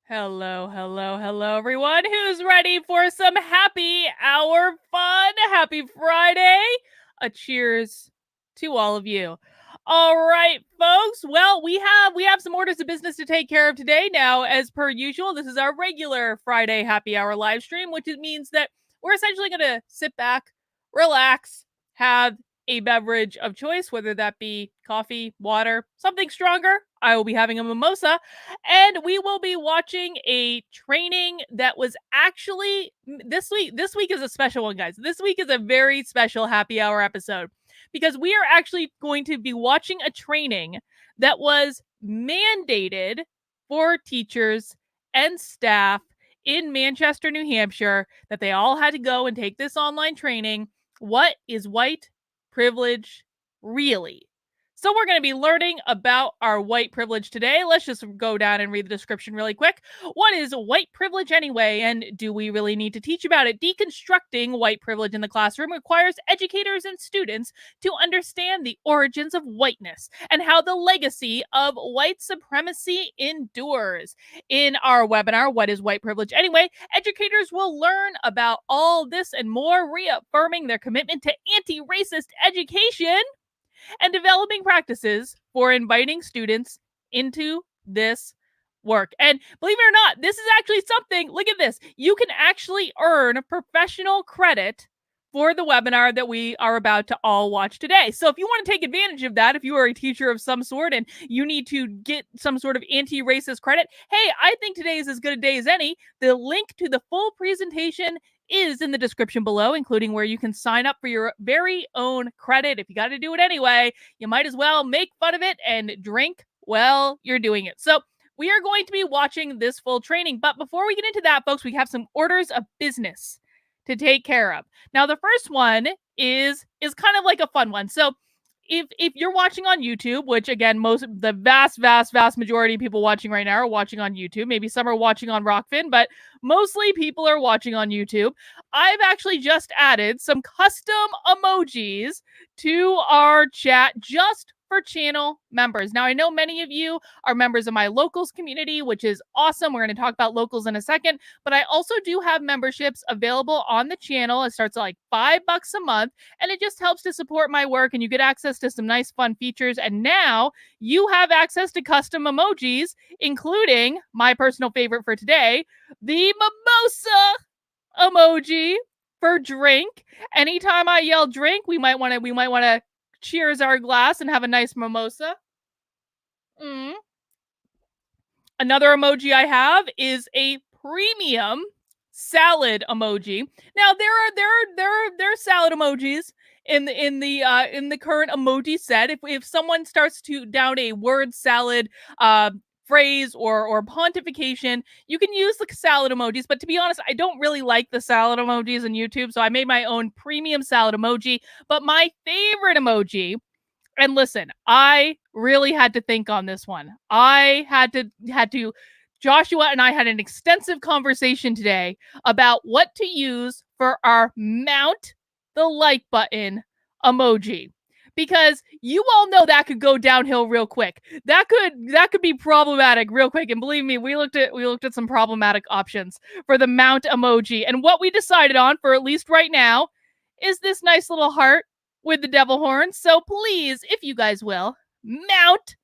Hello, hello, hello, everyone. Who's ready for some happy hour fun? Happy Friday. A cheers to all of you. All right, folks. Well, we have some orders of business to take care of today. Now, as per usual, this is our regular Friday happy hour live stream, which means that we're essentially going to sit back, relax, have a beverage of choice, whether that be coffee, water, something stronger. I will be having a mimosa, and we will be watching a training that was actually this week. This week is a special one, guys. This week is a very special happy hour episode because we are actually going to be watching a training that was mandated for teachers and staff in Manchester, New Hampshire, that they all had to go and take this online training. What is white privilege really? So we're going to be learning about our white privilege today. Let's just go down and read the description really quick. What is white privilege anyway, and do we really need to teach about it? Deconstructing white privilege in the classroom requires educators and students to understand the origins of whiteness and how the legacy of white supremacy endures. In our webinar, What is White Privilege Anyway?, educators will learn about all this and more, reaffirming their commitment to anti-racist education and developing practices for inviting students into this work. And believe it or not, this is actually something, look at this, you can actually earn professional credit for the webinar that we are about to all watch today. So if you want to take advantage of that, if you are a teacher of some sort and you need to get some sort of anti-racist credit, hey, I think today is as good a day as any. The link to the full presentation is in the description below, including where you can sign up for your very own credit. If you got to do it anyway, you might as well make fun of it and drink while you're doing it. So we are going to be watching this full training. But before we get into that, folks, we have some orders of business to take care of. Now, the first one is kind of like a fun one. So if you're watching on YouTube, which again, the vast majority of people watching right now are watching on YouTube. Maybe some are watching on Rockfin, but mostly people are watching on YouTube. I've actually just added some custom emojis to our chat just for channel members. Now, I know many of you are members of my locals community, which is awesome. We're going to talk about locals in a second, but I also do have memberships available on the channel. It starts at like $5 a month, and it just helps to support my work, and you get access to some nice fun features. And now you have access to custom emojis, including my personal favorite for today, the mimosa emoji for drink. Anytime I yell drink, we might want to cheers our glass and have a nice mimosa. Another emoji I have is a premium salad emoji. Now there are salad emojis in the current emoji set. If someone starts to down a word salad phrase or pontification, you can use the salad emojis. But to be honest, I don't really like the salad emojis on YouTube, so I made my own premium salad emoji. But my favorite emoji, and listen, I really had to think on this one. Joshua and I had an extensive conversation today about what to use for our mount the like button emoji. Because you all know that could go downhill real quick. That could be problematic real quick. And believe me, we looked at some problematic options for the mount emoji. And what we decided on, for at least right now, is this nice little heart with the devil horns. So please, if you guys will, mount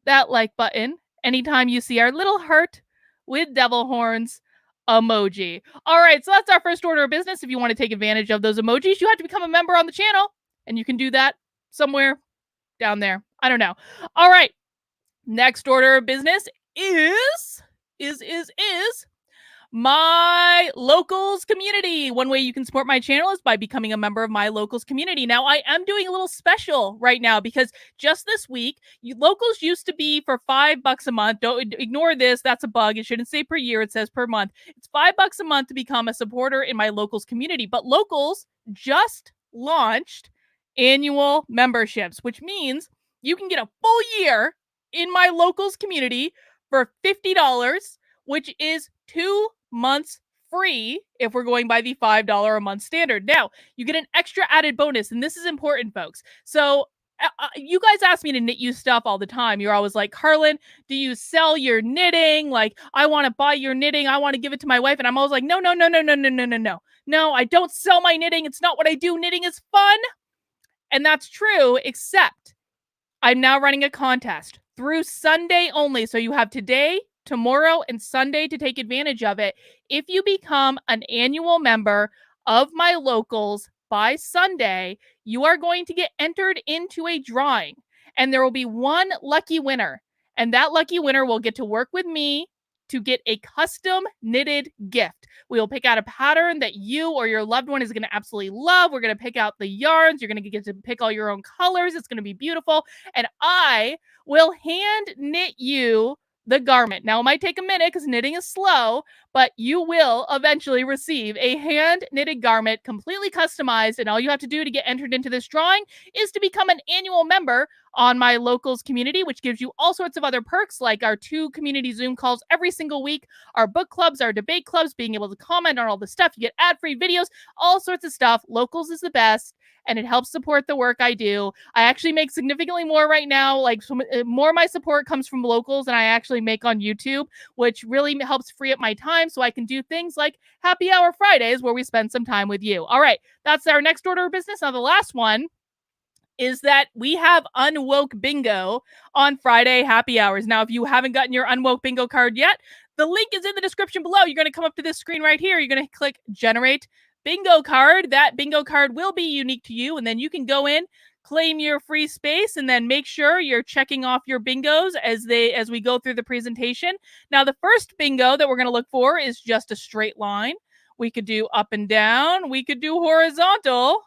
that like button anytime you see our little heart with devil horns emoji. All right, so that's our first order of business. If you want to take advantage of those emojis, you have to become a member on the channel, and you can do that somewhere down there. I don't know. All right, next order of business is my locals community. One way you can support my channel is by becoming a member of my locals community. Now, I am doing a little special right now because just this week, locals used to be for $5 a month. Don't ignore this. That's a bug. It shouldn't say per year. It says per month. It's $5 a month to become a supporter in my locals community. But locals just launched annual memberships, which means you can get a full year in my locals community for $50, which is 2 months free if we're going by the $5 a month standard. Now, you get an extra added bonus, and this is important, folks. So You guys ask me to knit you stuff all the time. You're always like, Carlin, do you sell your knitting? Like, I want to buy your knitting. I want to give it to my wife. And I'm always like, no, no, no, no, no, no, no, no, no. No, I don't sell my knitting. It's not what I do. Knitting is fun. And that's true, except I'm now running a contest through Sunday only. So you have today, tomorrow, and Sunday to take advantage of it. If you become an annual member of my locals by Sunday, you are going to get entered into a drawing, and there will be one lucky winner. And that lucky winner will get to work with me to get a custom knitted gift. We will pick out a pattern that you or your loved one is going to absolutely love. We're going to pick out the yarns. You're going to get to pick all your own colors. It's going to be beautiful. And I will hand knit you the garment. Now, it might take a minute because knitting is slow, but you will eventually receive a hand knitted garment, completely customized. And all you have to do to get entered into this drawing is to become an annual member on my locals community, which gives you all sorts of other perks like our 2 community Zoom calls every single week, our book clubs, our debate clubs, being able to comment on all the stuff. You get ad-free videos, all sorts of stuff. Locals is the best, and it helps support the work I do. I actually make significantly more right now. Like, more of my support comes from locals than I actually make on YouTube, which really helps free up my time so I can do things like Happy Hour Fridays where we spend some time with you. All right, that's our next order of business. Now, the last one is that we have Unwoke Bingo on Friday happy hours. Now, if you haven't gotten your Unwoke Bingo card yet, the link is in the description below. You're going to come up to this screen right here. You're going to click Generate Bingo Card. That bingo card will be unique to you, and then you can go in, claim your free space, and then make sure you're checking off your bingos as we go through the presentation. Now, the first bingo that we're going to look for is just a straight line. We could do up and down. We could do horizontal.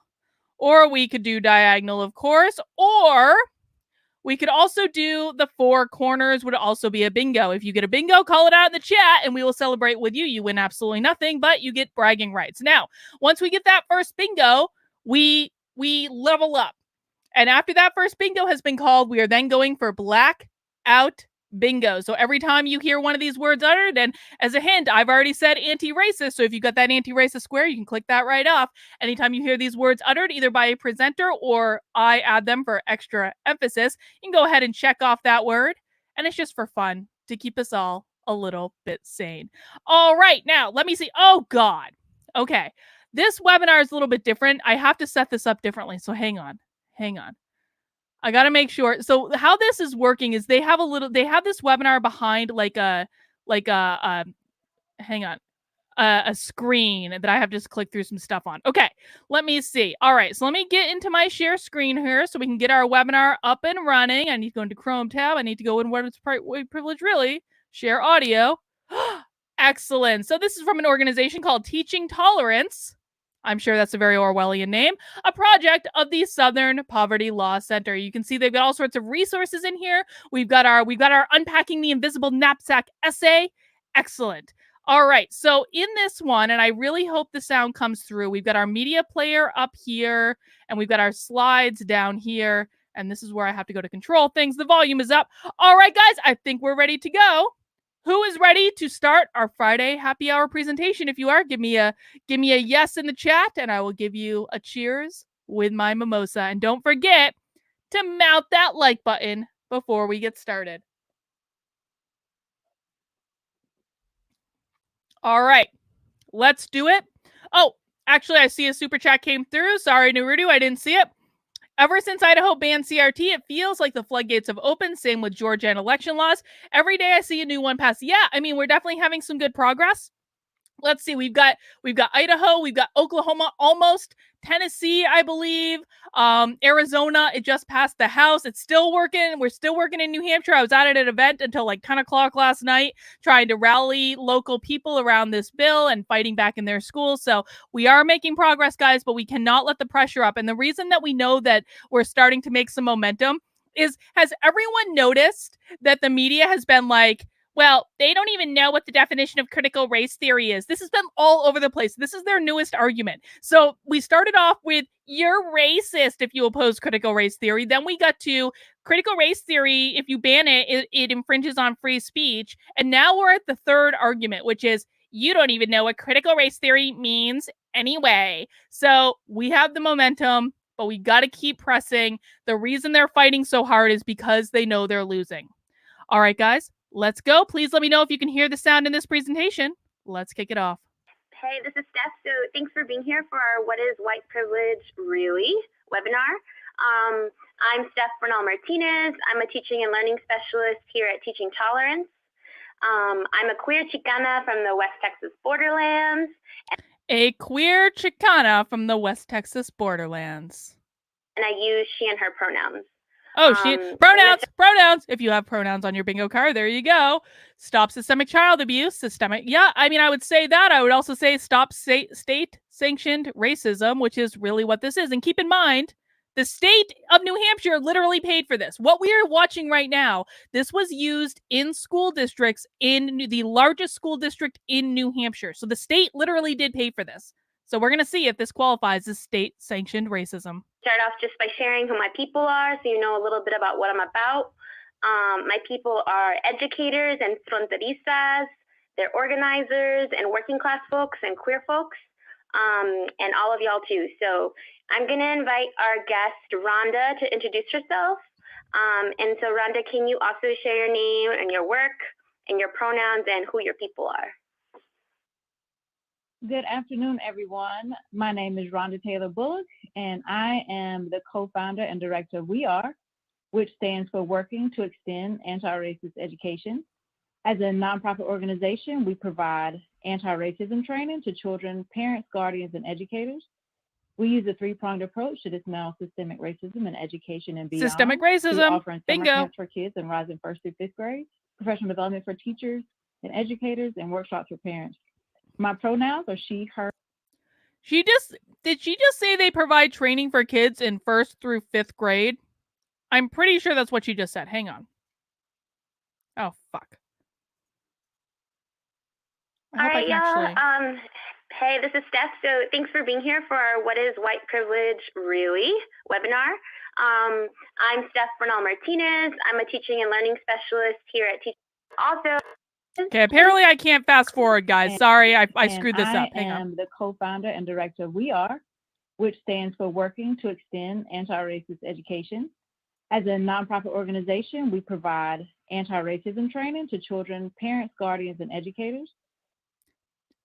Or we could do diagonal, of course, or we could also do the 4 corners would also be a bingo. If you get a bingo, call it out in the chat and we will celebrate with you. You win absolutely nothing, but you get bragging rights. Now, once we get that first bingo, we level up. And after that first bingo has been called, we are then going for black out bingo. So every time you hear one of these words uttered, and as a hint, I've already said anti-racist. So if you got that anti-racist square, you can click that right off. Anytime you hear these words uttered, either by a presenter or I add them for extra emphasis, you can go ahead and check off that word. And it's just for fun to keep us all a little bit sane. All right, now let me see. Oh God. Okay. This webinar is a little bit different. I have to set this up differently. So hang on. I got to make sure. So how this is working is they have this webinar behind hang on, a screen that I have to just click through some stuff on. Okay, let me see. All right, so let me get into my share screen here so we can get our webinar up and running. I need to go into Chrome tab. I need to go in where it's privilege, really. Share audio. Excellent. So this is from an organization called Teaching Tolerance. I'm sure that's a very Orwellian name, a project of the Southern Poverty Law Center. You can see they've got all sorts of resources in here. We've got our Unpacking the Invisible Knapsack essay. Excellent. All right. So in this one, and I really hope the sound comes through, we've got our media player up here, and we've got our slides down here. And this is where I have to go to control things. The volume is up. All right, guys, I think we're ready to go. Who is ready to start our Friday happy hour presentation? If you are, give me a yes in the chat, and I will give you a cheers with my mimosa. And don't forget to mount that like button before we get started. All right, let's do it. Oh, actually, I see a super chat came through. Sorry, Narudu, I didn't see it. Ever since Idaho banned CRT, it feels like the floodgates have opened. Same with Georgia and election laws. Every day I see a new one pass. Yeah, I mean, we're definitely having some good progress. Let's see. We've got Idaho, we've got Oklahoma, almost Tennessee, I believe. Arizona, it just passed the House. It's still working. We're still working in New Hampshire. I was out at an event until like 10 o'clock last night, trying to rally local people around this bill and fighting back in their schools. So we are making progress, guys, but we cannot let the pressure up. And the reason that we know that we're starting to make some momentum has everyone noticed that the media has been like, well, they don't even know what the definition of critical race theory is. This has been all over the place. This is their newest argument. So we started off with, you're racist if you oppose critical race theory. Then we got to critical race theory. If you ban it, it infringes on free speech. And now we're at the third argument, which is, you don't even know what critical race theory means anyway. So we have the momentum. but we got to keep pressing. The reason they're fighting so hard is because they know they're losing. All right, guys, let's go. Please let me know if you can hear the sound in this presentation. Let's kick it off. Hey, this is Steph. So thanks for being here for our What is White Privilege Really webinar. I'm Steph Bernal Martinez. I'm a teaching and learning specialist here at Teaching Tolerance. I'm a queer Chicana from the West Texas borderlands. A queer Chicana from the West Texas borderlands. And I use she and her pronouns. Oh, pronouns. If you have pronouns on your bingo card, there you go. Stop systemic child abuse. Yeah, I mean, I would say that. I would also say stop state-sanctioned racism, which is really what this is. And keep in mind, the state of New Hampshire literally paid for this. What we are watching right now, this was used in school districts in the largest school district in New Hampshire. So the state literally did pay for this. So we're going to see if this qualifies as state-sanctioned racism. Start off just by sharing who my people are so you know a little bit about what I'm about. My people are educators and fronterizas. They're organizers and working class folks and queer folks, and all of y'all too. So I'm going to invite our guest, Rhonda, to introduce herself. And so Rhonda, can you also share your name and your work and your pronouns and who your people are? Good afternoon, everyone. My name is Rhonda Taylor Bullock, and I am the co-founder and director of We Are, which stands for Working to Extend Anti-Racist Education. As a nonprofit organization, we provide anti-racism training to children, parents, guardians, and educators. We use a three-pronged approach to dismantle systemic racism in education and beyond. Systemic racism, offering summer camps for kids and rising first through fifth grade, professional development for teachers and educators, and workshops for parents. My pronouns are she, her. Did she just say they provide training for kids in first through fifth grade? I'm pretty sure that's what she just said. Hang on. Oh, fuck. All right, y'all. Hey, this is Steph. So thanks for being here for our What is White Privilege Really webinar. I'm Steph Bernal Martinez. I'm a teaching and learning specialist here at Teaching. Also, okay, apparently I can't fast forward, guys. Sorry, I screwed this up. Hang on. I am the co-founder and director of We Are, which stands for Working to Extend Anti-Racist Education. As a nonprofit organization, we provide anti-racism training to children, parents, guardians, and educators.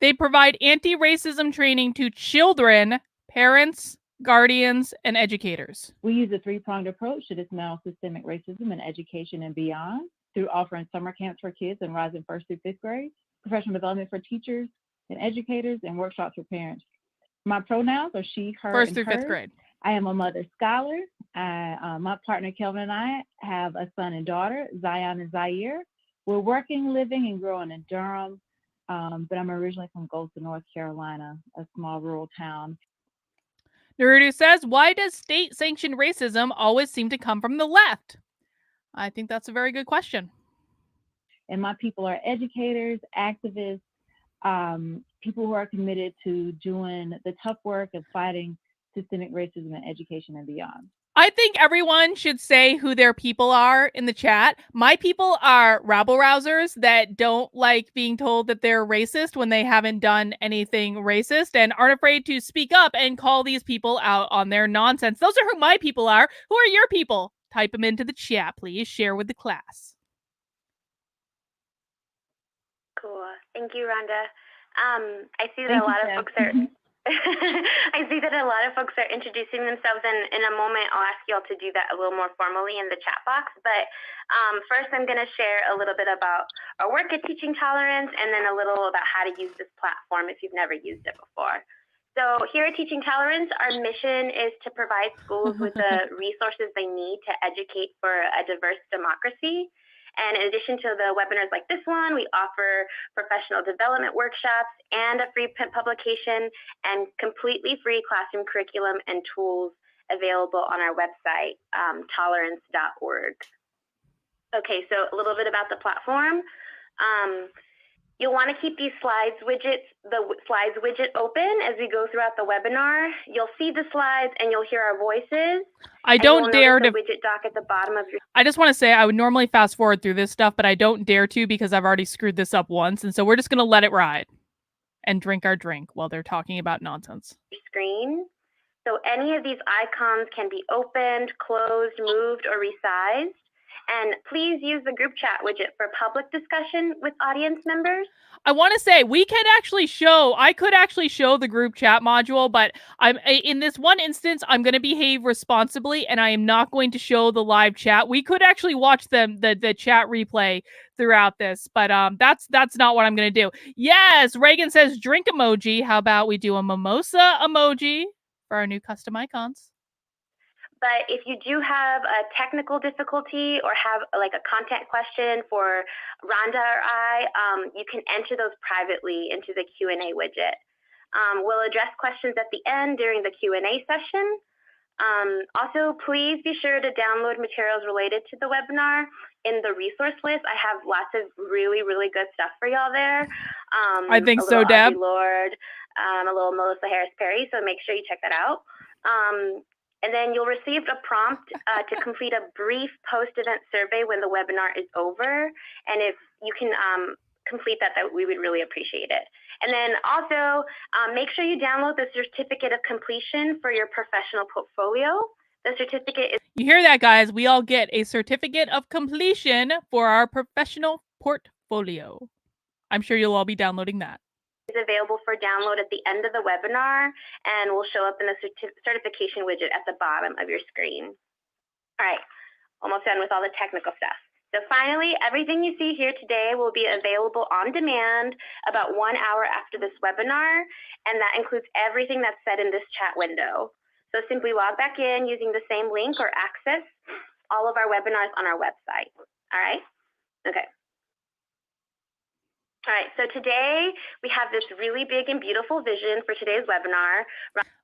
They provide anti-racism training to children, parents, guardians, and educators. We use a three-pronged approach to dismantle systemic racism in education and beyond, through offering summer camps for kids and rising first through fifth grade, professional development for teachers and educators, and workshops for parents. My pronouns are she, her, first and through hers. fifth grade. I am a mother scholar. My partner Kelvin and I have a son and daughter, Zion and Zaire. We're working, living, and growing in Durham, but I'm originally from Goldston, North Carolina, a small rural town. Naruto says, why does state-sanctioned racism always seem to come from the left? I think that's a very good question. And my people are educators, activists, people who are committed to doing the tough work of fighting systemic racism in education and beyond. I think everyone should say who their people are in the chat. My people are rabble-rousers that don't like being told that they're racist when they haven't done anything racist and aren't afraid to speak up and call these people out on their nonsense. Those are who my people are. Who are your people? Type them into the chat, please. Share with the class. Cool. Thank you, Rhonda. I see that a lot of folks are... I see that a lot of folks are introducing themselves, and in a moment I'll ask you all to do that a little more formally in the chat box. But first I'm going to share a little bit about our work at Teaching Tolerance, and then a little about how to use this platform if you've never used it before. So here at Teaching Tolerance, our mission is to provide schools with the resources they need to educate for a diverse democracy. And in addition to the webinars like this one, we offer professional development workshops and a free print publication and completely free classroom curriculum and tools available on our website, tolerance.org. Okay, so a little bit about the platform. You'll want to keep these the slides widget open as we go throughout the webinar. You'll see the slides and you'll hear our voices. I don't dare to. Widget dock at the bottom of your. I just want to say I would normally fast forward through this stuff, but I don't dare to because I've already screwed this up once, and so we're just gonna let it ride and drink our drink while they're talking about nonsense. Screen. So any of these icons can be opened, closed, moved, or resized. And please use the group chat widget for public discussion with audience members. I want to say I could actually show the group chat module, but in this one instance, I'm going to behave responsibly and I am not going to show the live chat. We could actually watch the chat replay throughout this, but that's not what I'm going to do. Yes, Reagan says drink emoji. How about we do a mimosa emoji for our new custom icons? But if you do have a technical difficulty or have like a content question for Rhonda or I, you can enter those privately into the Q&A widget. We'll address questions at the end during the Q&A session. Also, please be sure to download materials related to the webinar in the resource list. I have lots of really, really good stuff for y'all there. I think so, Deb. Lord, a little Melissa Harris Perry, so make sure you check that out. And then you'll receive a prompt to complete a brief post-event survey when the webinar is over. And if you can complete that, we would really appreciate it. And then also, make sure you download the certificate of completion for your professional portfolio. The certificate is... You hear that, guys? We all get a certificate of completion for our professional portfolio. I'm sure you'll all be downloading that. Is available for download at the end of the webinar and will show up in the certification widget at the bottom of your screen. All right, almost done with all the technical stuff. So finally, everything you see here today will be available on demand about 1 hour after this webinar, and that includes everything that's said in this chat window. So simply log back in using the same link or access all of our webinars on our website. All right? Okay. All right, so today we have this really big and beautiful vision for today's webinar.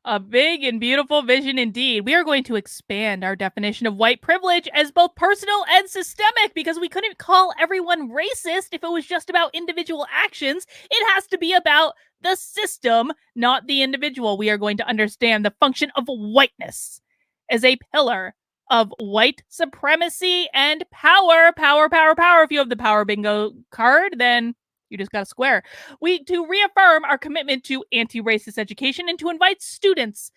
A big and beautiful vision indeed. We are going to expand our definition of white privilege as both personal and systemic, because we couldn't call everyone racist if it was just about individual actions. It has to be about the system, not the individual. We are going to understand the function of whiteness as a pillar of white supremacy and power. Power, power, power. If you have the power bingo card, then you just got a square. To reaffirm our commitment to anti-racist education and to invite students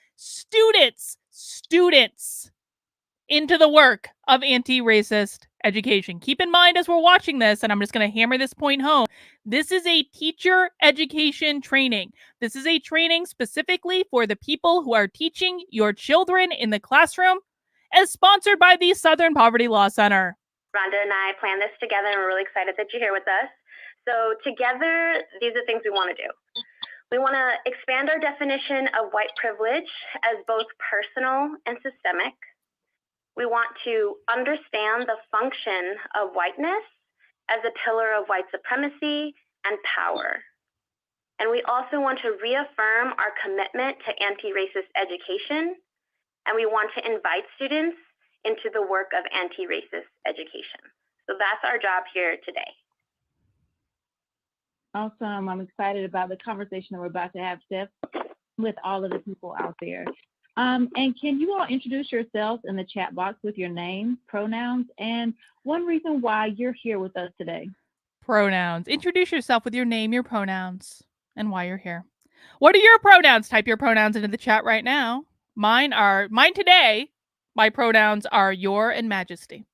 into the work of anti-racist education. Keep in mind as we're watching this, and I'm just going to hammer this point home, this is a teacher education training. This is a training specifically for the people who are teaching your children in the classroom, as sponsored by the Southern Poverty Law Center. Rhonda and I planned this together, and we're really excited that you're here with us. So together, these are things we want to do. We want to expand our definition of white privilege as both personal and systemic. We want to understand the function of whiteness as a pillar of white supremacy and power. And we also want to reaffirm our commitment to anti-racist education. And we want to invite students into the work of anti-racist education. So that's our job here today. Awesome. I'm excited about the conversation that we're about to have, Steph, with all of the people out there. And can you all introduce yourselves in the chat box with your name, pronouns, and one reason why you're here with us today? Pronouns. Introduce yourself with your name, your pronouns, and why you're here. What are your pronouns? Type your pronouns into the chat right now. Mine today, my pronouns are your and majesty.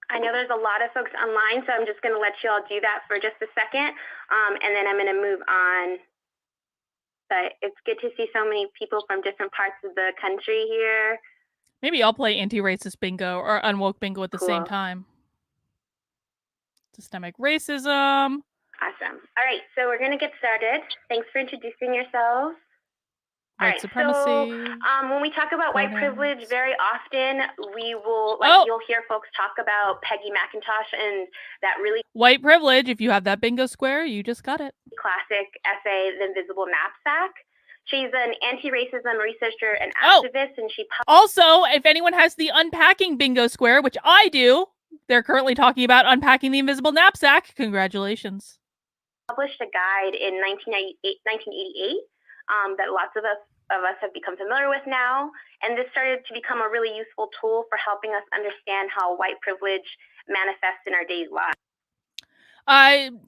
I know there's a lot of folks online, so I'm just going to let you all do that for just a second, and then I'm going to move on. But it's good to see so many people from different parts of the country here. Maybe I'll play anti-racist bingo or unwoke bingo at the same time. Systemic racism. Awesome. All right, so we're going to get started. Thanks for introducing yourselves. White supremacy. So when we talk about white privilege, very often we will, you'll hear folks talk about Peggy McIntosh and that really white privilege. If you have that bingo square, you just got it. Classic essay, The Invisible Knapsack. She's an anti-racism researcher and activist, and she also, if anyone has the unpacking bingo square, which I do, they're currently talking about unpacking the invisible knapsack. Congratulations. Published a guide in 1988. That lots of us have become familiar with now. And this started to become a really useful tool for helping us understand how white privilege manifests in our daily lives.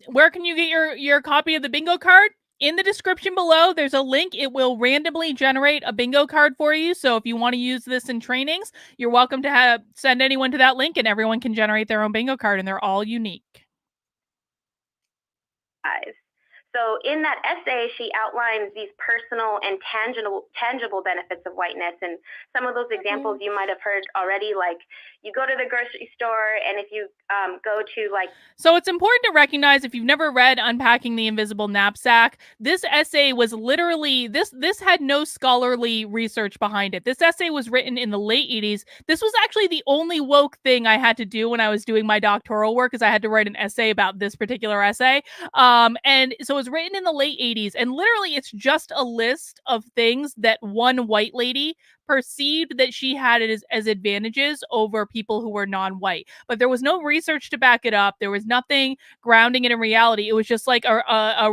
Where can you get your copy of the bingo card? in the description below, there's a link. It will randomly generate a bingo card for you. So if you want to use this in trainings, you're welcome to send anyone to that link, and everyone can generate their own bingo card, and they're all unique. So in that essay, she outlines these personal and tangible benefits of whiteness. And some of those examples you might have heard already, like you go to the grocery store, and if you go to like... So it's important to recognize, if you've never read Unpacking the Invisible Knapsack, this essay was literally, this had no scholarly research behind it. This essay was written in the late 80s. This was actually the only woke thing I had to do when I was doing my doctoral work, because I had to write an essay about this particular essay. And so it was written in the late 80s, and literally it's just a list of things that one white lady perceived that she had it as advantages over people who were non-white. But there was no research to back it up. There was nothing grounding it in reality. It was just like a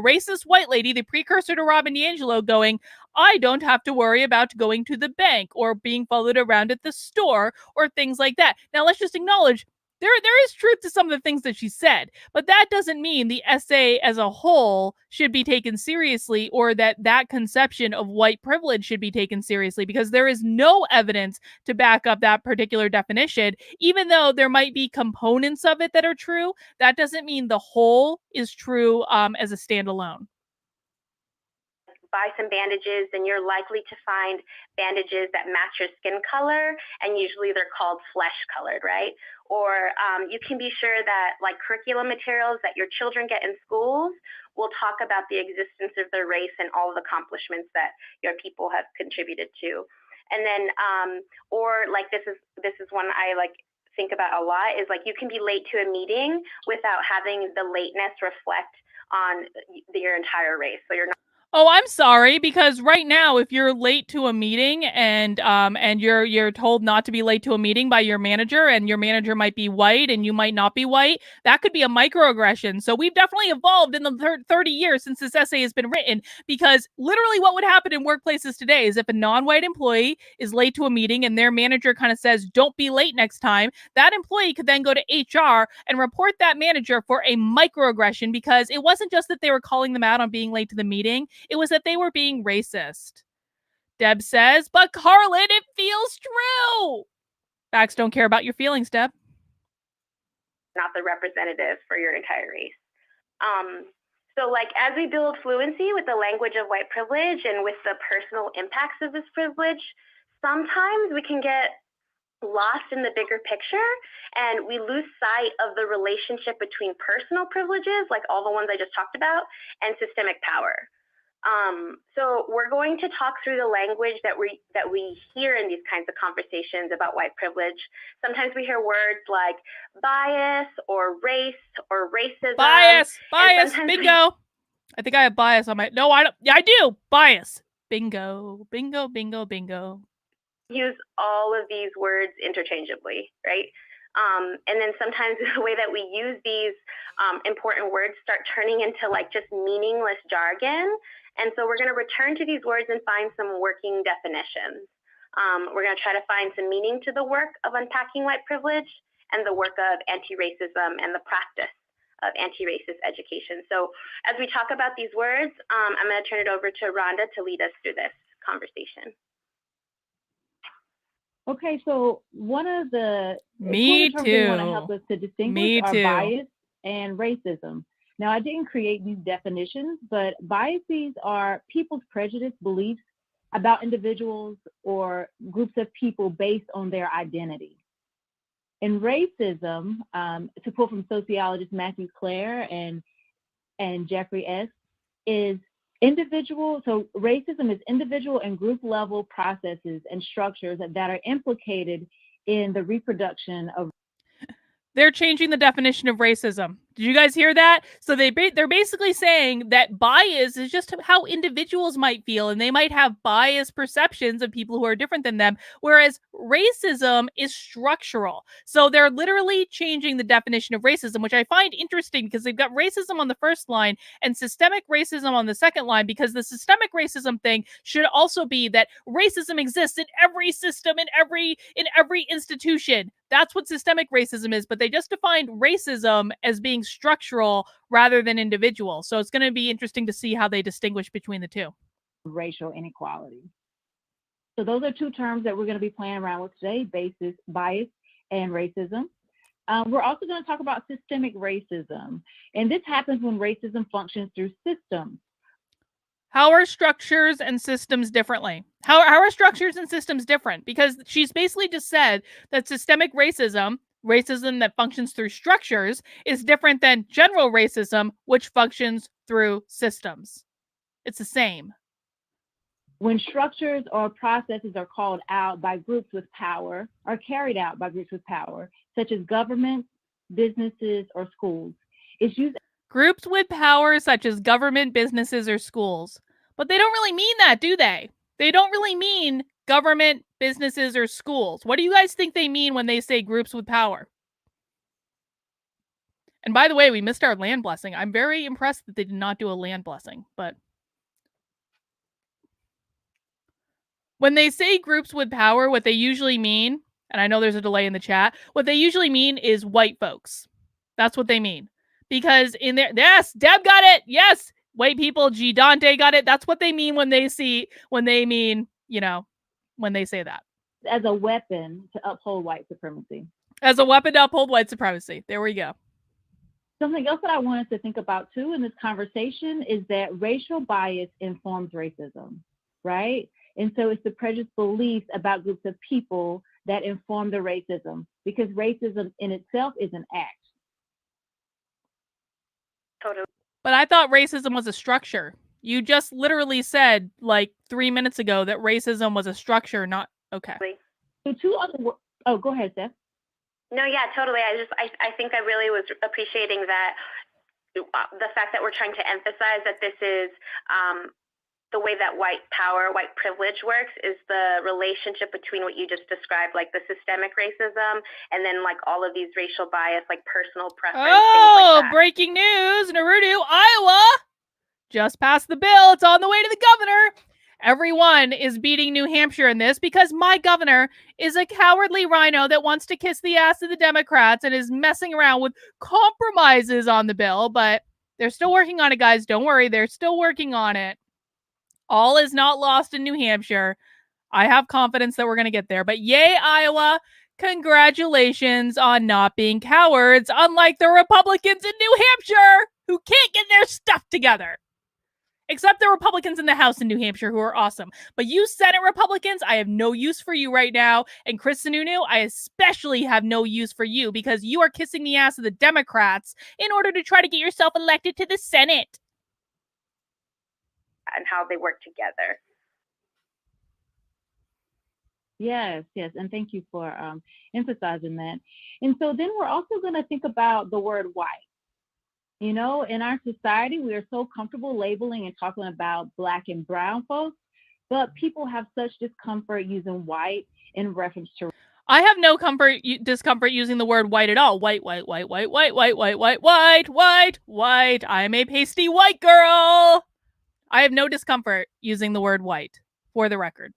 racist white lady, the precursor to Robin DiAngelo, going, I don't have to worry about going to the bank or being followed around at the store or things like that. Now, let's just acknowledge there is truth to some of the things that she said, but that doesn't mean the essay as a whole should be taken seriously, or that conception of white privilege should be taken seriously, because there is no evidence to back up that particular definition. Even though there might be components of it that are true, that doesn't mean the whole is true as a standalone. Buy some bandages, and you're likely to find bandages that match your skin color, and usually they're called flesh colored, right? Or you can be sure that like curriculum materials that your children get in schools will talk about the existence of their race and all of the accomplishments that your people have contributed to. And then, or like this is one I like think about a lot, is like you can be late to a meeting without having the lateness reflect on your entire race. So you're not... Oh, I'm sorry, because right now, if you're late to a meeting and you're told not to be late to a meeting by your manager, and your manager might be white and you might not be white, that could be a microaggression. So we've definitely evolved in the 30 years since this essay has been written, because literally what would happen in workplaces today is if a non-white employee is late to a meeting and their manager kind of says, don't be late next time, that employee could then go to HR and report that manager for a microaggression, because it wasn't just that they were calling them out on being late to the meeting. It was that they were being racist. Deb says, but Carlin, it feels true. Facts don't care about your feelings, Deb. Not the representative for your entire race. So like as we build fluency with the language of white privilege and with the personal impacts of this privilege, sometimes we can get lost in the bigger picture, and we lose sight of the relationship between personal privileges, like all the ones I just talked about, and systemic power. So we're going to talk through the language that we hear in these kinds of conversations about white privilege. Sometimes we hear words like bias or race or racism. Bias, bingo. I think I have bias on my... No, I don't. Yeah, I do. Bias. Bingo, bingo, bingo, bingo. Use all of these words interchangeably, right? And then sometimes the way that we use these important words start turning into like just meaningless jargon. And so we're going to return to these words and find some working definitions. We're going to try to find some meaning to the work of unpacking white privilege and the work of anti-racism and the practice of anti-racist education. So as we talk about these words, I'm going to turn it over to Rhonda to lead us through this conversation. Okay, so one of the Me terms too. we want to help us to distinguish are bias and racism. Now, I didn't create these definitions, but biases are people's prejudice beliefs about individuals or groups of people based on their identity. And racism, to quote from sociologist Matthew Clare and Jeffrey S., is individual. So racism is individual and group level processes and structures that are implicated in the reproduction of... They're changing the definition of racism. Did you guys hear that? So they're basically saying that bias is just how individuals might feel, and they might have biased perceptions of people who are different than them, whereas racism is structural. So they're literally changing the definition of racism, which I find interesting, because they've got racism on the first line and systemic racism on the second line, because the systemic racism thing should also be that racism exists in every system, in every institution. That's what systemic racism is, but they just defined racism as being structural rather than individual. So it's going to be interesting to see how they distinguish between the two. Racial inequality. So those are two terms that we're going to be playing around with today: basis, bias, and racism. We're also going to talk about systemic racism. And this happens when racism functions through systems. How are structures and systems differently? How are structures and systems different? Because she's basically just said that systemic racism that functions through structures, is different than general racism, which functions through systems. It's the same. When structures or processes are called out by groups with power, or carried out by groups with power, such as governments, businesses, or schools, it's used. Groups with power, such as government, businesses, or schools. But they don't really mean that, do they? They don't really mean government, businesses, or schools. What do you guys think they mean when they say groups with power? And by the way, we missed our land blessing. I'm very impressed that they did not do a land blessing, but when they say groups with power, what they usually mean, and I know there's a delay in the chat, what they usually mean is white folks. That's what they mean. Because in there, yes, Deb got it. Yes, white people, G Dante got it. That's what they mean when they say that. As a weapon to uphold white supremacy. As a weapon to uphold white supremacy. There we go. Something else that I wanted to think about too in this conversation is that racial bias informs racism, right? And so it's the prejudiced beliefs about groups of people that inform the racism, because racism in itself is an act. Totally. But I thought racism was a structure. You just literally said like 3 minutes ago that racism was a structure, not okay. So go ahead, Steph. No, yeah, totally. I think I really was appreciating that the fact that we're trying to emphasize that this is the way that white power, white privilege works, is the relationship between what you just described, like the systemic racism, and then like all of these racial bias, like personal preference. Oh, like breaking news! Naruto, Iowa just passed the bill. It's on the way to the governor. Everyone is beating New Hampshire in this because my governor is a cowardly rhino that wants to kiss the ass of the Democrats and is messing around with compromises on the bill, but they're still working on it, guys. Don't worry. They're still working on it. All is not lost in New Hampshire. I have confidence that we're going to get there, but yay, Iowa. Congratulations on not being cowards, unlike the Republicans in New Hampshire who can't get their stuff together. Except the Republicans in the House in New Hampshire, who are awesome. But you Senate Republicans, I have no use for you right now. And Chris Sununu, I especially have no use for you because you are kissing the ass of the Democrats in order to try to get yourself elected to the Senate. And how they work together. Yes, and thank you for emphasizing that. And so then we're also going to think about the word white. You know, in our society, we are so comfortable labeling and talking about Black and brown folks, but people have such discomfort using white in reference to. I have no discomfort using the word white at all. White. I'm a pasty white girl. I have no discomfort using the word white, for the record.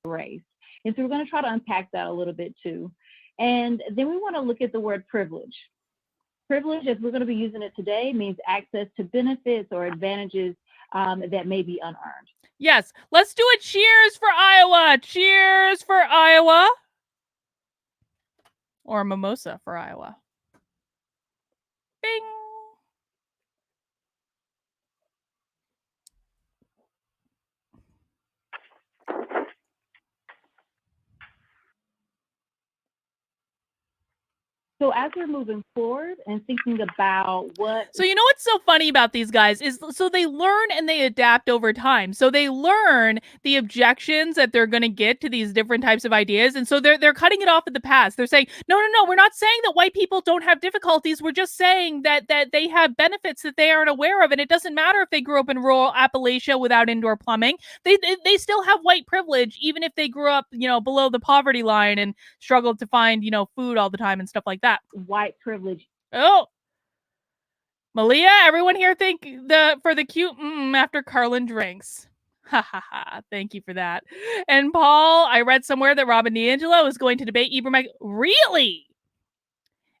Race. And so we're going to try to unpack that a little bit too. And then we want to look at the word privilege. Privilege, as we're going to be using it today, means access to benefits or advantages that may be unearned. Yes, let's do a cheers for Iowa. Cheers for Iowa. Or a mimosa for Iowa. Bing. So as we're moving forward and thinking about what... So you know what's so funny about these guys is so they learn and they adapt over time. So they learn the objections that they're going to get to these different types of ideas. And so they're cutting it off at the pass. They're saying, no, we're not saying that white people don't have difficulties. We're just saying that they have benefits that they aren't aware of. And it doesn't matter if they grew up in rural Appalachia without indoor plumbing. They still have white privilege, even if they grew up, below the poverty line and struggled to find, food all the time and stuff like that. White privilege. Oh, Malia, everyone here think for the cute after Carlin drinks. Ha ha ha. Thank you for that. And Paul, I read somewhere that Robin DiAngelo is going to debate Ibram. Really?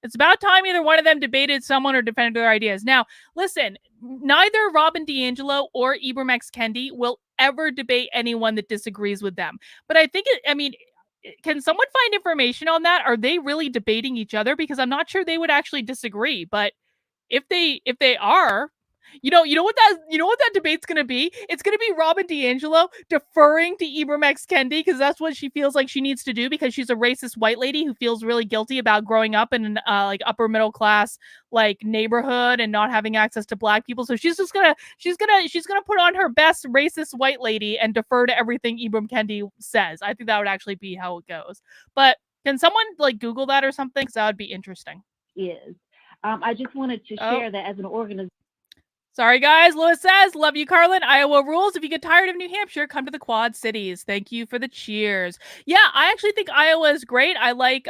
It's about time either one of them debated someone or defended their ideas. Now, listen, neither Robin DiAngelo or Ibram X. Kendi will ever debate anyone that disagrees with them. But I think, can someone find information on that? Are they really debating each other? Because I'm not sure they would actually disagree. But if they are, you know what that debate's gonna be? It's gonna be Robin DiAngelo deferring to Ibram X. Kendi because that's what she feels like she needs to do because she's a racist white lady who feels really guilty about growing up in an like upper middle class like neighborhood and not having access to black people. So she's gonna put on her best racist white lady and defer to everything Ibram Kendi says. I think that would actually be how it goes. But can someone like Google that or something? Because that would be interesting. I just wanted to share that as an organization. Sorry, guys. Lewis says, love you, Carlin. Iowa rules. If you get tired of New Hampshire, come to the Quad Cities. Thank you for the cheers. Yeah, I actually think Iowa is great. I like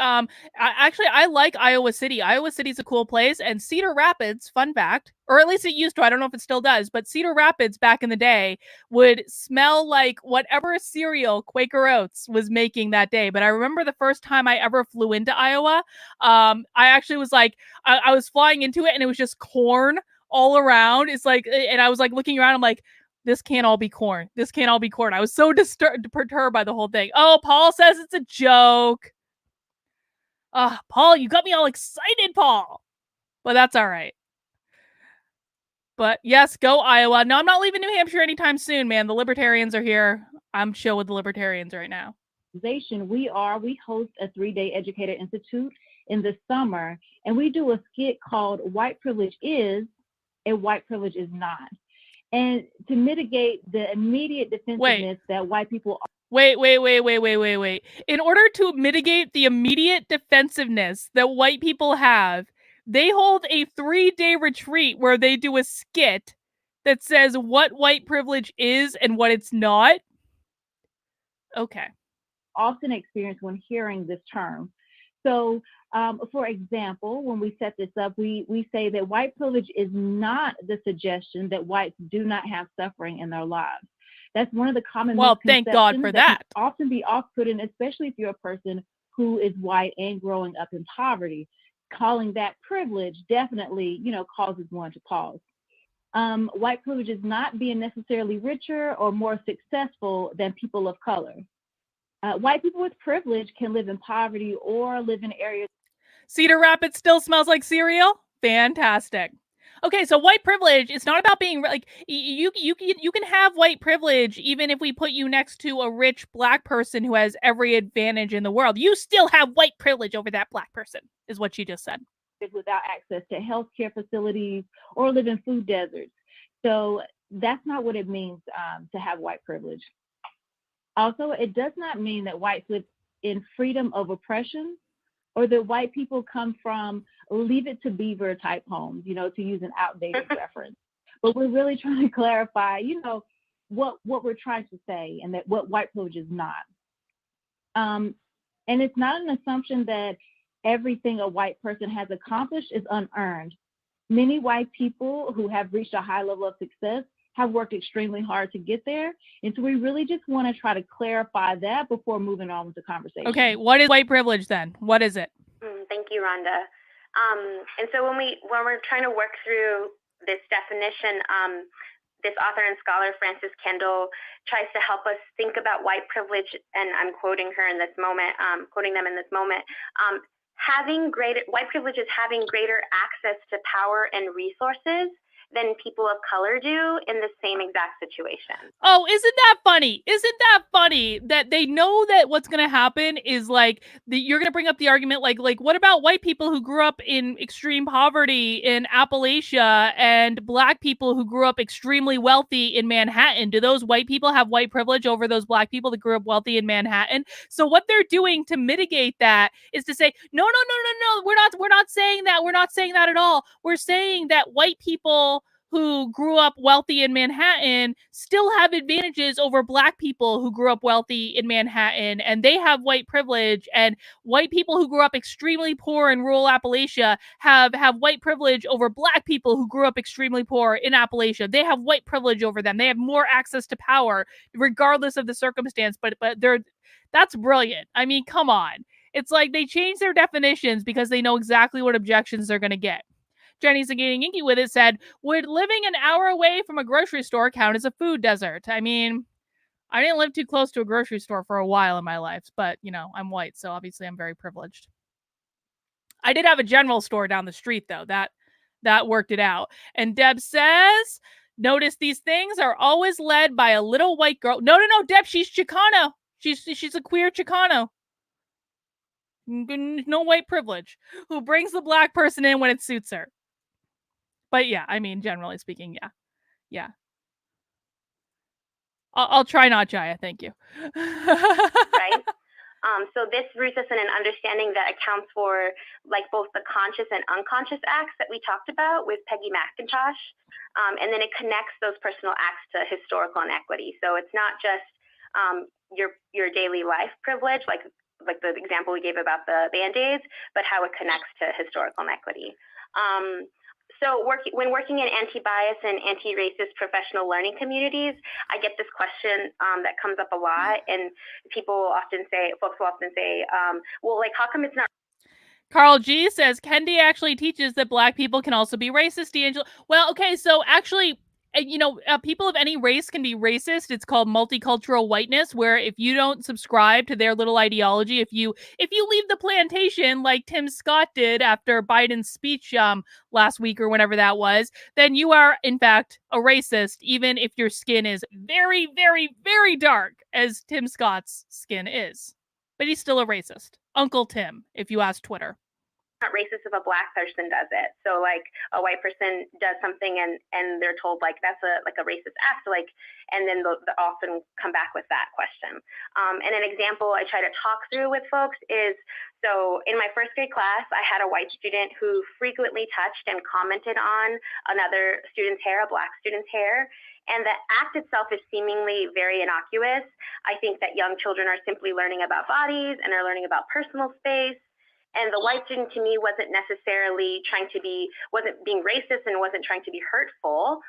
Iowa City. Iowa City's a cool place. And Cedar Rapids, fun fact, or at least it used to, I don't know if it still does, but Cedar Rapids back in the day would smell like whatever cereal Quaker Oats was making that day. But I remember the first time I ever flew into Iowa, I actually was like, I was flying into it and it was just corn all around. It's like, and I was like looking around, I'm like, this can't all be corn. This can't all be corn. I was so perturbed by the whole thing. Oh, Paul says it's a joke. Paul, you got me all excited, Paul. But that's all right. But yes, go Iowa. No, I'm not leaving New Hampshire anytime soon, man. The libertarians are here. I'm chill with the libertarians right now. We host a 3-day Educator Institute in the summer, and we do a skit called White Privilege Is and White Privilege Is Not. And to mitigate the immediate defensiveness that white people Wait. In order to mitigate the immediate defensiveness that white people have, they hold a 3-day retreat where they do a skit that says what white privilege is and what it's not. Okay. Often experience when hearing this term. So, for example, when we set this up, we say that white privilege is not the suggestion that whites do not have suffering in their lives. That's one of the common misconceptions. Thank God for that. Can often be off-putting, especially if you're a person who is white and growing up in poverty. Calling that privilege definitely, causes one to pause. White privilege is not being necessarily richer or more successful than people of color. White people with privilege can live in poverty or live in areas. Cedar Rapids still smells like cereal? Fantastic. Okay, so white privilege, it's not about being like, you can have white privilege even if we put you next to a rich black person who has every advantage in the world. You still have white privilege over that black person, is what she just said. Without access to healthcare facilities or live in food deserts. So that's not what it means to have white privilege. Also, it does not mean that whites live in freedom of oppression or that white people come from Leave It to Beaver type homes, to use an outdated reference. But we're really trying to clarify, what we're trying to say and that what white privilege is not. And it's not an assumption that everything a white person has accomplished is unearned. Many white people who have reached a high level of success have worked extremely hard to get there. And so we really just want to try to clarify that before moving on with the conversation. Okay, what is white privilege then? What is it? Thank you, Rhonda. And so when we're trying to work through this definition, this author and scholar, Frances Kendall, tries to help us think about white privilege, and I'm quoting her in this moment, quoting them in this moment. White privilege is having greater access to power and resources than people of color do in the same exact situation. Oh, isn't that funny? Isn't that funny that they know that what's going to happen is like you're going to bring up the argument like what about white people who grew up in extreme poverty in Appalachia and black people who grew up extremely wealthy in Manhattan? Do those white people have white privilege over those black people that grew up wealthy in Manhattan? So what they're doing to mitigate that is to say, no, we're not saying that. We're not saying that at all. We're saying that white people who grew up wealthy in Manhattan still have advantages over black people who grew up wealthy in Manhattan, and they have white privilege, and white people who grew up extremely poor in rural Appalachia have white privilege over black people who grew up extremely poor in Appalachia. They have white privilege over them. They have more access to power regardless of the circumstance, but that's brilliant. I mean, come on. It's like they change their definitions because they know exactly what objections they're going to get. Jenny's getting inky with it said, would living an hour away from a grocery store count as a food desert? I mean, I didn't live too close to a grocery store for a while in my life, but, you know, I'm white, so obviously I'm very privileged. I did have a general store down the street, though. That worked it out. And Deb says, notice these things are always led by a little white girl. No, Deb, she's Chicano. She's a queer Chicano. No white privilege. Who brings the black person in when it suits her. But yeah, I mean, generally speaking, yeah. I'll try not, Jaya. Thank you. Right. So this roots us in an understanding that accounts for like both the conscious and unconscious acts that we talked about with Peggy McIntosh. And then it connects those personal acts to historical inequity. So it's not just your daily life privilege, like the example we gave about the Band-Aids, but how it connects to historical inequity. So when working in anti-bias and anti-racist professional learning communities, I get this question that comes up a lot, and folks will often say, well, like, how come it's not? Carl G says, Kendi actually teaches that black people can also be racist, D'Angelo. Well, okay, so actually, people of any race can be racist. It's called multicultural whiteness, where if you don't subscribe to their little ideology, if you leave the plantation like Tim Scott did after Biden's speech last week or whenever that was, then you are in fact a racist, even if your skin is very, very, very dark, as Tim Scott's skin is. But he's still a racist. Uncle Tim, if you ask Twitter. Not racist if a black person does it. So like a white person does something and they're told like that's a racist act, like, and then they'll often come back with that question. And an example I try to talk through with folks is, so in my first grade class, I had a white student who frequently touched and commented on another student's hair, a black student's hair. And the act itself is seemingly very innocuous. I think that young children are simply learning about bodies and are learning about personal space. And the white student to me wasn't necessarily wasn't being racist and wasn't trying to be hurtful.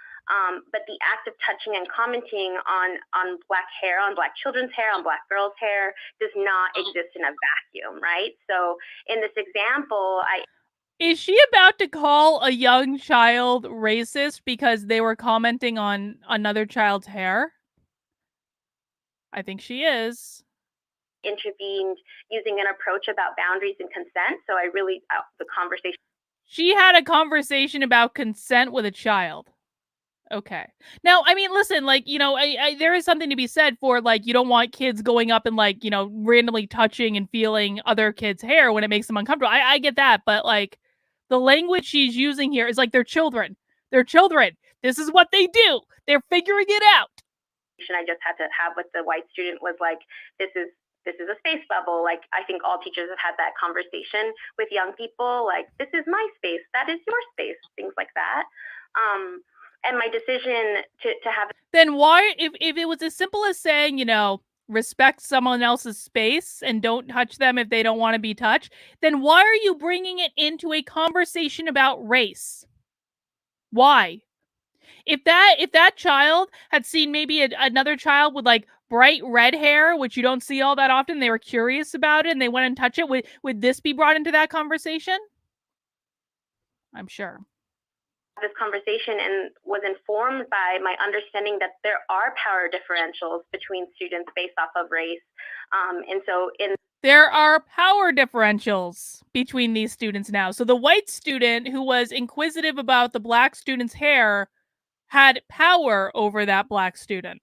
But the act of touching and commenting on black hair, on black children's hair, on black girls' hair does not exist in a vacuum, right? So in this example, Is she about to call a young child racist because they were commenting on another child's hair? I think she is. Intervened using an approach about boundaries and consent. So the conversation. She had a conversation about consent with a child. Okay. Now, I mean, listen, like, there is something to be said for, like, you don't want kids going up and, like, randomly touching and feeling other kids' hair when it makes them uncomfortable. I get that, but, like, the language she's using here is like they're children. They're children. This is what they do. They're figuring it out. I just had to have with the white student was like, this is a space bubble. Like, I think all teachers have had that conversation with young people. Like, this is my space. That is your space. Things like that. And my decision to have. Then why, if it was as simple as saying, respect someone else's space and don't touch them if they don't want to be touched, then why are you bringing it into a conversation about race? Why? If that child had seen maybe another child with like bright red hair, which you don't see all that often, they were curious about it and they went and touched it, would this be brought into that conversation? I'm sure. This conversation and was informed by my understanding that there are power differentials between students based off of race. There are power differentials between these students now. So the white student who was inquisitive about the black student's hair had power over that black student.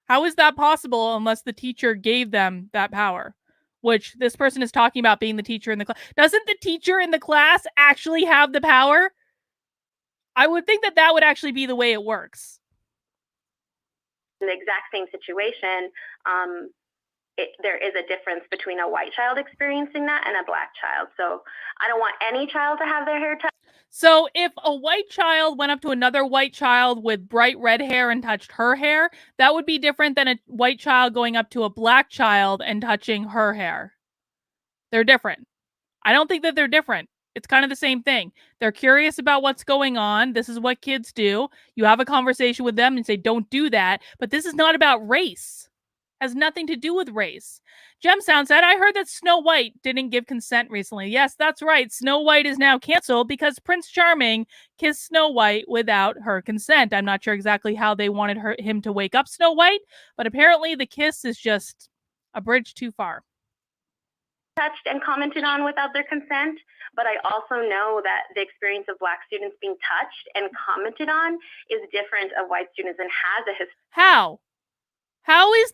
How is that possible unless the teacher gave them that power? Which this person is talking about being the teacher in the class. Doesn't the teacher in the class actually have the power? I would think that would actually be the way it works. In the exact same situation, there is a difference between a white child experiencing that and a black child. So I don't want any child to have their hair touched. So if a white child went up to another white child with bright red hair and touched her hair, that would be different than a white child going up to a black child and touching her hair. They're different. I don't think that they're different. It's kind of the same thing. They're curious about what's going on. This is what kids do. You have a conversation with them and say, don't do that. But this is not about race. Has nothing to do with race. Gemsound said, I heard that Snow White didn't give consent recently. Yes, that's right. Snow White is now canceled because Prince Charming kissed Snow White without her consent. I'm not sure exactly how they wanted him to wake up Snow White, but apparently the kiss is just a bridge too far. Touched and commented on without their consent, but I also know that the experience of Black students being touched and commented on is different of white students and has a history. How is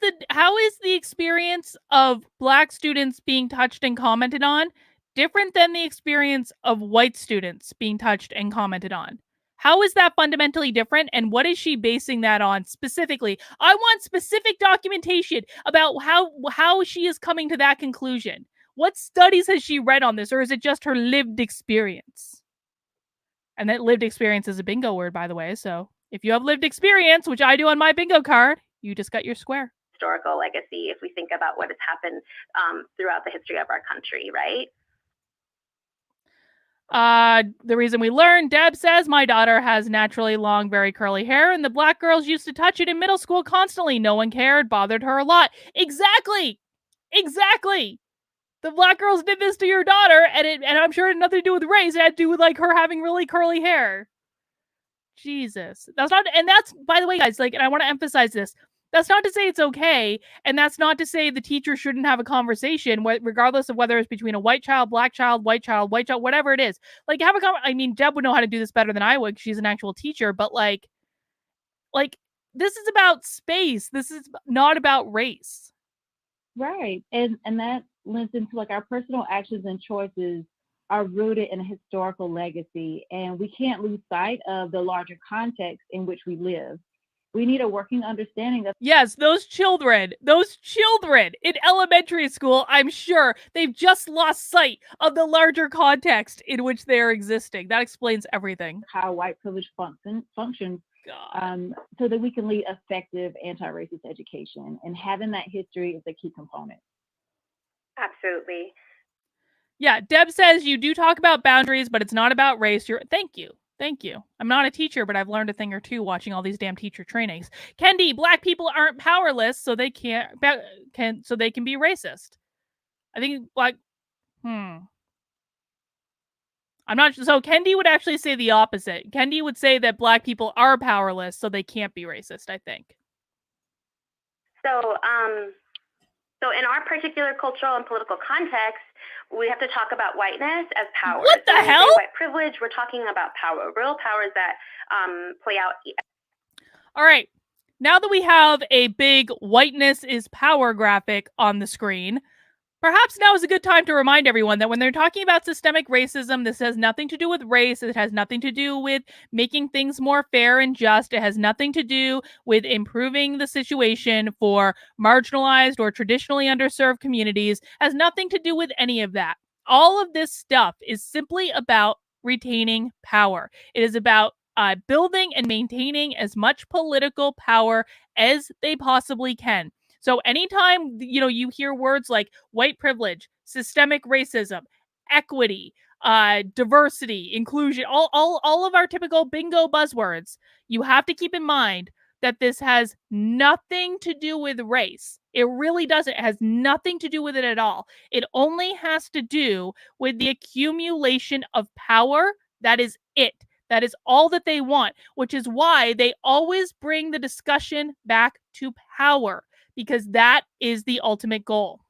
the experience of Black students being touched and commented on different than the experience of white students being touched and commented on? How is that fundamentally different, and what is she basing that on specifically? I want specific documentation about how she is coming to that conclusion. What studies has she read on this, or is it just her lived experience? And that lived experience is a bingo word, by the way, so if you have lived experience, which I do on my bingo card, you just got your square. Historical legacy, if we think about what has happened throughout the history of our country, right? The reason we learn, Deb says, my daughter has naturally long, very curly hair, and the Black girls used to touch it in middle school constantly. No one cared, bothered her a lot. Exactly. The Black girls did this to your daughter, and I'm sure it had nothing to do with race. It had to do with like her having really curly hair. Jesus. That's by the way, guys, like, and I want to emphasize this. That's not to say it's okay, and that's not to say the teacher shouldn't have a conversation, regardless of whether it's between a white child, white child, whatever it is. Like, have a I mean, Deb would know how to do this better than I would. She's an actual teacher, but like, this is about space. This is not about race. Right, and that lends into like our personal actions and choices are rooted in a historical legacy, and we can't lose sight of the larger context in which we live. We need a working understanding of. Yes, those children in elementary school, I'm sure they've just lost sight of the larger context in which they're existing. That explains everything. How white privilege functions so that we can lead effective anti-racist education. And having that history is a key component. Absolutely. Yeah, Deb says you do talk about boundaries, but it's not about race. Thank you. I'm not a teacher, but I've learned a thing or two watching all these damn teacher trainings. Kendi, Black people aren't powerless, so they can be racist. I think I'm not so Kendi would actually say the opposite. Kendi would say that Black people are powerless, so they can't be racist, I think. So in our particular cultural and political context, we have to talk about whiteness as power. What the hell? White privilege, we're talking about power, real powers that play out. All right. Now that we have a big whiteness is power graphic on the screen, perhaps now is a good time to remind everyone that when they're talking about systemic racism, this has nothing to do with race. It has nothing to do with making things more fair and just. It has nothing to do with improving the situation for marginalized or traditionally underserved communities. It has nothing to do with any of that. All of this stuff is simply about retaining power. It is about building and maintaining as much political power as they possibly can. So anytime, you hear words like white privilege, systemic racism, equity, diversity, inclusion, all of our typical bingo buzzwords, you have to keep in mind that this has nothing to do with race. It really doesn't. It has nothing to do with it at all. It only has to do with the accumulation of power. That is it. That is all that they want, which is why they always bring the discussion back to power, because that is the ultimate goal.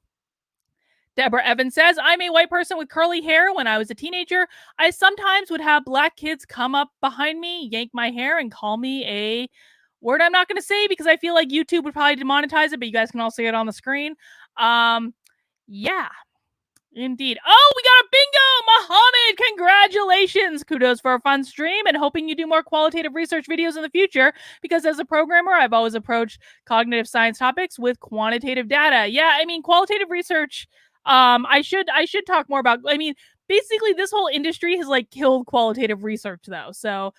Deborah Evans says, I'm a white person with curly hair. When I was a teenager, I sometimes would have Black kids come up behind me, yank my hair, and call me a word I'm not going to say because I feel like YouTube would probably demonetize it, but you guys can all see it on the screen. Yeah. Indeed. Oh, we got a bingo! Mohammed, congratulations! Kudos for a fun stream and hoping you do more qualitative research videos in the future, because as a programmer, I've always approached cognitive science topics with quantitative data. Yeah, I mean, qualitative research, I should talk more about, basically this whole industry has like killed qualitative research though. So,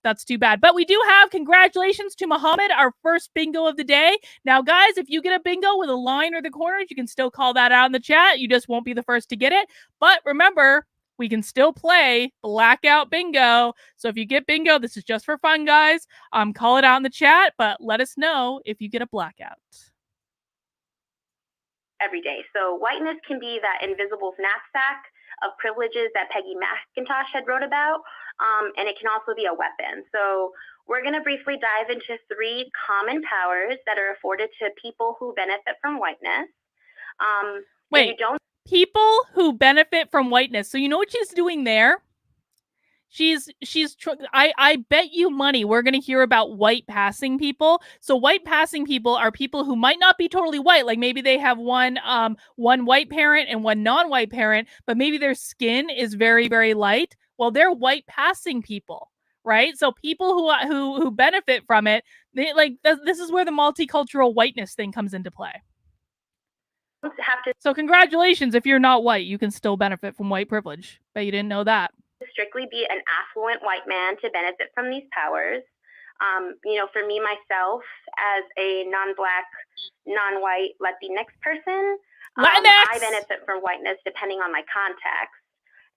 that's too bad. But we do have congratulations to Mohammed, our first bingo of the day. Now, guys, if you get a bingo with a line or the corners, you can still call that out in the chat. You just won't be the first to get it. But remember, we can still play blackout bingo. So if you get bingo, this is just for fun, guys. Call it out in the chat, but let us know if you get a blackout. every day. So whiteness can be that invisible knapsack of privileges that Peggy McIntosh had wrote about, and it can also be a weapon. So we're going to briefly dive into 3 common powers that are afforded to people who benefit from whiteness. Wait, people who benefit from whiteness. So you know what she's doing there? I bet you money we're going to hear about white passing people. So white passing people are people who might not be totally white. Like maybe they have one white parent and one non-white parent, but maybe their skin is very, very light. Well, they're white passing people, right? So people who benefit from it, this is where the multicultural whiteness thing comes into play. So congratulations, if you're not white, you can still benefit from white privilege. Bet you didn't know that. Strictly be an affluent white man to benefit from these powers. For me, myself, as a non-Black, non-white Latinx person, I benefit from whiteness depending on my context.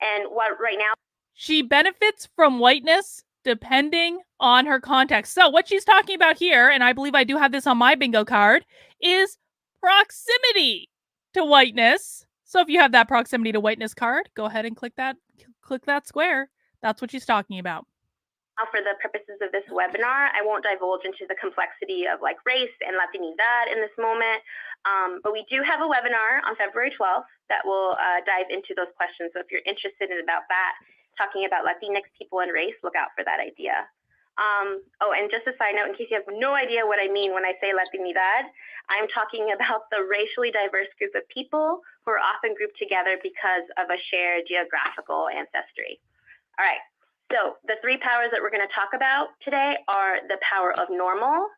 And what right now... She benefits from whiteness depending on her context. So what she's talking about here, and I believe I do have this on my bingo card, is proximity to whiteness. So if you have that proximity to whiteness card, go ahead and click that square. That's what she's talking about. For the purposes of this webinar, I won't divulge into the complexity of race and Latinidad in this moment, but we do have a webinar on February 12th that will dive into those questions. So if you're interested in about that, talking about Latinx people and race, look out for that idea. And just a side note, in case you have no idea what I mean when I say Latinidad, I'm talking about the racially diverse group of people who are often grouped together because of a shared geographical ancestry. All right, so the 3 powers that we're going to talk about today are the power of normal,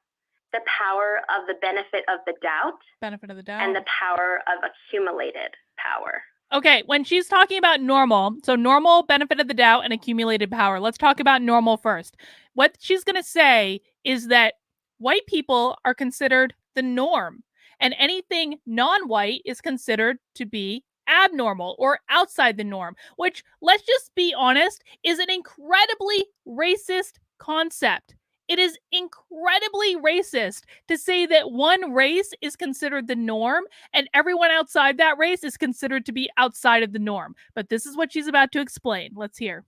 the power of the benefit of the doubt, and the power of accumulated power. Okay, when she's talking about normal, so normal, benefit of the doubt, and accumulated power. Let's talk about normal first. What she's going to say is that white people are considered the norm, and anything non-white is considered to be abnormal or outside the norm, which, let's just be honest, is an incredibly racist concept. It is incredibly racist to say that one race is considered the norm and everyone outside that race is considered to be outside of the norm. But this is what she's about to explain. Let's hear.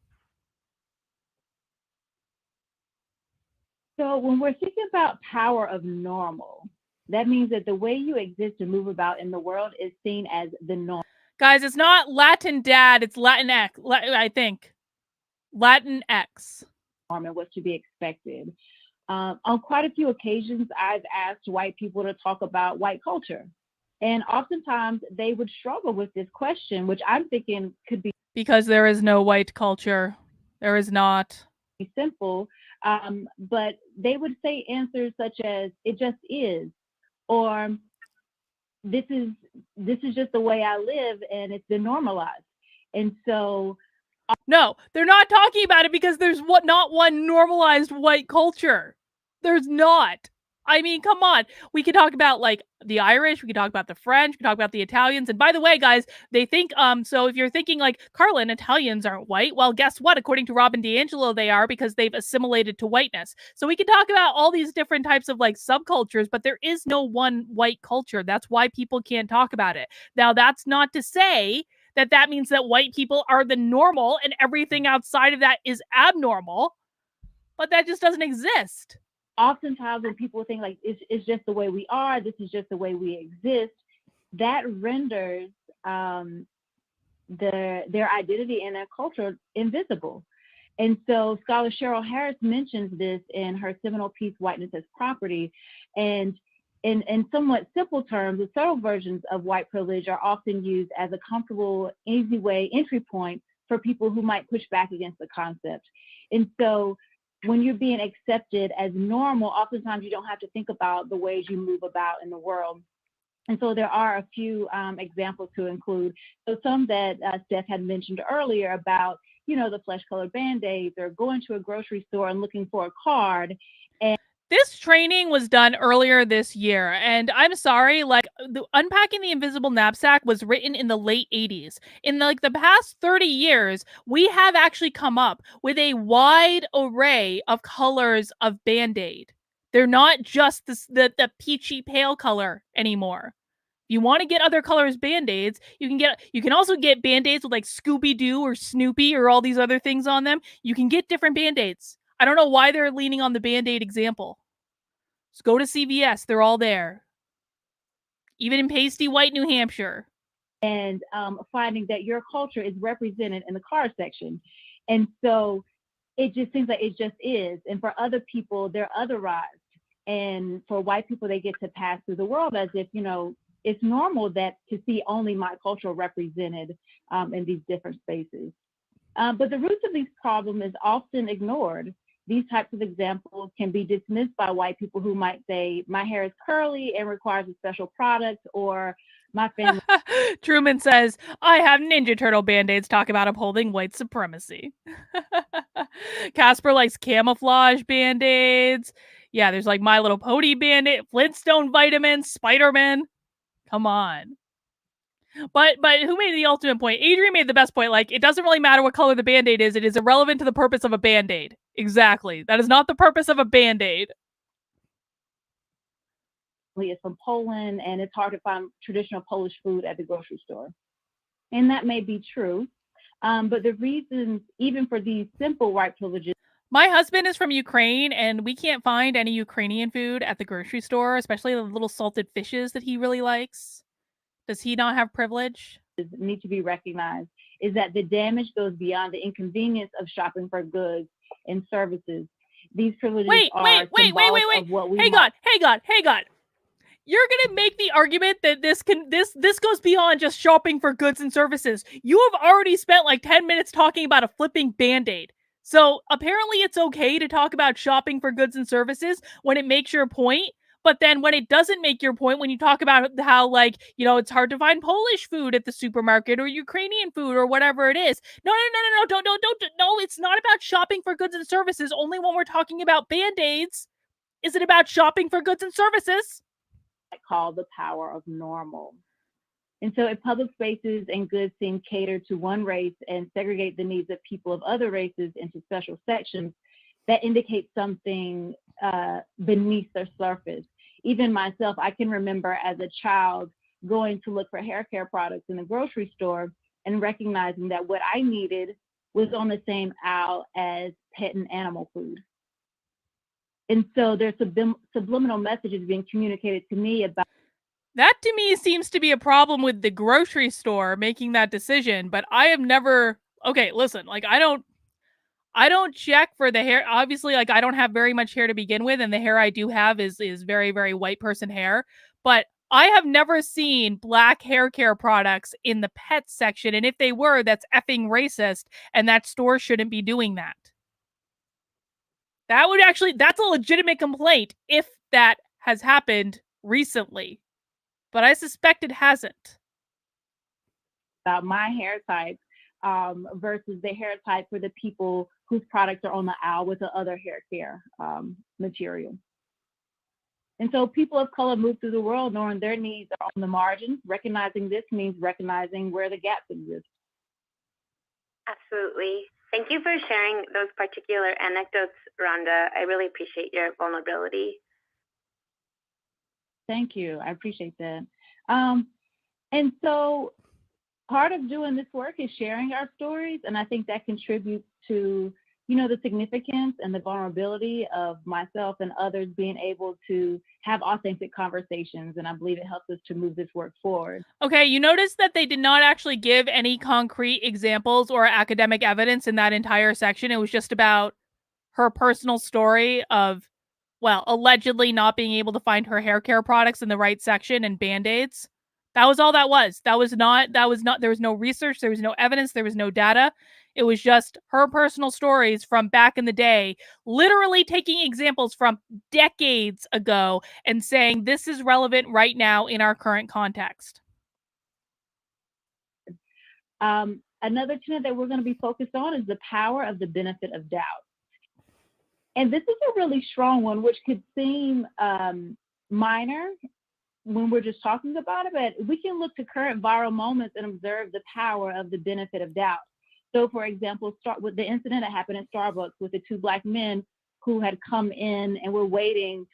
So when we're thinking about power of normal, that means that the way you exist and move about in the world is seen as the norm. Guys, it's not Latin dad, it's Latinx, I think. Latinx. And what's to be expected. On quite a few occasions, I've asked white people to talk about white culture. And oftentimes they would struggle with this question, which I'm thinking could be... Because there is no white culture. There is not. Simple. But they would say answers such as, it just is, or this is just the way I live and it's been normalized. And so... No, they're not talking about it because there's not one normalized white culture. There's not. I mean, come on. We could talk about the Irish, we could talk about the French, we could talk about the Italians. And by the way, guys, they think so if you're thinking Carlin, Italians aren't white, well, guess what? According to Robin DiAngelo, they are, because they've assimilated to whiteness. So we could talk about all these different types of subcultures, but there is no one white culture. That's why people can't talk about it. Now, that's not to say that means that white people are the normal and everything outside of that is abnormal, but that just doesn't exist. Oftentimes when people think it's just the way we are, this is just the way we exist, that renders their identity and their culture invisible. And so scholar Cheryl Harris mentions this in her seminal piece, Whiteness as Property. And in somewhat simple terms, the subtle versions of white privilege are often used as a comfortable, easy way entry point for people who might push back against the concept. And so when you're being accepted as normal, oftentimes you don't have to think about the ways you move about in the world. And so there are a few examples to include. So some that Steph had mentioned earlier about, the flesh-colored Band-Aids, or going to a grocery store and looking for a card. And this training was done earlier this year, and I'm sorry, Unpacking the Invisible Knapsack was written in the late 80s. In the past 30 years, we have actually come up with a wide array of colors of Band-Aid. They're not just the peachy pale color anymore. If you want to get other colors Band-Aids, you can also get Band-Aids with like Scooby-Doo or Snoopy or all these other things on them. You can get different Band-Aids. I don't know why they're leaning on the Band-Aid example. Just go to CVS. They're all there. Even in pasty white New Hampshire. And finding that your culture is represented in the car section. And so it just seems like it just is. And for other people, they're otherized. And for white people, they get to pass through the world as if, you know, it's normal that to see only my culture represented in these different spaces. But the roots of these problems is often ignored. These types of examples can be dismissed by white people who might say, my hair is curly and requires a special product, or my family. Truman says, I have Ninja Turtle Band-Aids talk about upholding white supremacy. Casper likes camouflage Band-Aids. Yeah, there's like My Little Pony Band-Aid, Flintstone vitamins, Spider-Man. Come on. But who made the ultimate point? Adrian made the best point. Like, it doesn't really matter what color the Band-Aid is. It is irrelevant to the purpose of a Band-Aid. Exactly. That is not the purpose of a Band-Aid. Is from Poland, and it's hard to find traditional Polish food at the grocery store. And that may be true. But the reasons, even for these simple white privileges. My husband is from Ukraine, and we can't find any Ukrainian food at the grocery store, especially the little salted fishes that he really likes. Does he not have privilege? Need to be recognized is that the damage goes beyond the inconvenience of shopping for goods and services. These privileges are symbolic of what we Hang on. You're gonna make the argument that this goes beyond just shopping for goods and services. You have already spent like 10 minutes talking about a flipping Band-Aid. So apparently it's okay to talk about shopping for goods and services when it makes your point. But then when it doesn't make your point, when you talk about how, like, you know, it's hard to find Polish food at the supermarket or Ukrainian food or whatever it is. No, don't. No, it's not about shopping for goods and services. Only when we're talking about Band-Aids is it about shopping for goods and services. Called the power of normal. And so if public spaces and goods seem catered to one race and segregate the needs of people of other races into special sections, that indicates something beneath the surface. Even myself, I can remember as a child going to look for hair care products in the grocery store and recognizing that what I needed was on the same aisle as pet and animal food. And so there's subliminal messages being communicated to me about. That to me seems to be a problem with the grocery store making that decision, but I have never, okay, listen, like I don't check for the hair. Obviously, like I don't have very much hair to begin with, and the hair I do have is very, very white person hair. But I have never seen black hair care products in the pet section, and if they were, that's effing racist, and that store shouldn't be doing that. That's a legitimate complaint if that has happened recently. But I suspect it hasn't. About my hair type versus the hair type for the people whose products are on the aisle with the other hair care material. And so people of color move through the world knowing their needs are on the margins. Recognizing this means recognizing where the gaps exist. Absolutely. Thank you for sharing those particular anecdotes, Rhonda. I really appreciate your vulnerability. Thank you. I appreciate that. And so part of doing this work is sharing our stories. And I think that contributes to, you know, the significance and the vulnerability of myself and others being able to have authentic conversations. And I believe it helps us to move this work forward. Okay, you notice that they did not actually give any concrete examples or academic evidence in that entire section. It was just about her personal story of, well, allegedly not being able to find her hair care products in the right section and Band-Aids. That was all that was. There was no research, there was no evidence, there was no data. It was just her personal stories from back in the day, literally taking examples from decades ago and saying this is relevant right now in our current context. Another tenet that we're going to be focused on is the power of the benefit of doubt. And this is a really strong one, which could seem minor when we're just talking about it, but we can look to current viral moments and observe the power of the benefit of doubt. So for example, start with the incident that happened at Starbucks with the two Black men who had come in and were waiting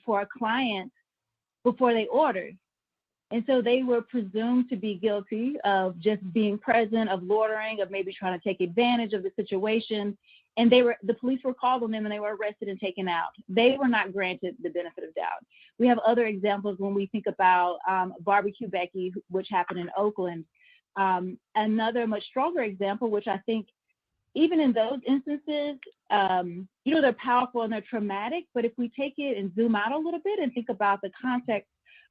for a client before they ordered. And so they were presumed to be guilty of just being present, of loitering, of maybe trying to take advantage of the situation. And the police were called on them and they were arrested and taken out. They were not granted the benefit of doubt. We have other examples when we think about Barbecue Becky, which happened in Oakland. Another much stronger example, which I think even in those instances, they're powerful and they're traumatic, but if we take it and zoom out a little bit and think about the context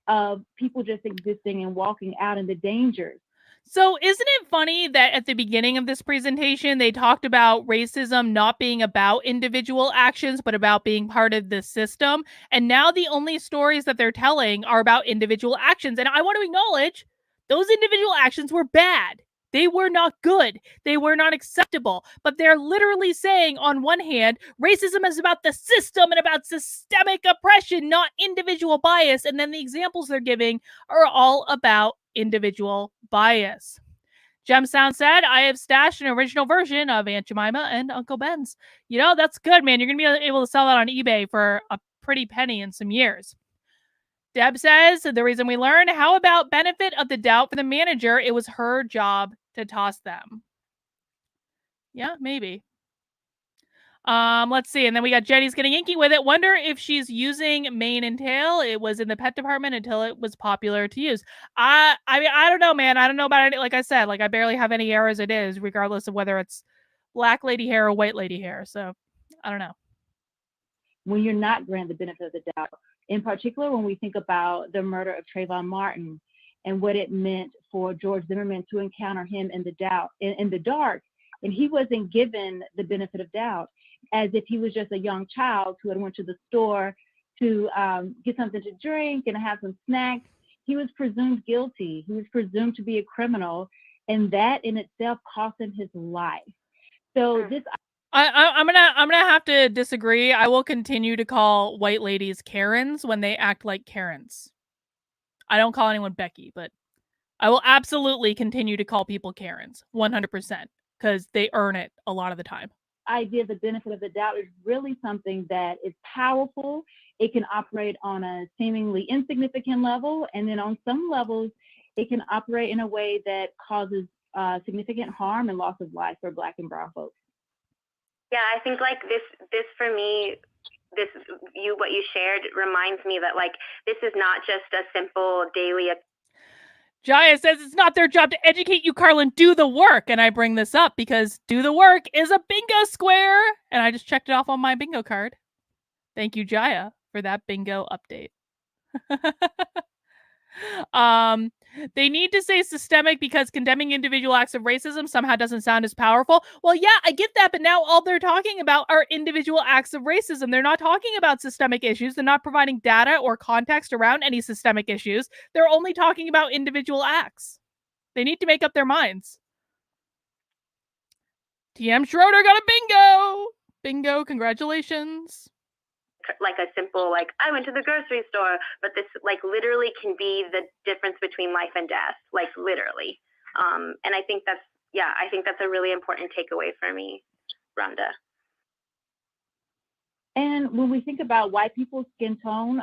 of people just existing and walking out in the dangers. So isn't it funny that at the beginning of this presentation, they talked about racism not being about individual actions, but about being part of the system? And now the only stories that they're telling are about individual actions. And I want to acknowledge those individual actions were bad. They were not good. They were not acceptable. But they're literally saying, on one hand, racism is about the system and about systemic oppression, not individual bias. And then the examples they're giving are all about individual bias. Gem Sound said, I have stashed an original version of Aunt Jemima and Uncle Ben's. That's good, man. You're going to be able to sell that on eBay for a pretty penny in some years. Deb says, the reason we learn, how about benefit of the doubt for the manager? It was her job to toss them. Yeah, maybe. Let's see. And then we got Jenny's getting inky with it. Wonder if she's using mane and tail. It was in the pet department until it was popular to use. I mean, I don't know, man. I don't know about it. Like I said, I barely have any hair as it is, regardless of whether it's black lady hair or white lady hair. So I don't know. When you're not granted the benefit of the doubt, in particular, when we think about the murder of Trayvon Martin and what it meant for George Zimmerman to encounter him in the dark, and he wasn't given the benefit of doubt, as if he was just a young child who had went to the store to get something to drink and have some snacks. He was presumed guilty. He was presumed to be a criminal, and that in itself cost him his life. So this. I'm gonna have to disagree. I will continue to call white ladies Karens when they act like Karens. I don't call anyone Becky, but I will absolutely continue to call people Karens, 100%, because they earn it a lot of the time. Idea, the benefit of the doubt is really something that is powerful. It can operate on a seemingly insignificant level, and then on some levels, it can operate in a way that causes significant harm and loss of life for Black and brown folks. Yeah, I think this for me, what you shared reminds me that this is not just a simple daily. Jaya says it's not their job to educate you, Carlin. Do the work. And I bring this up because do the work is a bingo square. And I just checked it off on my bingo card. Thank you, Jaya, for that bingo update. They need to say systemic because condemning individual acts of racism somehow doesn't sound as powerful. Well, yeah, I get that, but now all they're talking about are individual acts of racism. They're not talking about systemic issues. They're not providing data or context around any systemic issues. They're only talking about individual acts. They need to make up their minds. TM Schroeder got a bingo! Bingo, congratulations. A simple, I went to the grocery store, but this literally can be the difference between life and death, literally. And I think that's a really important takeaway for me, Rhonda. And when we think about white people's skin tone,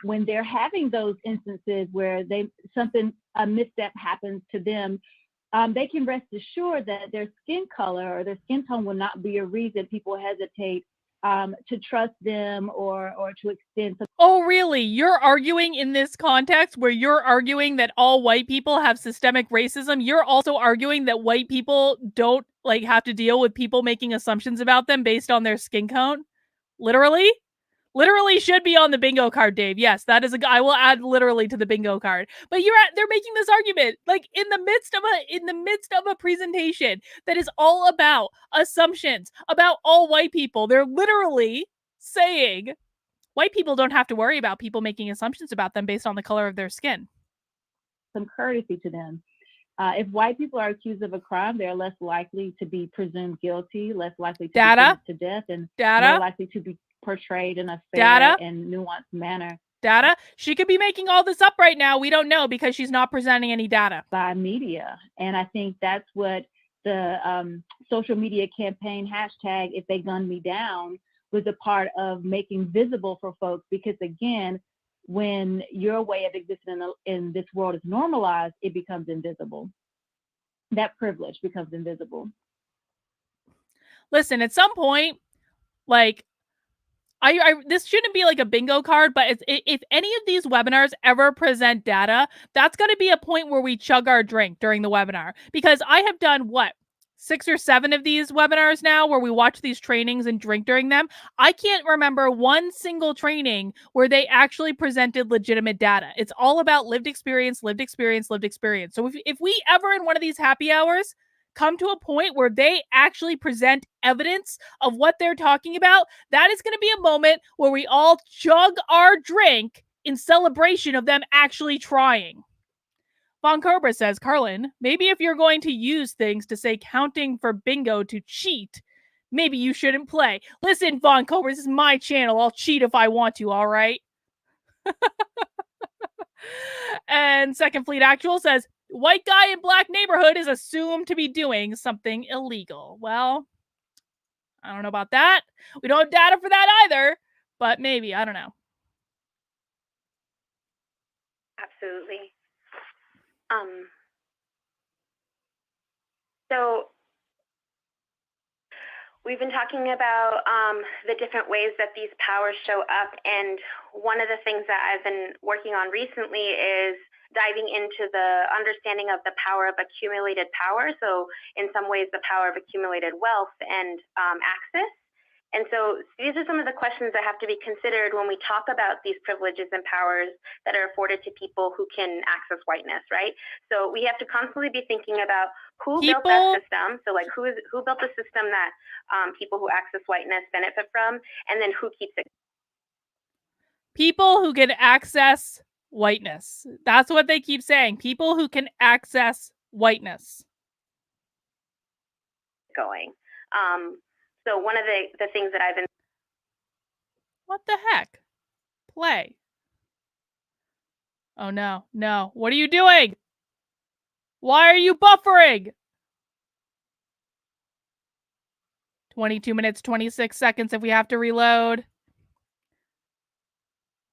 when they're having those instances where a misstep happens to them, they can rest assured that their skin color or their skin tone will not be a reason people hesitate to trust them or to extend. Oh, really? You're arguing in this context where you're arguing that all white people have systemic racism? You're also arguing that white people don't have to deal with people making assumptions about them based on their skin tone? Literally? Literally should be on the bingo card, Dave. Yes, that is I will add literally to the bingo card. But they're making this argument in the midst of a presentation that is all about assumptions about all white people. They're literally saying white people don't have to worry about people making assumptions about them based on the color of their skin. Some courtesy to them. If white people are accused of a crime, they're less likely to be presumed guilty, less likely to be sentenced to death, and more likely to be portrayed in a fair and nuanced manner. Data? She could be making all this up right now. We don't know because she's not presenting any data. By media. And I think that's what the social media campaign hashtag, If They Gun Me Down, was a part of making visible for folks, because again, when your way of existing in this world is normalized, it becomes invisible. That privilege becomes invisible. Listen, at some point, like, this shouldn't be like a bingo card, but if any of these webinars ever present data, that's going to be a point where we chug our drink during the webinar. Because I have done, 6 or 7 of these webinars now where we watch these trainings and drink during them. I can't remember one single training where they actually presented legitimate data. It's all about lived experience, lived experience, lived experience. So if we ever in one of these happy hours come to a point where they actually present evidence of what they're talking about, that is going to be a moment where we all chug our drink in celebration of them actually trying. Von Cobra says, Carlin, maybe if you're going to use things to say counting for bingo to cheat, maybe you shouldn't play. Listen, Von Cobra, this is my channel. I'll cheat if I want to, all right? And Second Fleet Actual says, white guy in black neighborhood is assumed to be doing something illegal. Well, I don't know about that. We don't have data for that either, but maybe. I don't know. Absolutely. So we've been talking about the different ways that these powers show up, and one of the things that I've been working on recently is diving into the understanding of the power of accumulated power. So in some ways, the power of accumulated wealth and access. And so these are some of the questions that have to be considered when we talk about these privileges and powers that are afforded to people who can access whiteness, right? So we have to constantly be thinking about who built that system. So like who built the system that people who access whiteness benefit from, and then who keeps it. People who can access whiteness. That's what they keep saying. People who can access whiteness. Going. So one of the things that I've been... What the heck? Play. Oh, no. No. What are you doing? Why are you buffering? 22 minutes, 26 seconds if we have to reload.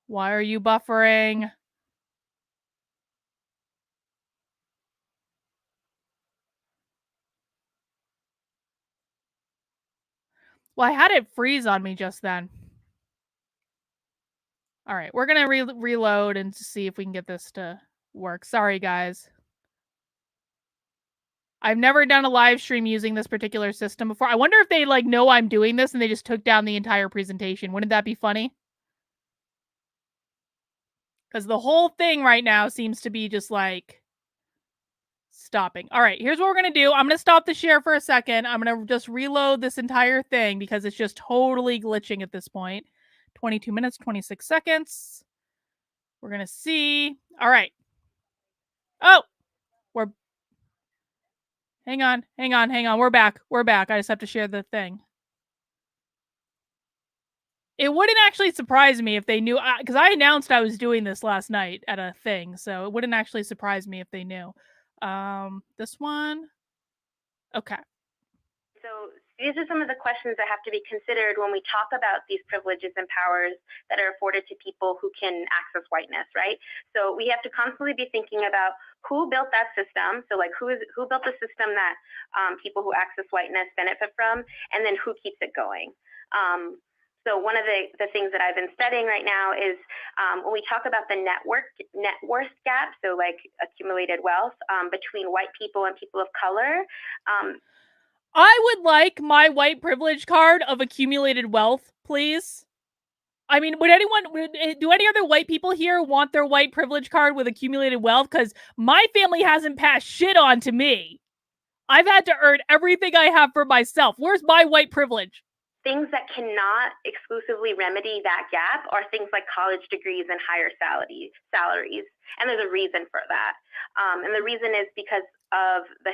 Why are you buffering? Well, I had it freeze on me just then. All right, we're going to reload and see if we can get this to work. Sorry, guys. I've never done a live stream using this particular system before. I wonder if they know I'm doing this and they just took down the entire presentation. Wouldn't that be funny? Because the whole thing right now seems to be just stopping. All right, here's what we're going to do. I'm going to stop the share for a second. I'm going to just reload this entire thing because it's just totally glitching at this point. 22 minutes, 26 seconds. We're going to see. All right. Oh, hang on. We're back. I just have to share the thing. It wouldn't actually surprise me if they knew, because I announced I was doing this last night at a thing, so it wouldn't actually surprise me if they knew. This one. Okay. So these are some of the questions that have to be considered when we talk about these privileges and powers that are afforded to people who can access whiteness, right? So we have to constantly be thinking about who built that system. So like who built the system that people who access whiteness benefit from, and then who keeps it going. So one of the things that I've been studying right now is when we talk about the net worth gap, so like accumulated wealth between white people and people of color. I would like my white privilege card of accumulated wealth, please. I mean, do any other white people here want their white privilege card with accumulated wealth? Because my family hasn't passed shit on to me. I've had to earn everything I have for myself. Where's my white privilege? Things that cannot exclusively remedy that gap are things like college degrees and higher salaries. And there's a reason for that. And the reason is because of the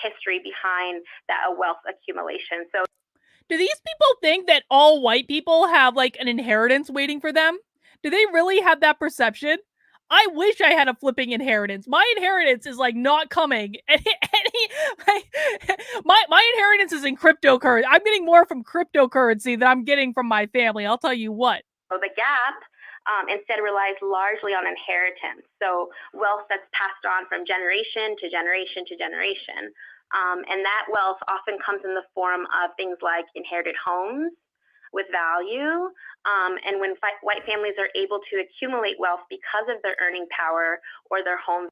history behind that wealth accumulation. So do these people think that all white people have an inheritance waiting for them? Do they really have that perception? I wish I had a flipping inheritance. My inheritance is not coming. My inheritance is in cryptocurrency. I'm getting more from cryptocurrency than I'm getting from my family. I'll tell you what. So the gap instead relies largely on inheritance. So wealth that's passed on from generation to generation to generation. And that wealth often comes in the form of things like inherited homes with value. And when white families are able to accumulate wealth because of their earning power or their home.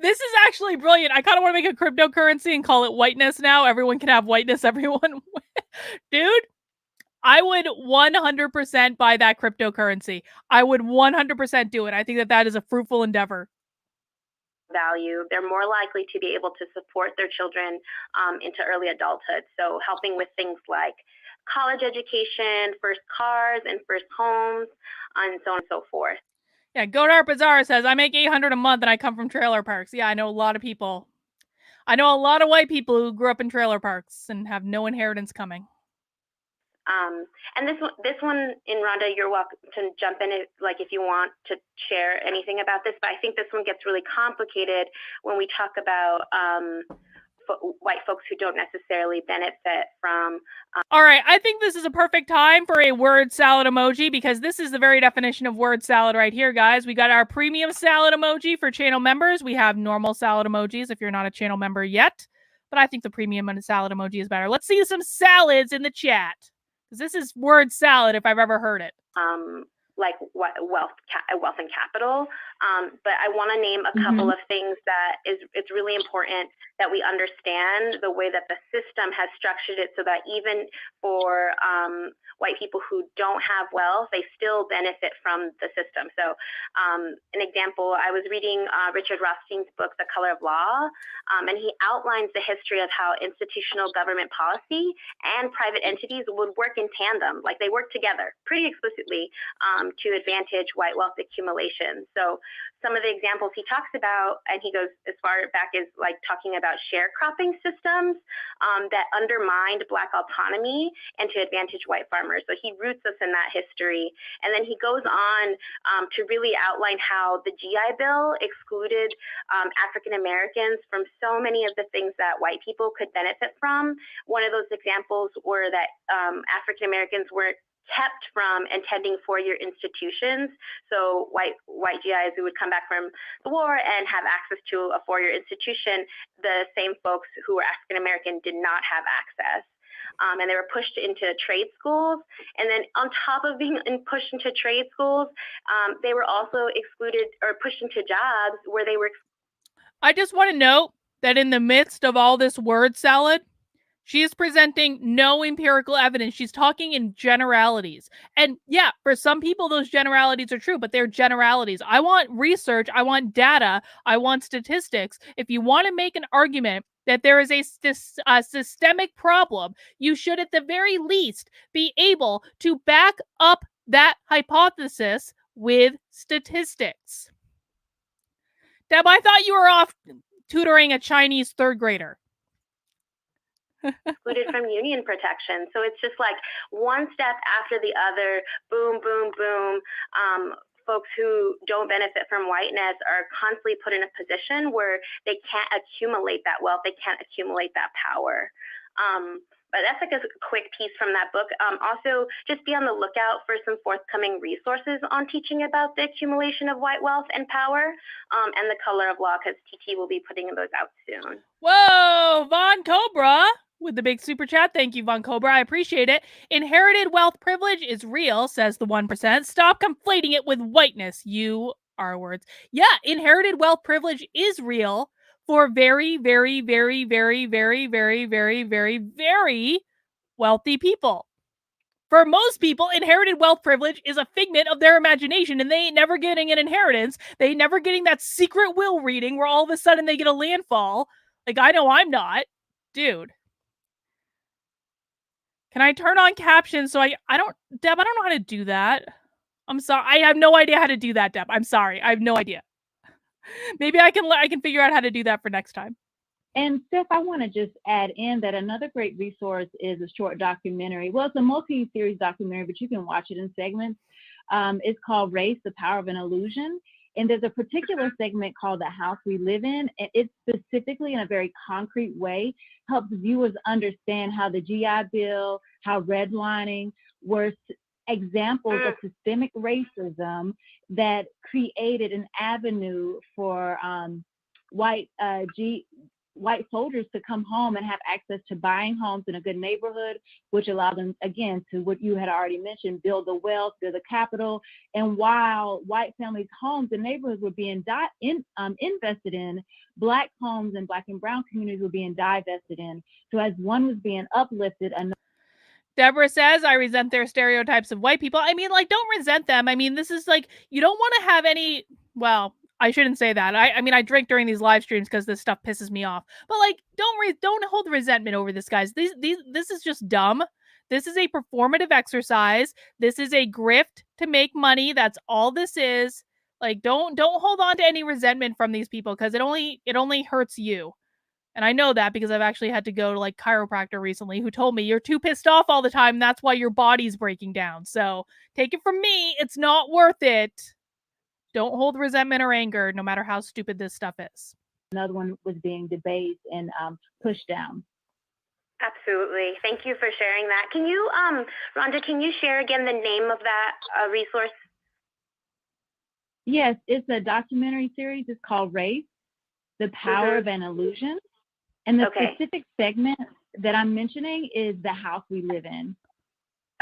This is actually brilliant. I kind of want to make a cryptocurrency and call it whiteness now. Everyone can have whiteness, everyone. Dude, I would 100% buy that cryptocurrency. I would 100% do it. I think that that is a fruitful endeavor. Value, they're more likely to be able to support their children into early adulthood. So helping with things like college education, first cars and first homes, and so on and so forth. Yeah, Godar Bazaar says, I make $800 a month and I come from trailer parks. Yeah, I know a lot of people. I know a lot of white people who grew up in trailer parks and have no inheritance coming. And this one, in Rhonda, you're welcome to jump in if you want to share anything about this, but I think this one gets really complicated when we talk about white folks who don't necessarily benefit from. All right, I think this is a perfect time for a word salad emoji because this is the very definition of word salad right here, guys. We got our premium salad emoji for channel members. We have normal salad emojis if you're not a channel member yet, but I think the premium salad emoji is better. Let's see some salads in the chat because this is word salad if I've ever heard it. Like wealth and capital, but I want to name a couple of things that it's really important that we understand the way that the system has structured it so that even for white people who don't have wealth, they still benefit from the system. So an example, I was reading Richard Rothstein's book, The Color of Law, and he outlines the history of how institutional government policy and private entities would work in tandem, like they work together pretty explicitly to advantage white wealth accumulation. So some of the examples he talks about, and he goes as far back as like talking about sharecropping systems that undermined Black autonomy and to advantage white farmers. So he roots us in that history. And then he goes on to really outline how the GI Bill excluded African Americans from so many of the things that white people could benefit from. One of those examples were that African Americans were kept from attending four-year institutions. So white GIs who would come back from the war and have access to a four-year institution, the same folks who were African American did not have access. And they were pushed into trade schools. And then on top of being pushed into trade schools, they were also excluded or pushed into jobs where they were. I just want to note that in the midst of all this word salad, she is presenting no empirical evidence. She's talking in generalities. And yeah, for some people, those generalities are true, but they're generalities. I want research. I want data. I want statistics. If you want to make an argument that there is a systemic problem, you should at the very least be able to back up that hypothesis with statistics. Deb, I thought you were off tutoring a Chinese third grader. Excluded from union protection. So it's just like one step after the other, boom, boom, boom. Folks who don't benefit from whiteness are constantly put in a position where they can't accumulate that wealth, they can't accumulate that power. But that's like a quick piece from that book. Also, just be on the lookout for some forthcoming resources on teaching about the accumulation of white wealth and power and the color of law, because TT will be putting those out soon. Whoa, Von Cobra with the big super chat. Thank you, Von Cobra. I appreciate it. Inherited wealth privilege is real, says the 1%. Stop conflating it with whiteness, you R words. Yeah, inherited wealth privilege is real for very, very, very, very, very, very, very, very, very wealthy people. For most people, inherited wealth privilege is a figment of their imagination, and they ain't never getting an inheritance. They ain't never getting that secret will reading where all of a sudden they get a landfall. Like, I know I'm not. Dude. Can I turn on captions so Deb, I don't know how to do that. I'm sorry. I have no idea how to do that, Deb. I'm sorry. I have no idea. Maybe I can figure out how to do that for next time. And Steph, I want to just add in that another great resource is a short documentary. Well, it's a multi-series documentary, but you can watch it in segments. It's called Race, the Power of an Illusion. And there's a particular segment called The House We Live In. And it specifically, in a very concrete way, helps viewers understand how the GI Bill, how redlining were examples of systemic racism that created an avenue for white soldiers to come home and have access to buying homes in a good neighborhood, which allowed them, again, to what you had already mentioned, build the wealth, build the capital. And while white families' homes and neighborhoods were being invested in, Black homes and Black and brown communities were being divested in. So as one was being uplifted, Deborah says, I resent their stereotypes of white people. I mean, like, don't resent them. I mean, this is like, you don't want to have any, well, I shouldn't say that. I mean, I drink during these live streams because this stuff pisses me off. But like, don't hold resentment over this, guys. This is just dumb. This is a performative exercise. This is a grift to make money. That's all this is. Like, don't hold on to any resentment from these people because it only hurts you. And I know that because I've actually had to go to like chiropractor recently who told me you're too pissed off all the time. That's why your body's breaking down. So take it from me. It's not worth it. Don't hold resentment or anger, no matter how stupid this stuff is. Another one was being debased and pushed down. Absolutely. Thank you for sharing that. Can you, Rhonda, can you share again the name of that resource? Yes, it's a documentary series. It's called Race, The Power of an Illusion. And the specific segment that I'm mentioning is The House We Live In.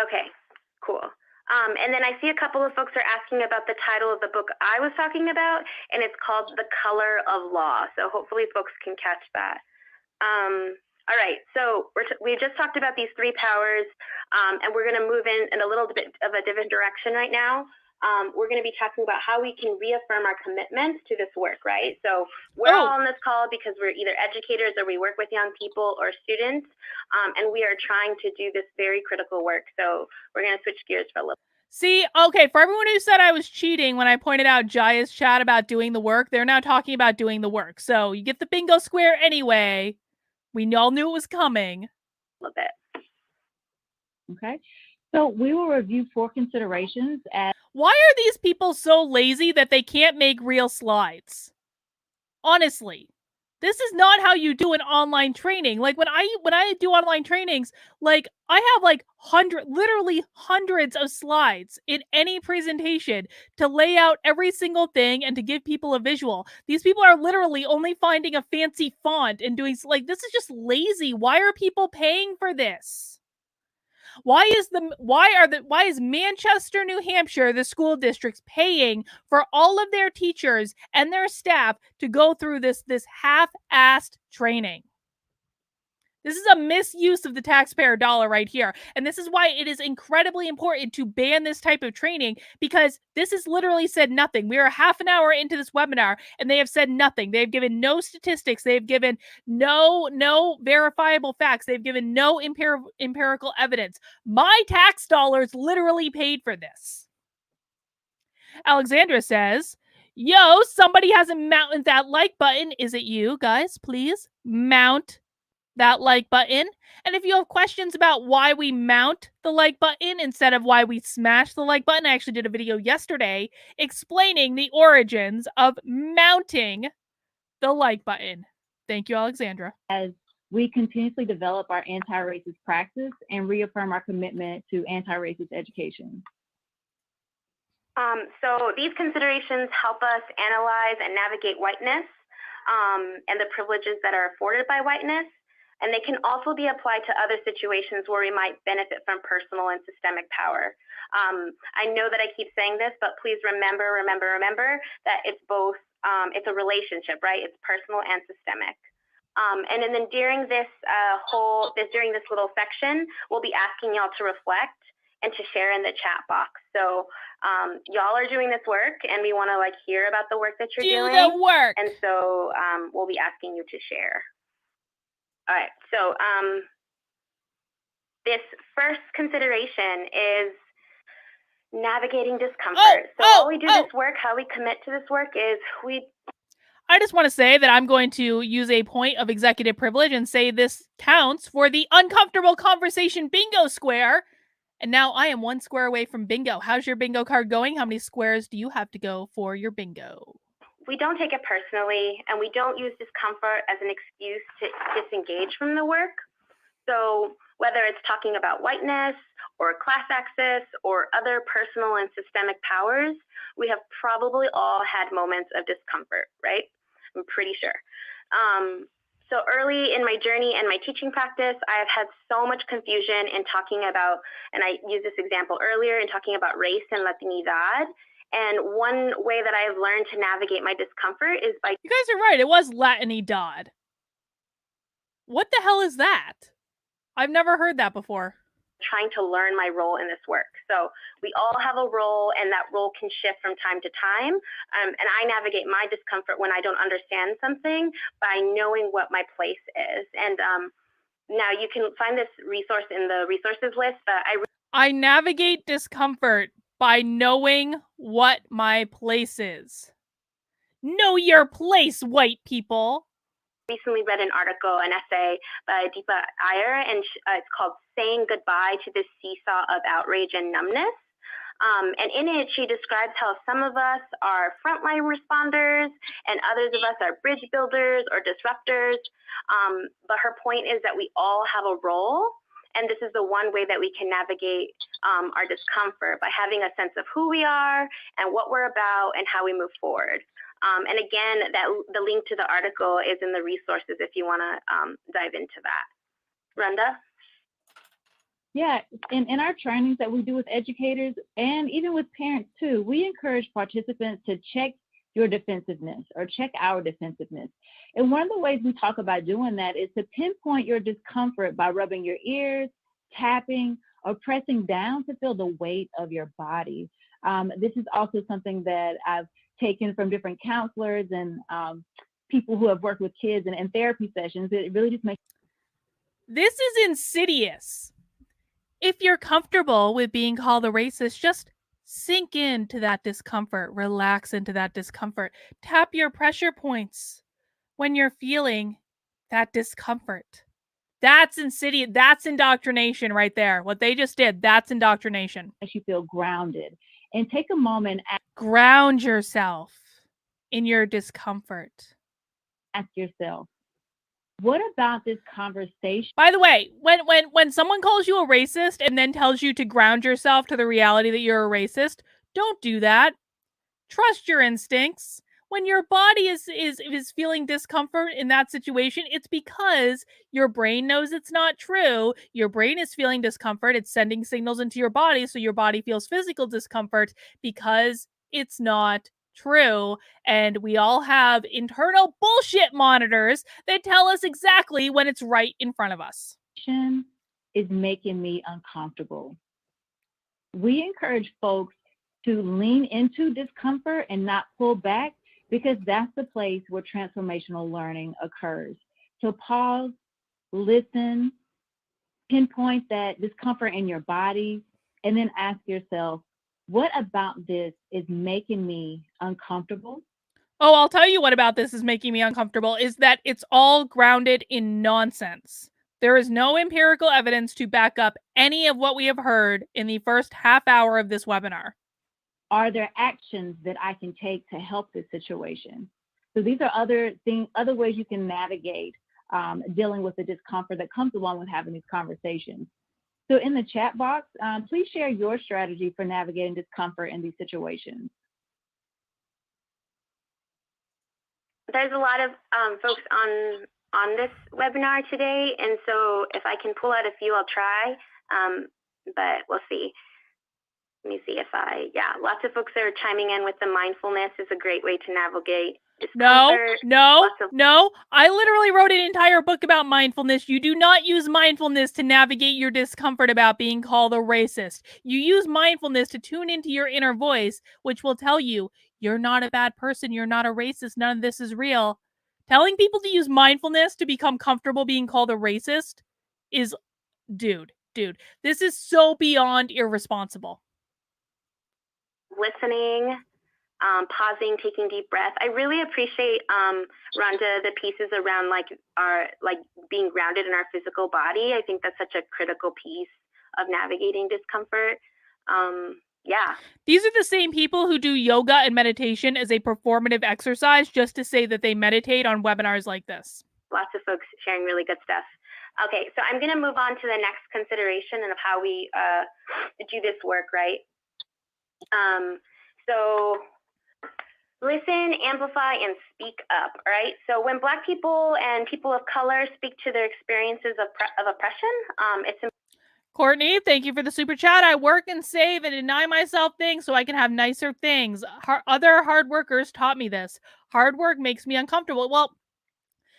Okay, cool. And then I see a couple of folks are asking about the title of the book I was talking about, and it's called The Color of Law. So hopefully folks can catch that. All right, so we just talked about these three powers, and we're going to move in a little bit of a different direction right now. We're going to be talking about how we can reaffirm our commitments to this work, right? So we're all on this call because we're either educators or we work with young people or students, and we are trying to do this very critical work. So we're going to switch gears for a little. See, okay, for everyone who said I was cheating when I pointed out Jaya's chat about doing the work, they're now talking about doing the work. So you get the bingo square anyway. We all knew it was coming. A little bit. Okay. So we will review 4 considerations as... Why are these people so lazy that they can't make real slides? Honestly, this is not how you do an online training. Like when I do online trainings, like I have like literally hundreds of slides in any presentation to lay out every single thing and to give people a visual. These people are literally only finding a fancy font and doing like, this is just lazy. Why are people paying for this? Why is Manchester, New Hampshire, the school districts paying for all of their teachers and their staff to go through this half-assed training? This is a misuse of the taxpayer dollar right here. And this is why it is incredibly important to ban this type of training, because this has literally said nothing. We are half an hour into this webinar and they have said nothing. They've given no statistics. They've given no verifiable facts. They've given no empirical evidence. My tax dollars literally paid for this. Alexandra says, yo, somebody hasn't mounted that like button. Is it you, guys? Please mount that like button. And if you have questions about why we mount the like button instead of why we smash the like button, I actually did a video yesterday explaining the origins of mounting the like button. Thank you, Alexandra. As we continuously develop our anti-racist practice and reaffirm our commitment to anti-racist education. So these considerations help us analyze and navigate whiteness and the privileges that are afforded by whiteness. And they can also be applied to other situations where we might benefit from personal and systemic power. I know that I keep saying this, but please remember that it's both, it's a relationship, right? It's personal and systemic. And then during this during this little section, we'll be asking y'all to reflect and to share in the chat box. So y'all are doing this work and we want to like hear about the work that you're doing. Do the work. And so we'll be asking you to share. All right, so this first consideration is navigating discomfort. While we do this work, how we commit to this work is I just want to say that I'm going to use a point of executive privilege and say this counts for the uncomfortable conversation bingo square. And now I am 1 square away from bingo. How's your bingo card going? How many squares do you have to go for your bingo? We don't take it personally, and we don't use discomfort as an excuse to disengage from the work. So whether it's talking about whiteness or class access or other personal and systemic powers, we have probably all had moments of discomfort, right? I'm pretty sure. So early in my journey and my teaching practice, I have had so much confusion in talking about, and I used this example earlier, in talking about race and Latinidad. And one way that I have learned to navigate my discomfort is by— You guys are right. It was Latinidad. What the hell is that? I've never heard that before. trying to learn my role in this work. So we all have a role, and that role can shift from time to time. And I navigate my discomfort when I don't understand something by knowing what my place is. And now you can find this resource in the resources list, but I navigate discomfort by knowing what my place is. Know your place, white people. recently read an article, an essay by Deepa Iyer, and it's called Saying Goodbye to the Seesaw of Outrage and Numbness. And in it, she describes how some of us are frontline responders and others of us are bridge builders or disruptors. But her point is that we all have a role, and this is the one way that we can navigate our discomfort, by having a sense of who we are and what we're about and how we move forward. And again, the link to the article is in the resources if you want to dive into that. Rhonda? Yeah, in our trainings that we do with educators and even with parents too, we encourage participants to check your defensiveness or check our defensiveness. And one of the ways we talk about doing that is to pinpoint your discomfort by rubbing your ears, tapping, or pressing down to feel the weight of your body. This is also something that I've taken from different counselors and people who have worked with kids in therapy sessions. It really just makes— This is insidious. If you're comfortable with being called a racist, just sink into that discomfort, relax into that discomfort, tap your pressure points when you're feeling that discomfort. That's insidious. That's indoctrination right there. What they just did, that's indoctrination. Makes you feel grounded. And take a moment. Ground yourself in your discomfort. Ask yourself, what about this conversation? By the way, when someone calls you a racist and then tells you to ground yourself to the reality that you're a racist, don't do that. Trust your instincts. When your body is feeling discomfort in that situation, it's because your brain knows it's not true. Your brain is feeling discomfort. It's sending signals into your body, so your body feels physical discomfort because it's not true. And we all have internal bullshit monitors that tell us exactly when it's right in front of us. Is making me uncomfortable. We encourage folks to lean into discomfort and not pull back, because that's the place where transformational learning occurs. So pause, listen, pinpoint that discomfort in your body, and then ask yourself, what about this is making me uncomfortable? Oh, I'll tell you what about this is making me uncomfortable, is that it's all grounded in nonsense. There is no empirical evidence to back up any of what we have heard in the first half hour of this webinar. Are there actions that I can take to help this situation? So these are other ways you can navigate dealing with the discomfort that comes along with having these conversations. So in the chat box, please share your strategy for navigating discomfort in these situations. There's a lot of folks on this webinar today, and so if I can pull out a few, I'll try, but we'll see. Let me see if lots of folks are chiming in with the mindfulness is a great way to navigate discomfort. No. I literally wrote an entire book about mindfulness. You do not use mindfulness to navigate your discomfort about being called a racist. You use mindfulness to tune into your inner voice, which will tell you, you're not a bad person, you're not a racist, none of this is real. Telling people to use mindfulness to become comfortable being called a racist is, dude, this is so beyond irresponsible. Listening, pausing, taking deep breath. I really appreciate, Rhonda, the pieces around our being grounded in our physical body. I think that's such a critical piece of navigating discomfort. These are the same people who do yoga and meditation as a performative exercise just to say that they meditate on webinars like this. Lots of folks sharing really good stuff. Okay, so I'm going to move on to the next consideration of how we do this work, right? So listen, amplify, and speak up, right? So when Black people and people of color speak to their experiences of oppression, it's Courtney, thank you for the super chat. I work and save and deny myself things so I can have nicer things. Other hard workers taught me this. Hard work makes me uncomfortable. Well,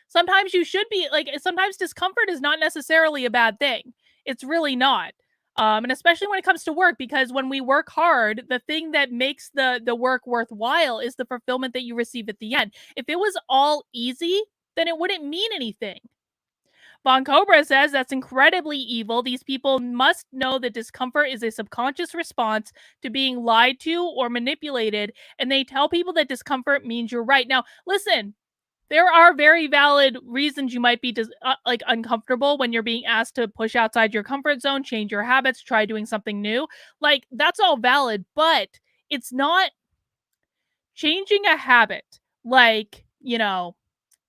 sometimes you should be like, sometimes discomfort is not necessarily a bad thing. It's really not. And especially when it comes to work, because when we work hard, the thing that makes the work worthwhile is the fulfillment that you receive at the end. If it was all easy, then it wouldn't mean anything. Von Cobra says that's incredibly evil. These people must know that discomfort is a subconscious response to being lied to or manipulated, and they tell people that discomfort means you're right. Now, listen, there are very valid reasons you might be like uncomfortable when you're being asked to push outside your comfort zone, change your habits, try doing something new. Like, that's all valid, but it's not changing a habit. Like,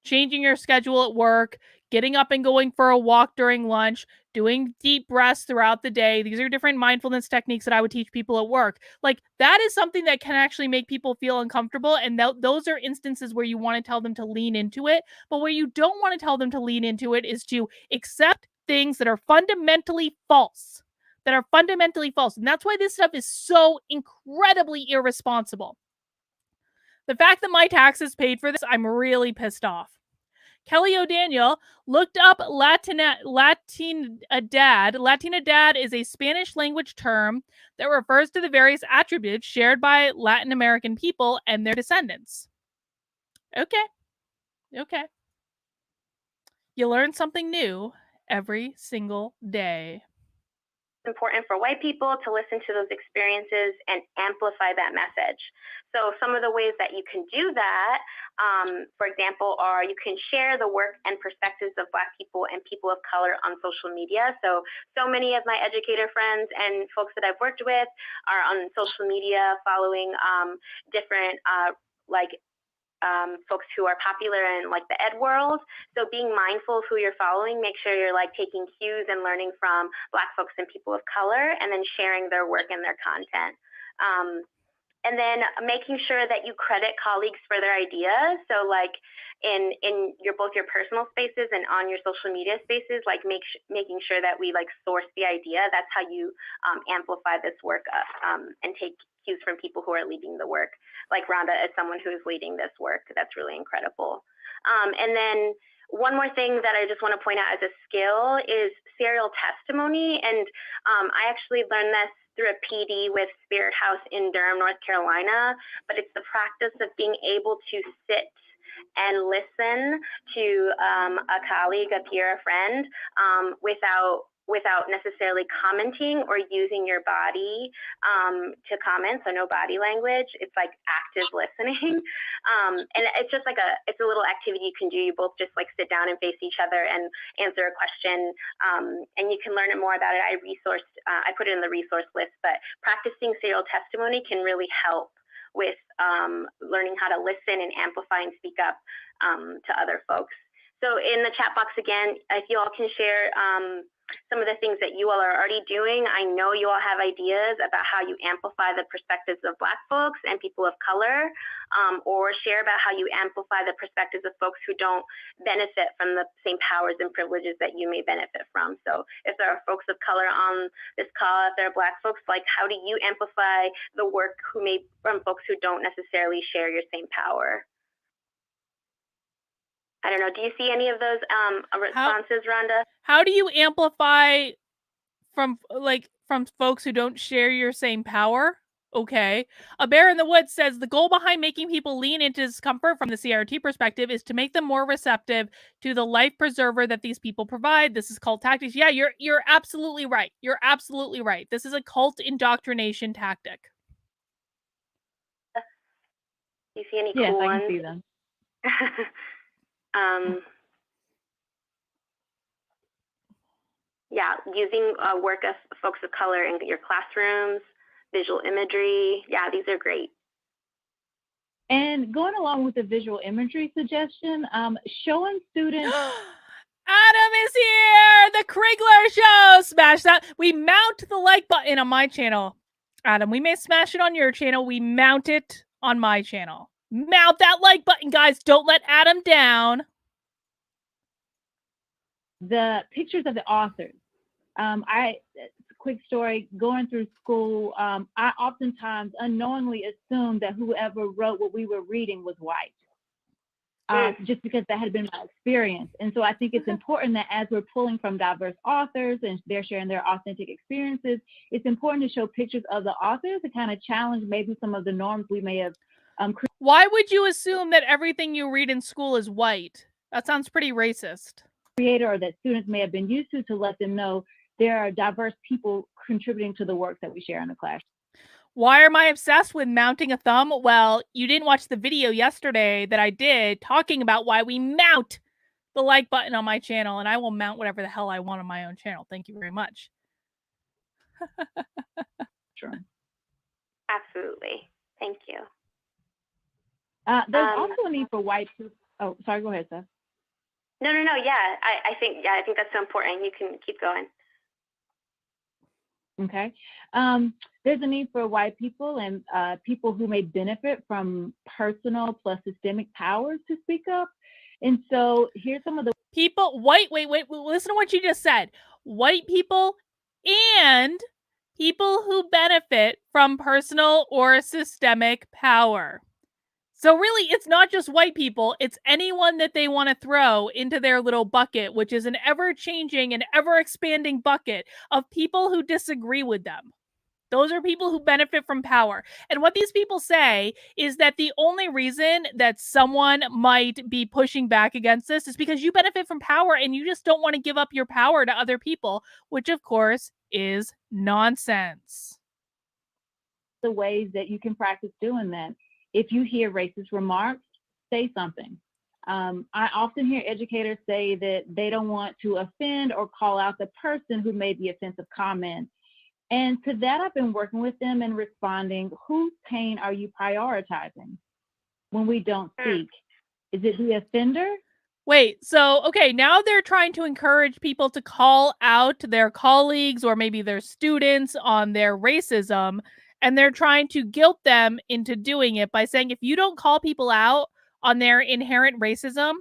changing your schedule at work, getting up and going for a walk during lunch, doing deep breaths throughout the day. These are different mindfulness techniques that I would teach people at work. Like, that is something that can actually make people feel uncomfortable. And those are instances where you want to tell them to lean into it. But where you don't want to tell them to lean into it is to accept things that are fundamentally false. And that's why this stuff is so incredibly irresponsible. The fact that my taxes paid for this, I'm really pissed off. Kelly O'Daniel looked up Latinidad. Latinidad is a Spanish language term that refers to the various attributes shared by Latin American people and their descendants. Okay. You learn something new every single day. Important for white people to listen to those experiences and amplify that message. So some of the ways that you can do that, for example, are you can share the work and perspectives of Black people and people of color on social media. So many of my educator friends and folks that I've worked with are on social media following different folks who are popular in like the ed world. So being mindful of who you're following, make sure you're like taking cues and learning from Black folks and people of color, and then sharing their work and their content. And then making sure that you credit colleagues for their ideas. So like in both your personal spaces and on your social media spaces, like making sure that we like source the idea. That's how you amplify this work and take cues from people who are leading the work. Like Rhonda is someone who is leading this work. That's really incredible. And then one more thing that I just want to point out as a skill is serial testimony. And I actually learned this through a PD with Spirit House in Durham, North Carolina, but it's the practice of being able to sit and listen to a colleague, a peer, a friend, without necessarily commenting or using your body to comment, so no body language. It's like active listening. And it's just like it's a little activity you can do. You both just like sit down and face each other and answer a question. And you can learn more about it. I put it in the resource list, but practicing serial testimony can really help with learning how to listen and amplify and speak up to other folks. So in the chat box again, if you all can share some of the things that you all are already doing. I know you all have ideas about how you amplify the perspectives of Black folks and people of color, or share about how you amplify the perspectives of folks who don't benefit from the same powers and privileges that you may benefit from. So if there are folks of color on this call, if there are Black folks, like how do you amplify the work from folks who don't necessarily share your same power? I don't know. Do you see any of those responses, Rhonda? How do you amplify from folks who don't share your same power? Okay. A Bear in the Woods says the goal behind making people lean into discomfort from the CRT perspective is to make them more receptive to the life preserver that these people provide. This is called tactics. Yeah, you're absolutely right. You're absolutely right. This is a cult indoctrination tactic. Do you see any cool ones? Yes, I can see them. Yeah, using work of folks of color in your classrooms, visual imagery. Yeah, these are great. And going along with the visual imagery suggestion, showing students Adam is here! The Krigler Show! Smash that. We mount the like button on my channel. Adam, we may smash it on your channel. We mount it on my channel. Mount that like button, guys. Don't let Adam down. The pictures of the authors. Quick story, going through school, I oftentimes unknowingly assumed that whoever wrote what we were reading was white. Just because that had been my experience. And so I think it's important that as we're pulling from diverse authors and they're sharing their authentic experiences, it's important to show pictures of the authors to kind of challenge maybe some of the norms we may have created. Why would you assume that everything you read in school is white? That sounds pretty racist. Or that students may have been used to let them know there are diverse people contributing to the work that we share in the class. Why am I obsessed with mounting a thumb? Well, you didn't watch the video yesterday that I did talking about why we mount the like button on my channel, and I will mount whatever the hell I want on my own channel. Thank you very much. Sure. Absolutely. Thank you. There's also a need for white people. Oh, sorry, go ahead, Seth. No. Yeah, I think that's so important. You can keep going. Okay. There's a need for white people and people who may benefit from personal plus systemic powers to speak up. And so here's some of the people. Wait. Listen to what you just said. White people and people who benefit from personal or systemic power. So really, it's not just white people. It's anyone that they want to throw into their little bucket, which is an ever-changing and ever-expanding bucket of people who disagree with them. Those are people who benefit from power. And what these people say is that the only reason that someone might be pushing back against this is because you benefit from power and you just don't want to give up your power to other people, which of course is nonsense. The ways that you can practice doing that. If you hear racist remarks, say something. I often hear educators say that they don't want to offend or call out the person who made the offensive comment. And to that, I've been working with them and responding, whose pain are you prioritizing when we don't speak? Is it the offender? Wait, so, okay, now they're trying to encourage people to call out their colleagues or maybe their students on their racism, and they're trying to guilt them into doing it by saying if you don't call people out on their inherent racism,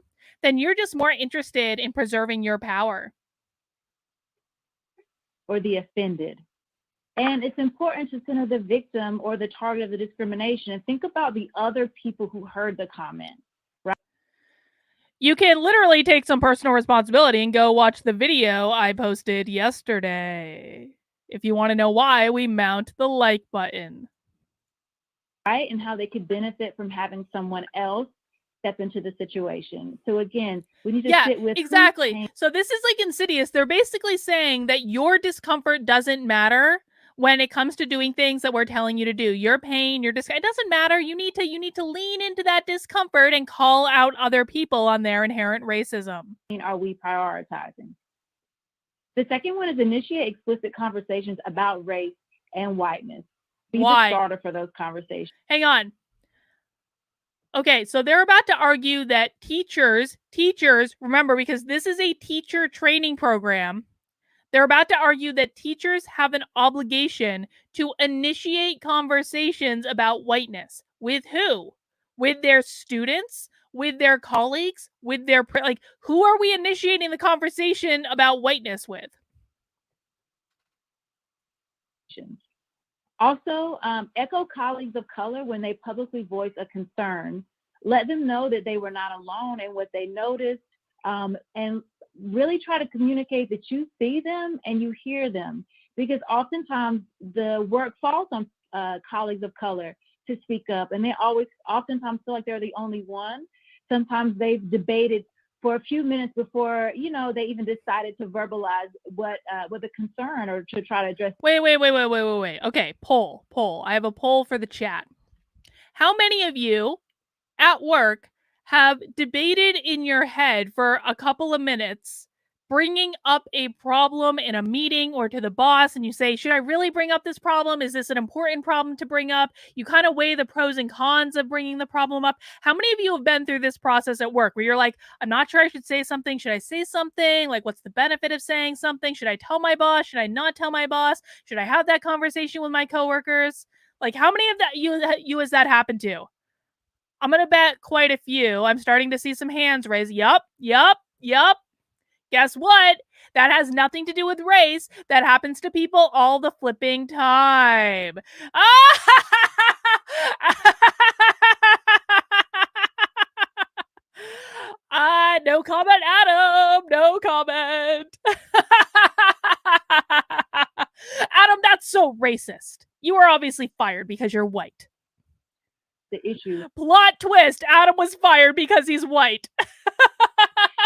then you're just more interested in preserving your power. Or the offended. And it's important to center the victim or the target of the discrimination and think about the other people who heard the comment, right? You can literally take some personal responsibility and go watch the video I posted yesterday if you want to know why we mount the like button. Right, and how they could benefit from having someone else step into the situation. So again, we need to sit with exactly. So this is like Insidious. They're basically saying that your discomfort doesn't matter when it comes to doing things that we're telling you to do. Your pain, it doesn't matter. You need to lean into that discomfort and call out other people on their inherent racism. Are we prioritizing? The second one is initiate explicit conversations about race and whiteness. Be the starter for those conversations. Hang on. Okay, so they're about to argue that teachers, remember, because this is a teacher training program, they're about to argue that teachers have an obligation to initiate conversations about whiteness. With who? With their students? With their colleagues? With their, who are we initiating the conversation about whiteness with? Also, echo colleagues of color when they publicly voice a concern. Let them know that they were not alone in what they noticed, and really try to communicate that you see them and you hear them, because oftentimes the work falls on colleagues of color to speak up, and they oftentimes feel like they're the only one. Sometimes they've debated for a few minutes before, they even decided to verbalize what the concern or to try to address. Wait. Okay, poll. I have a poll for the chat. How many of you at work have debated in your head for a couple of minutes bringing up a problem in a meeting or to the boss and you say, should I really bring up this problem? Is this an important problem to bring up? You kind of weigh the pros and cons of bringing the problem up. How many of you have been through this process at work where you're like, I'm not sure I should say something. Should I say something? Like, what's the benefit of saying something? Should I tell my boss? Should I not tell my boss? Should I have that conversation with my coworkers? Like, how many of that you has that happened to? I'm going to bet quite a few. I'm starting to see some hands raised. Yup. Guess what? That has nothing to do with race. That happens to people all the flipping time. No comment, Adam. No comment. Adam, that's so racist. You are obviously fired because you're white. The issue. Plot twist. Adam was fired because he's white.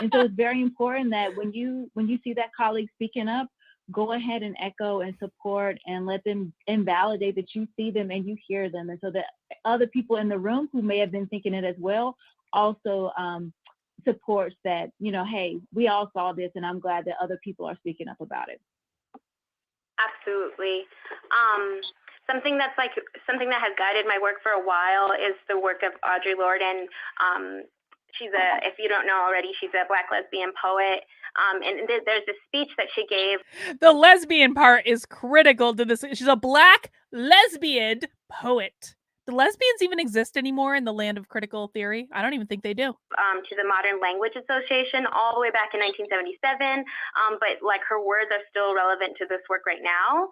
And so it's very important that when you see that colleague speaking up, go ahead and echo and support and let them invalidate that you see them and you hear them. And so that other people in the room who may have been thinking it as well also supports that, you know, hey, we all saw this and I'm glad that other people are speaking up about it. Absolutely. Something that has guided my work for a while is the work of Audre Lorde, and if you don't know already, she's a Black lesbian poet. And there's a speech that she gave. The lesbian part is critical to this. She's a Black lesbian poet. Do lesbians even exist anymore in the land of critical theory? I don't even think they do. To the Modern Language Association all the way back in 1977. But like her words are still relevant to this work right now.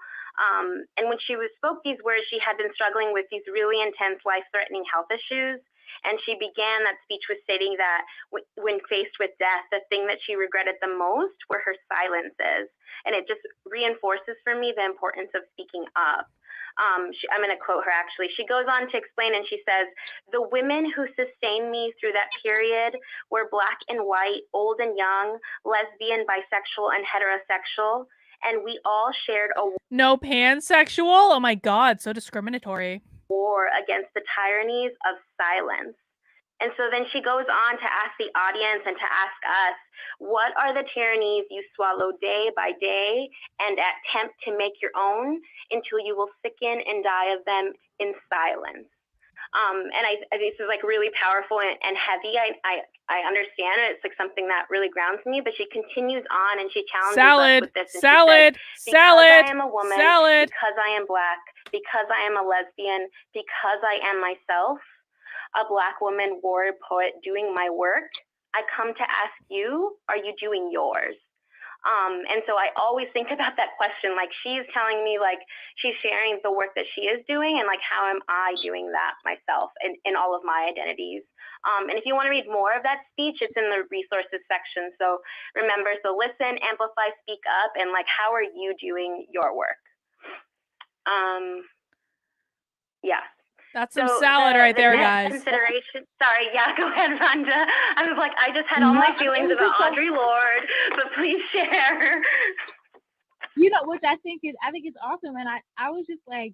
And when she spoke these words, she had been struggling with these really intense life-threatening health issues. And she began that speech with stating that when faced with death, the thing that she regretted the most were her silences. And it just reinforces for me the importance of speaking up. I'm going to quote her actually. She goes on to explain and she says, "The women who sustained me through that period were Black and white, old and young, lesbian, bisexual, and heterosexual. And we all shared a no pansexual? Oh my God, so discriminatory. War against the tyrannies of silence." And so then she goes on to ask the audience and to ask us, what are the tyrannies you swallow day by day and attempt to make your own until you will sicken and die of them in silence? And this is like really powerful and heavy. I understand it. It's like something that really grounds me, but she continues on and she challenges us with this. And she says, because I am a woman, because I am Black, because I am a lesbian, because I am myself, a Black woman, warrior poet doing my work, I come to ask you, are you doing yours? And so I always think about that question, like she's telling me, like she's sharing the work that she is doing and like how am I doing that myself in all of my identities. And if you want to read more of that speech, it's in the resources section. So remember, so listen, amplify, speak up, and like how are you doing your work? Yeah. That's some salad right there, guys. Consideration. Sorry, yeah, go ahead, Rhonda. I was like, I just had all my feelings about Audre Lorde, but please share. You know, which I think is awesome, and I was just like,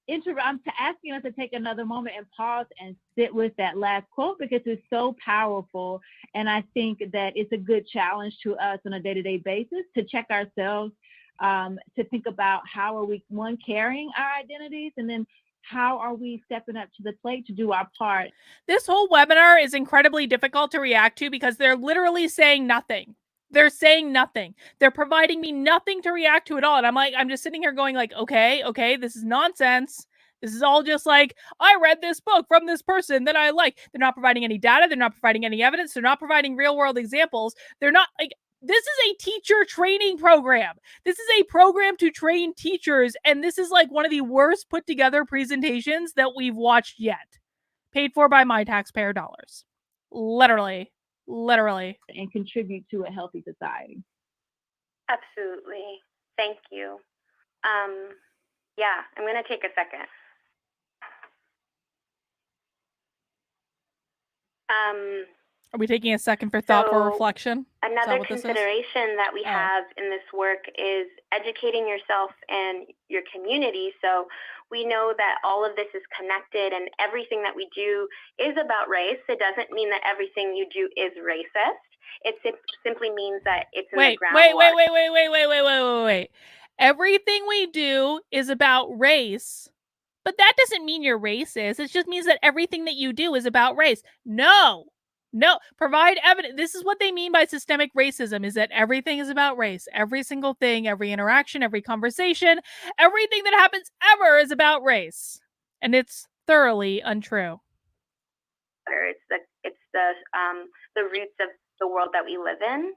I'm asking us to take another moment and pause and sit with that last quote because it's so powerful, and I think that it's a good challenge to us on a day-to-day basis to check ourselves, to think about how are we carrying our identities, and then how are we stepping up to the plate to do our part? This whole webinar is incredibly difficult to react to because they're literally saying nothing. They're saying nothing. They're providing me nothing to react to at all. And I'm just sitting here going like, okay, this is nonsense. This is all just like, I read this book from this person that I like. They're not providing any data. They're not providing any evidence. They're not providing real world examples. They're not like, this is a teacher training program. This is a program to train teachers. And this is like one of the worst put together presentations that we've watched yet. Paid for by my taxpayer dollars. Literally. And contribute to a healthy society. Absolutely. Thank you. Yeah, I'm going to take a second. Are we taking a second for thoughtful reflection? Another consideration that we have in this work is educating yourself and your community. So we know that all of this is connected and everything that we do is about race. It doesn't mean that everything you do is racist. It simply means that it's in the groundwater. Wait. Everything we do is about race, but that doesn't mean you're racist. It just means that everything that you do is about race. No, provide evidence. This is what they mean by systemic racism, is that everything is about race. Every single thing, every interaction, every conversation, everything that happens ever is about race. And it's thoroughly untrue. It's the roots of the world that we live in.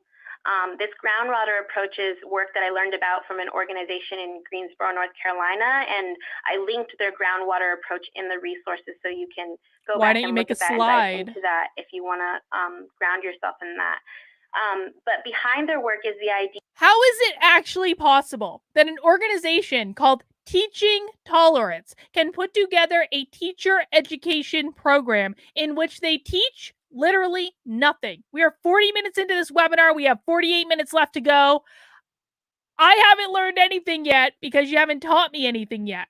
This groundwater approach is work that I learned about from an organization in Greensboro, North Carolina, and I linked their groundwater approach in the resources, so you can go back and look at that and dive into that if you want to ground yourself in that. But behind their work is the idea. How is it actually possible that an organization called Teaching Tolerance can put together a teacher education program in which they teach literally nothing? We are 40 minutes into this webinar. We have 48 minutes left to go. I haven't learned anything yet because you haven't taught me anything yet.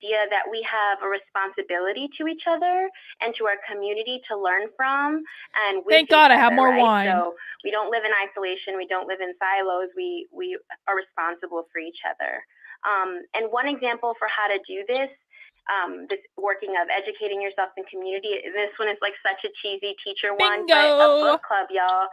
That we have a responsibility to each other and to our community to learn from. And with thank God I have more wine. So we don't live in isolation. We don't live in silos. We are responsible for each other. And one example for how to do this working of educating yourself in community. This one is like such a cheesy teacher one, but a book club, y'all.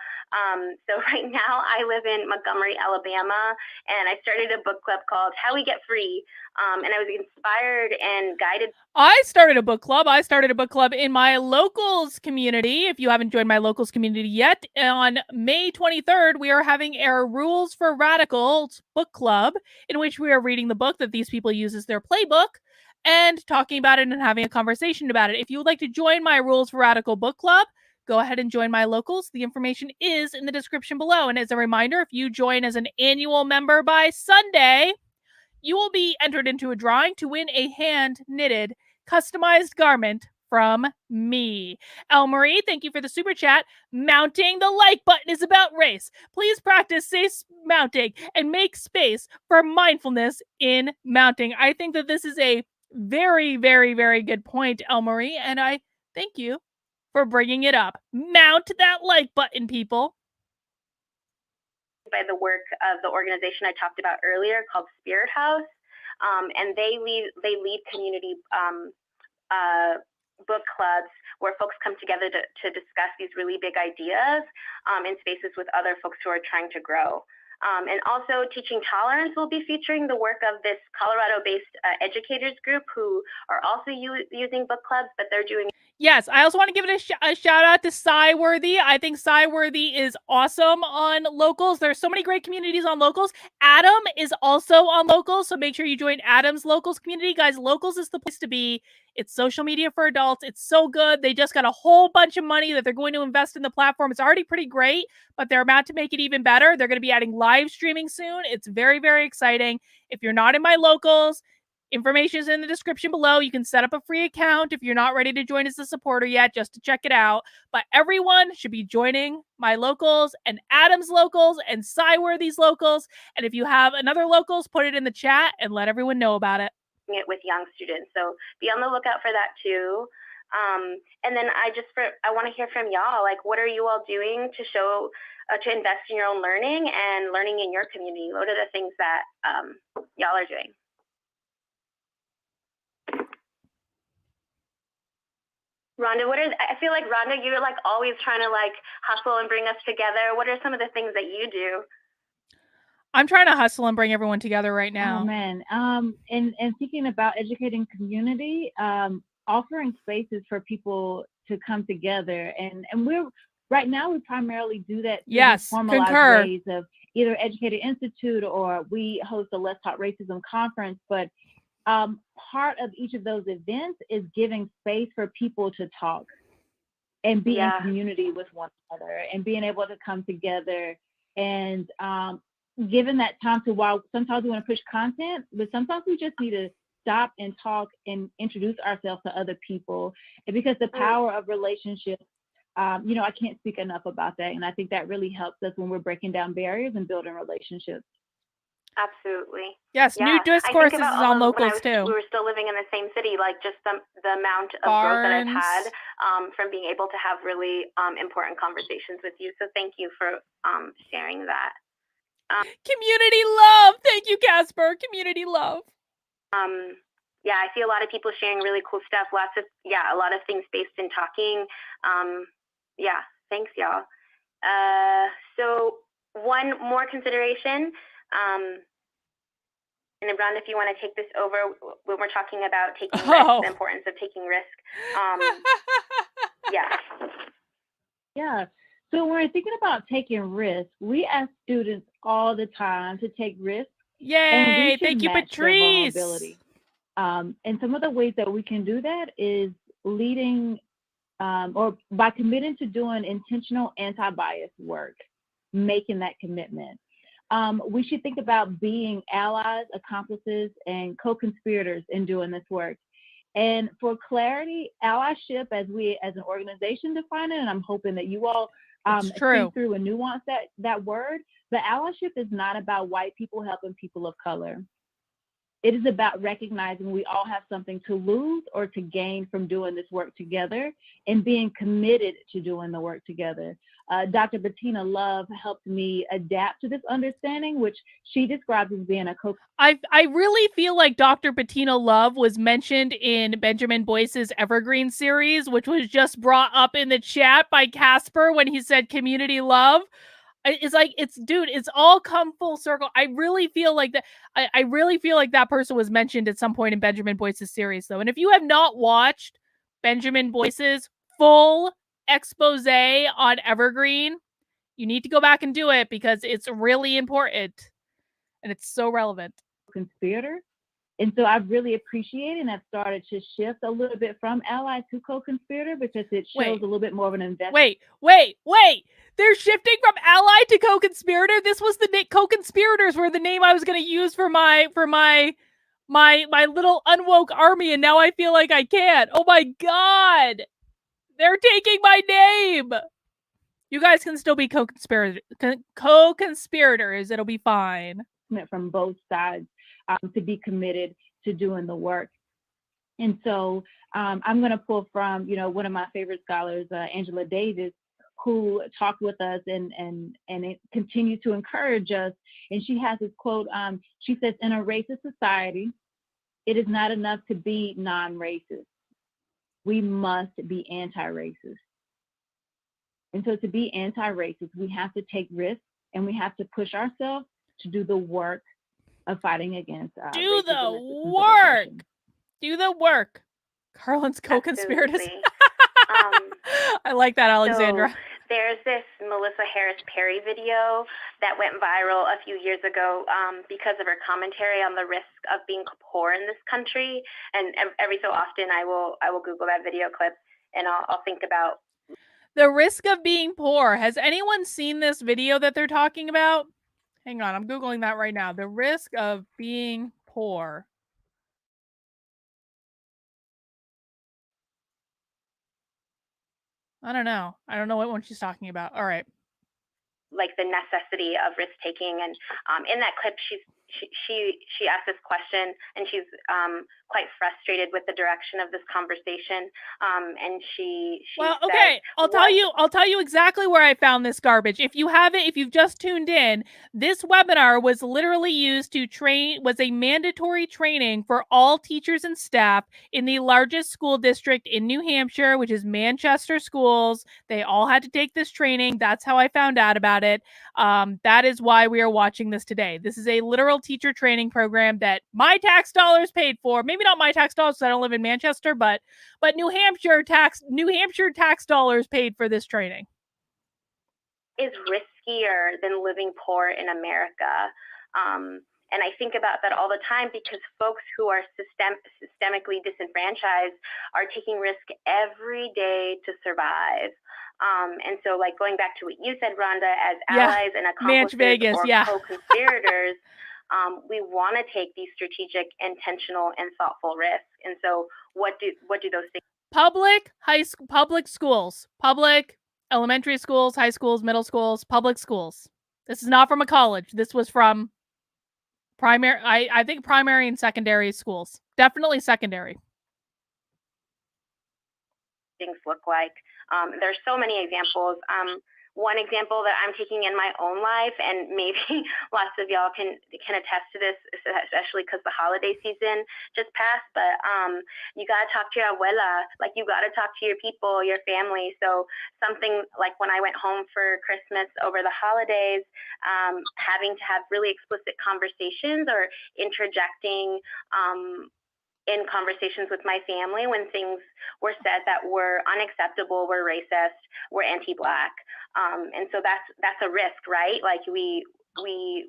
So right now I live in Montgomery, Alabama, and I started a book club called How We Get Free. And I was inspired and guided. I started a book club in my locals community. If you haven't joined my locals community yet, on May 23rd, we are having our Rules for Radicals book club, in which we are reading the book that these people use as their playbook and talking about it and having a conversation about it. If you would like to join my Rules for Radical book club, go ahead and join my locals. The information is in the description below. And as a reminder, if you join as an annual member by Sunday, you will be entered into a drawing to win a hand-knitted, customized garment from me. El Marie, thank you for the super chat. Mounting the like button is about race. Please practice safe mounting and make space for mindfulness in mounting. I think that this is a very, very, very good point, El Marie, and I thank you for bringing it up. Mount that like button, people. By the work of the organization I talked about earlier called Spirit House, and they lead community book clubs where folks come together to discuss these really big ideas in spaces with other folks who are trying to grow. And also Teaching Tolerance will be featuring the work of this Colorado-based educators group who are also using book clubs, but they're doing. Yes, I also want to give it a shout out to Cyworthy. I think Cyworthy is awesome on locals. There's so many great communities on locals. Adam is also on locals, so make sure you join Adam's locals community. Guys, locals is the place to be. It's social media for adults. It's so good. They just got a whole bunch of money that they're going to invest in the platform. It's already pretty great, but they're about to make it even better. They're going to be adding live streaming soon. It's very, very exciting. If you're not in my locals, information is in the description below. You can set up a free account if you're not ready to join as a supporter yet, just to check it out. But everyone should be joining my locals and Adam's locals and Cyworthy's locals. And if you have another locals, put it in the chat and let everyone know about it. With young students, so be on the lookout for that too. And then I want to hear from y'all. Like, what are you all doing to show to invest in your own learning and learning in your community? What are the things that y'all are doing? Rhonda, I feel like Rhonda, you're like always trying to like hustle and bring us together. What are some of the things that you do? I'm trying to hustle and bring everyone together right now. Oh man, and thinking about educating community, offering spaces for people to come together, and right now we primarily do that through these formalized ways of either Educator Institute or we host a Let's Talk Racism conference. But part of each of those events is giving space for people to talk and be in community with one another and being able to come together and given that time to, while sometimes we want to push content, but sometimes we just need to stop and talk and introduce ourselves to other people. And because the power of relationships, I can't speak enough about that. And I think that really helps us when we're breaking down barriers and building relationships. Absolutely. Yes, new discourses is on locals too. We were still living in the same city, like just the amount of growth that I've had from being able to have really important conversations with you. So thank you for sharing that. Community love. Thank you, Casper. Community love. Yeah, I see a lot of people sharing really cool stuff. A lot of things based in talking. Yeah, thanks, y'all. So one more consideration. And Rhonda, if you want to take this over, when we're talking about taking risk, the importance of taking risk. Yeah. So when we're thinking about taking risks, we ask students all the time to take risks. Yay! Thank you, Patrice. And some of the ways that we can do that is leading or by committing to doing intentional anti-bias work, making that commitment. We should think about being allies, accomplices, and co-conspirators in doing this work. And for clarity, allyship, as we as an organization define it, and I'm hoping that you all think through and nuance that word, the allyship is not about white people helping people of color. It is about recognizing we all have something to lose or to gain from doing this work together and being committed to doing the work together. Dr. Bettina Love helped me adapt to this understanding, which she describes as being a I really feel like Dr. Bettina Love was mentioned in Benjamin Boyce's Evergreen series, which was just brought up in the chat by Casper when he said community love. It's like, it's all come full circle. I really feel like that. I really feel like that person was mentioned at some point in Benjamin Boyce's series, though. And if you have not watched Benjamin Boyce's full expose on Evergreen, you need to go back and do it because it's really important and it's so relevant. Conspirator. And so I've really appreciated and I've started to shift a little bit from ally to co-conspirator because it shows a little bit more of an investment. Wait. They're shifting from ally to co-conspirator. This was the co-conspirators were the name I was going to use for my little unwoke army, and now I feel like I can't. Oh my God. They're taking my name. You guys can still be co-conspirators. It'll be fine. From both sides to be committed to doing the work. And so I'm going to pull from, one of my favorite scholars, Angela Davis, who talked with us and it continued to encourage us. And she has this quote, she says, in a racist society, it is not enough to be non-racist. We must be anti-racist. And so to be anti-racist, we have to take risks and we have to push ourselves to do the work of fighting against do the work. Carlin's co-conspirators. I like that, Alexandra. So there's this Melissa Harris Perry video that went viral a few years ago because of her commentary on the risk of being poor in this country. And every so often I will Google that video clip and I'll think about the risk of being poor. Has anyone seen this video that they're talking about? Hang on, I'm Googling that right now. The risk of being poor. I don't know what one she's talking about. All right. Like the necessity of risk taking, and in that clip, she asked this question, and she's quite frustrated with the direction of this conversation. And she okay, I'll tell you exactly where I found this garbage. If you've just tuned in, this webinar was literally used to was a mandatory training for all teachers and staff in the largest school district in New Hampshire, which is Manchester Schools. They all had to take this training. That's how I found out about it. That is why we are watching this today. This is a literal teacher training program that my tax dollars paid for. Maybe not my tax dollars because I don't live in Manchester, but New Hampshire tax dollars paid for this training. Is riskier than living poor in America. And I think about that all the time because folks who are systemically disenfranchised are taking risk every day to survive. And so, like, going back to what you said, Rhonda, as allies and accomplices or co-conspirators, we want to take these strategic, intentional, and thoughtful risks. And so what do those things? Public schools, public elementary schools, high schools, middle schools, public schools. This is not from a college. This was from I think primary and secondary schools. Definitely secondary. Things look like. There's so many examples. One example that I'm taking in my own life, and maybe lots of y'all can attest to this, especially because the holiday season just passed, but you got to talk to your abuela, like you got to talk to your people, your family. So something like when I went home for Christmas over the holidays, having to have really explicit conversations or interjecting in conversations with my family when things were said that were unacceptable, were racist, were anti-Black. And so that's a risk, right? Like we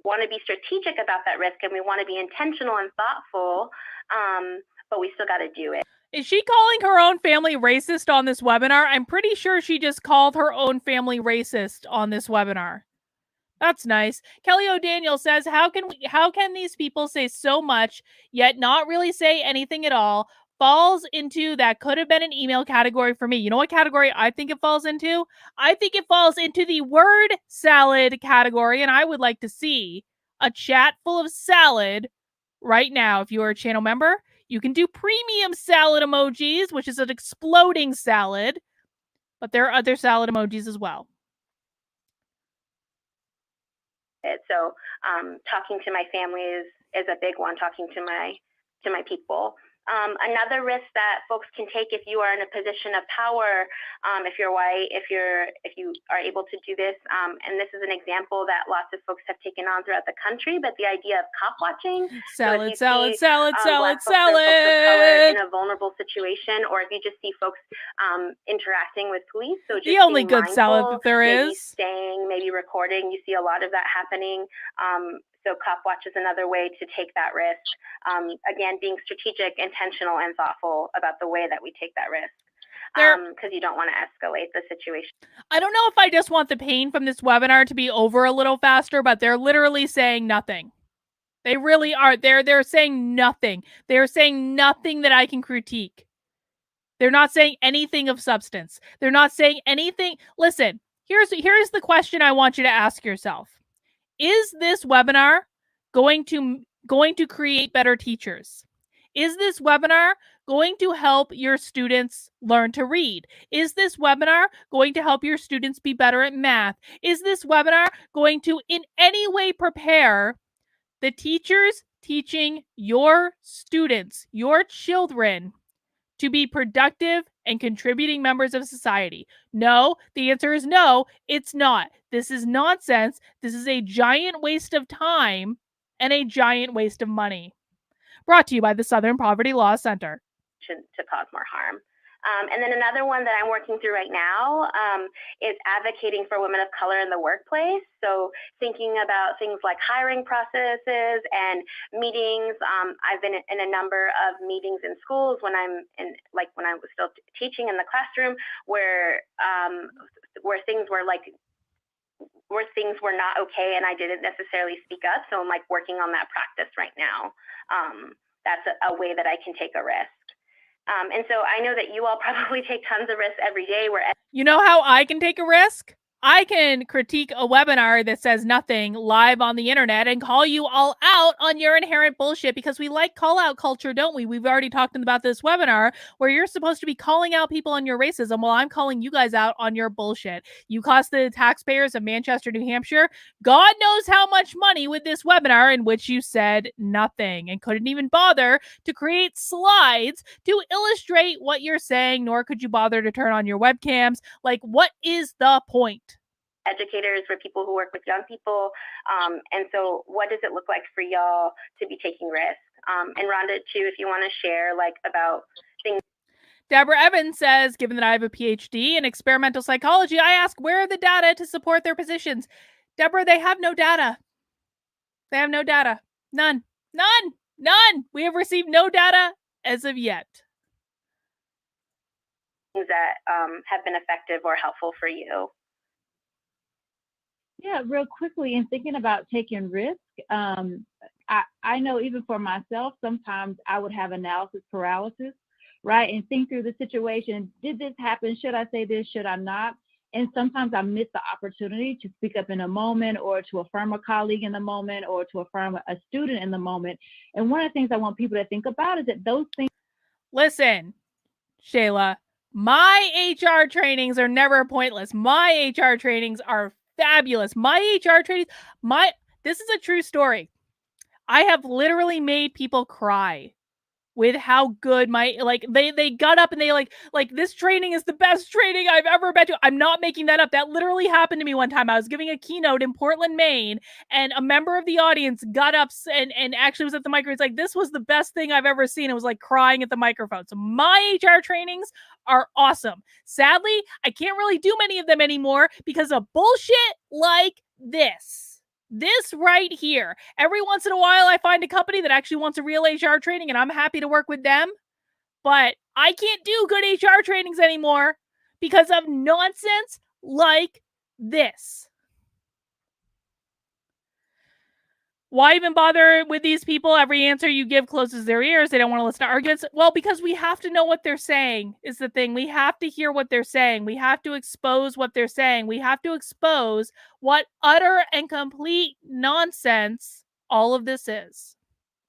want to be strategic about that risk, and we want to be intentional and thoughtful, but we still got to do it. Is she calling her own family racist on this webinar? I'm pretty sure she just called her own family racist on this webinar. That's nice. Kelly O'Daniel says, how can these people say so much yet not really say anything at all? Falls into that could have been an email category for me. You know what category I think it falls into? I think it falls into the word salad category, and I would like to see a chat full of salad right now. If you are a channel member, you can do premium salad emojis, which is an exploding salad, but there are other salad emojis as well. So talking to my family is a big one, talking to my people. Another risk that folks can take if you are in a position of power, if you're white, if you are able to do this, and this is an example that lots of folks have taken on throughout the country, but the idea of cop watching. Salad, so salad, salad, folks of color in salad. a vulnerable situation, or if you just see folks interacting with police, so just the only good mindful, salad that there maybe is. Staying, maybe recording. You see a lot of that happening. So cop watch is another way to take that risk. Again, being strategic, intentional, and thoughtful about the way that we take that risk. Because you don't want to escalate the situation. I don't know if I just want the pain from this webinar to be over a little faster, but they're literally saying nothing. They really are. They're saying nothing. They're saying nothing that I can critique. They're not saying anything of substance. They're not saying anything. Listen, here's the question I want you to ask yourself. Is this webinar going to create better teachers? Is this webinar going to help your students learn to read? Is this webinar going to help your students be better at math? Is this webinar going to in any way prepare the teachers teaching your students, your children, to be productive and contributing members of society? No, the answer is no, it's not. This is nonsense. This is a giant waste of time and a giant waste of money. Brought to you by the Southern Poverty Law Center. To cause more harm. And then another one that I'm working through right now is advocating for women of color in the workplace. So thinking about things like hiring processes and meetings. I've been in a number of meetings in schools when I was still teaching in the classroom, where things were not okay and I didn't necessarily speak up. So I'm working on that practice right now. That's a way that I can take a risk. And so I know that you all probably take tons of risks every day. You know how I can take a risk? I can critique a webinar that says nothing live on the internet and call you all out on your inherent bullshit, because we like call out culture, don't we? We've already talked about this webinar where you're supposed to be calling out people on your racism. Well, I'm calling you guys out on your bullshit. You cost the taxpayers of Manchester, New Hampshire, God knows how much money with this webinar in which you said nothing and couldn't even bother to create slides to illustrate what you're saying, nor could you bother to turn on your webcams. What is the point? Educators, for people who work with young people. And so what does it look like for y'all to be taking risks? And Rhonda, too, if you want to share about things. Deborah Evans says, given that I have a PhD in experimental psychology, I ask, where are the data to support their positions? Deborah, they have no data. They have no data. None. None. None. We have received no data as of yet. Things that have been effective or helpful for you. Yeah, real quickly, in thinking about taking risk, I know even for myself, sometimes I would have analysis paralysis, right? And think through the situation. Did this happen? Should I say this? Should I not? And sometimes I miss the opportunity to speak up in a moment, or to affirm a colleague in the moment, or to affirm a student in the moment. And one of the things I want people to think about is that those things. Listen, Shayla, my HR trainings are never pointless. My HR trainings are fabulous. My HR trainings, this is a true story. I have literally made people cry with how good they got up and they like this training is the best training I've ever been to. I'm not making that up. That literally happened to me one time. I was giving a keynote in Portland, Maine, and a member of the audience got up and actually was at the microphone. It's like, this was the best thing I've ever seen. It was like crying at the microphone. So my HR trainings are awesome. Sadly, I can't really do many of them anymore because of bullshit like this. This right here. Every once in a while, I find a company that actually wants a real HR training, and I'm happy to work with them. But I can't do good HR trainings anymore because of nonsense like this. Why even bother with these people? Every answer you give closes their ears. They don't want to listen to arguments. Well, because we have to know what they're saying is the thing. We have to hear what they're saying. We have to expose what they're saying. We have to expose what utter and complete nonsense all of this is.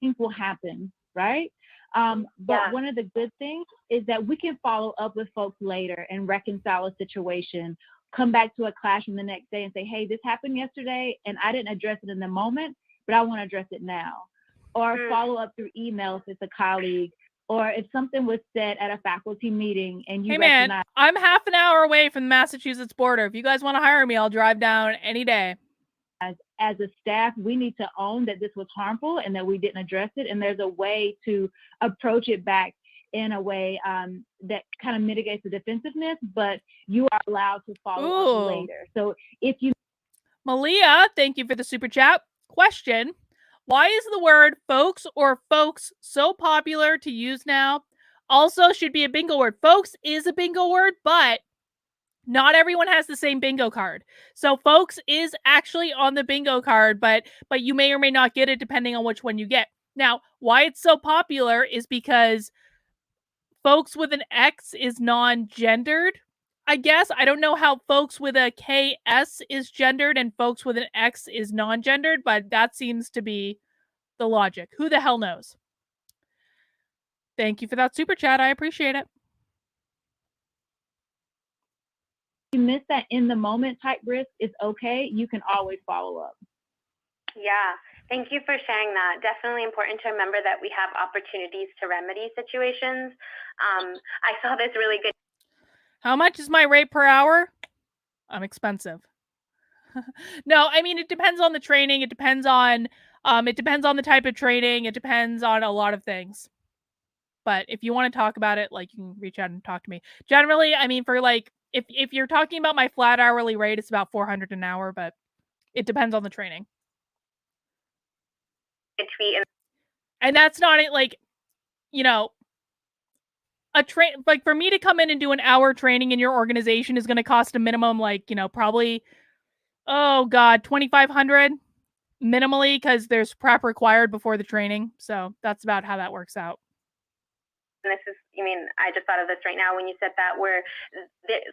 Things will happen, right? But one of the good things is that we can follow up with folks later and reconcile a situation, come back to a classroom the next day and say, hey, this happened yesterday and I didn't address it in the moment, but I want to address it now. Or follow up through email if it's a colleague, or if something was said at a faculty meeting and you recognize. Man, I'm half an hour away from the Massachusetts border. If you guys want to hire me, I'll drive down any day. As a staff, we need to own that this was harmful and that we didn't address it. And there's a way to approach it back in a way that kind of mitigates the defensiveness, but you are allowed to follow up later. So if you... Malia, thank you for the super chat. Question: why is the word folks or folks so popular to use now? Also should be a bingo word. Folks is a bingo word, but not everyone has the same bingo card. So folks is actually on the bingo card, but you may or may not get it depending on which one you get. Now, why it's so popular is because folks with an X is non-gendered, I guess. I don't know how folks with a KS is gendered and folks with an X is non-gendered, but that seems to be the logic. Who the hell knows? Thank you for that super chat. I appreciate it. You miss that in the moment type risk, it's okay. You can always follow up. Yeah, thank you for sharing that. Definitely important to remember that we have opportunities to remedy situations. I saw this really good. How much is my rate per hour? I'm expensive. No, I mean, it depends on the training. It depends on the type of training. It depends on a lot of things. But if you want to talk about it, like, you can reach out and talk to me. Generally, I mean, for like, if you're talking about my flat hourly rate, it's about $400 an hour, but it depends on the training. And that's not it, like, you know, like for me to come in and do an hour training in your organization is going to cost a minimum, like, you know, probably, oh God, $2,500 minimally, because there's prep required before the training. So that's about how that works out. And this is, I mean, I just thought of this right now when you said that, where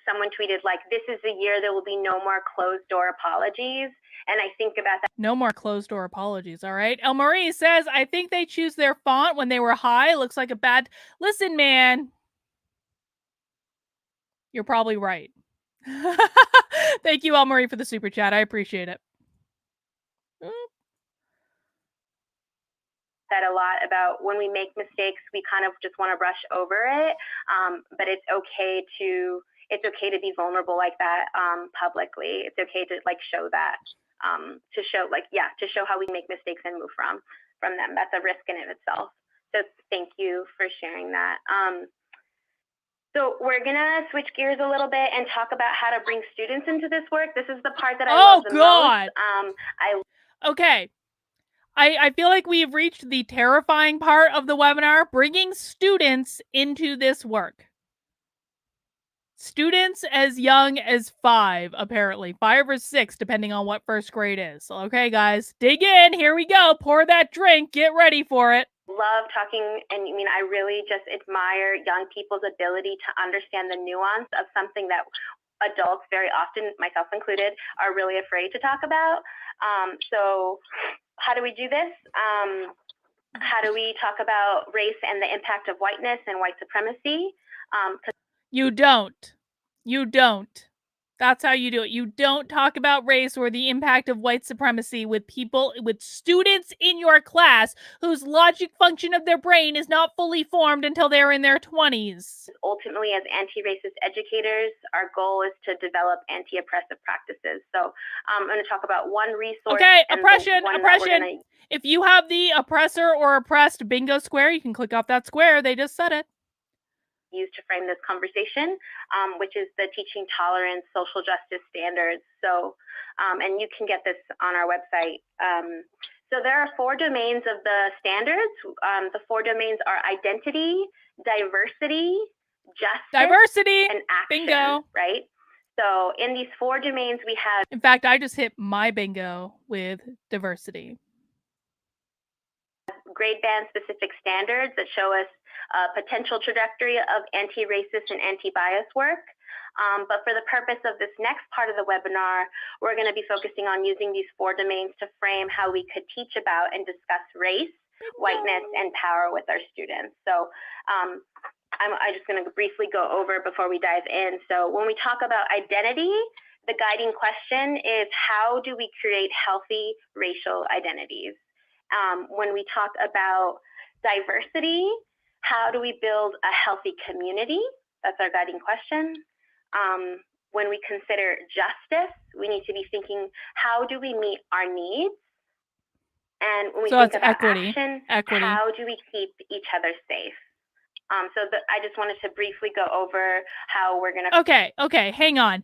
someone tweeted, like, this is the year there will be no more closed door apologies. And I think about that. No more closed door apologies. All right. El Marie says, I think they choose their font when they were high. Looks like a bad. Listen, man. You're probably right. Thank you, El Marie, for the super chat. I appreciate it. Said a lot about when we make mistakes, we kind of just want to brush over it. But it's okay to be vulnerable like that publicly. It's okay to like show that, to show how we make mistakes and move from them. That's a risk in it itself. So thank you for sharing that. So we're gonna switch gears a little bit and talk about how to bring students into this work. This is the part that I love the most. Okay. I feel like we've reached the terrifying part of the webinar, bringing students into this work. Students as young as 5, apparently. 5 or 6, depending on what first grade is. Okay, guys, dig in. Here we go. Pour that drink. Get ready for it. Love talking, and I mean, I really just admire young people's ability to understand the nuance of something that adults very often, myself included, are really afraid to talk about. So how do we do this? How do we talk about race and the impact of whiteness and white supremacy? You don't. You don't. That's how you do it. You don't talk about race or the impact of white supremacy with people, with students in your class whose logic function of their brain is not fully formed until they're in their 20s. Ultimately, as anti-racist educators, our goal is to develop anti-oppressive practices. So I'm going to talk about one resource. Okay, oppression. If you have the oppressor or oppressed bingo square, you can click off that square. They just said it. Used to frame this conversation, which is the Teaching Tolerance Social Justice Standards. So, and you can get this on our website. So there are 4 domains of the standards. The 4 domains are identity, diversity, justice, and action. Bingo. Right? So in these 4 domains, we have... In fact, I just hit my bingo with diversity. Grade band specific standards that show us potential trajectory of anti-racist and anti-bias work. But for the purpose of this next part of the webinar, we're going to be focusing on using these 4 domains to frame how we could teach about and discuss race, whiteness, and power with our students. So I'm just going to briefly go over before we dive in. So when we talk about identity, the guiding question is, how do we create healthy racial identities? When we talk about diversity, how do we build a healthy community? That's our guiding question. When we consider justice, we need to be thinking, how do we meet our needs? And when we think about equity. Action, how do we keep each other safe? I just wanted to briefly go over how we're going to... Okay, hang on.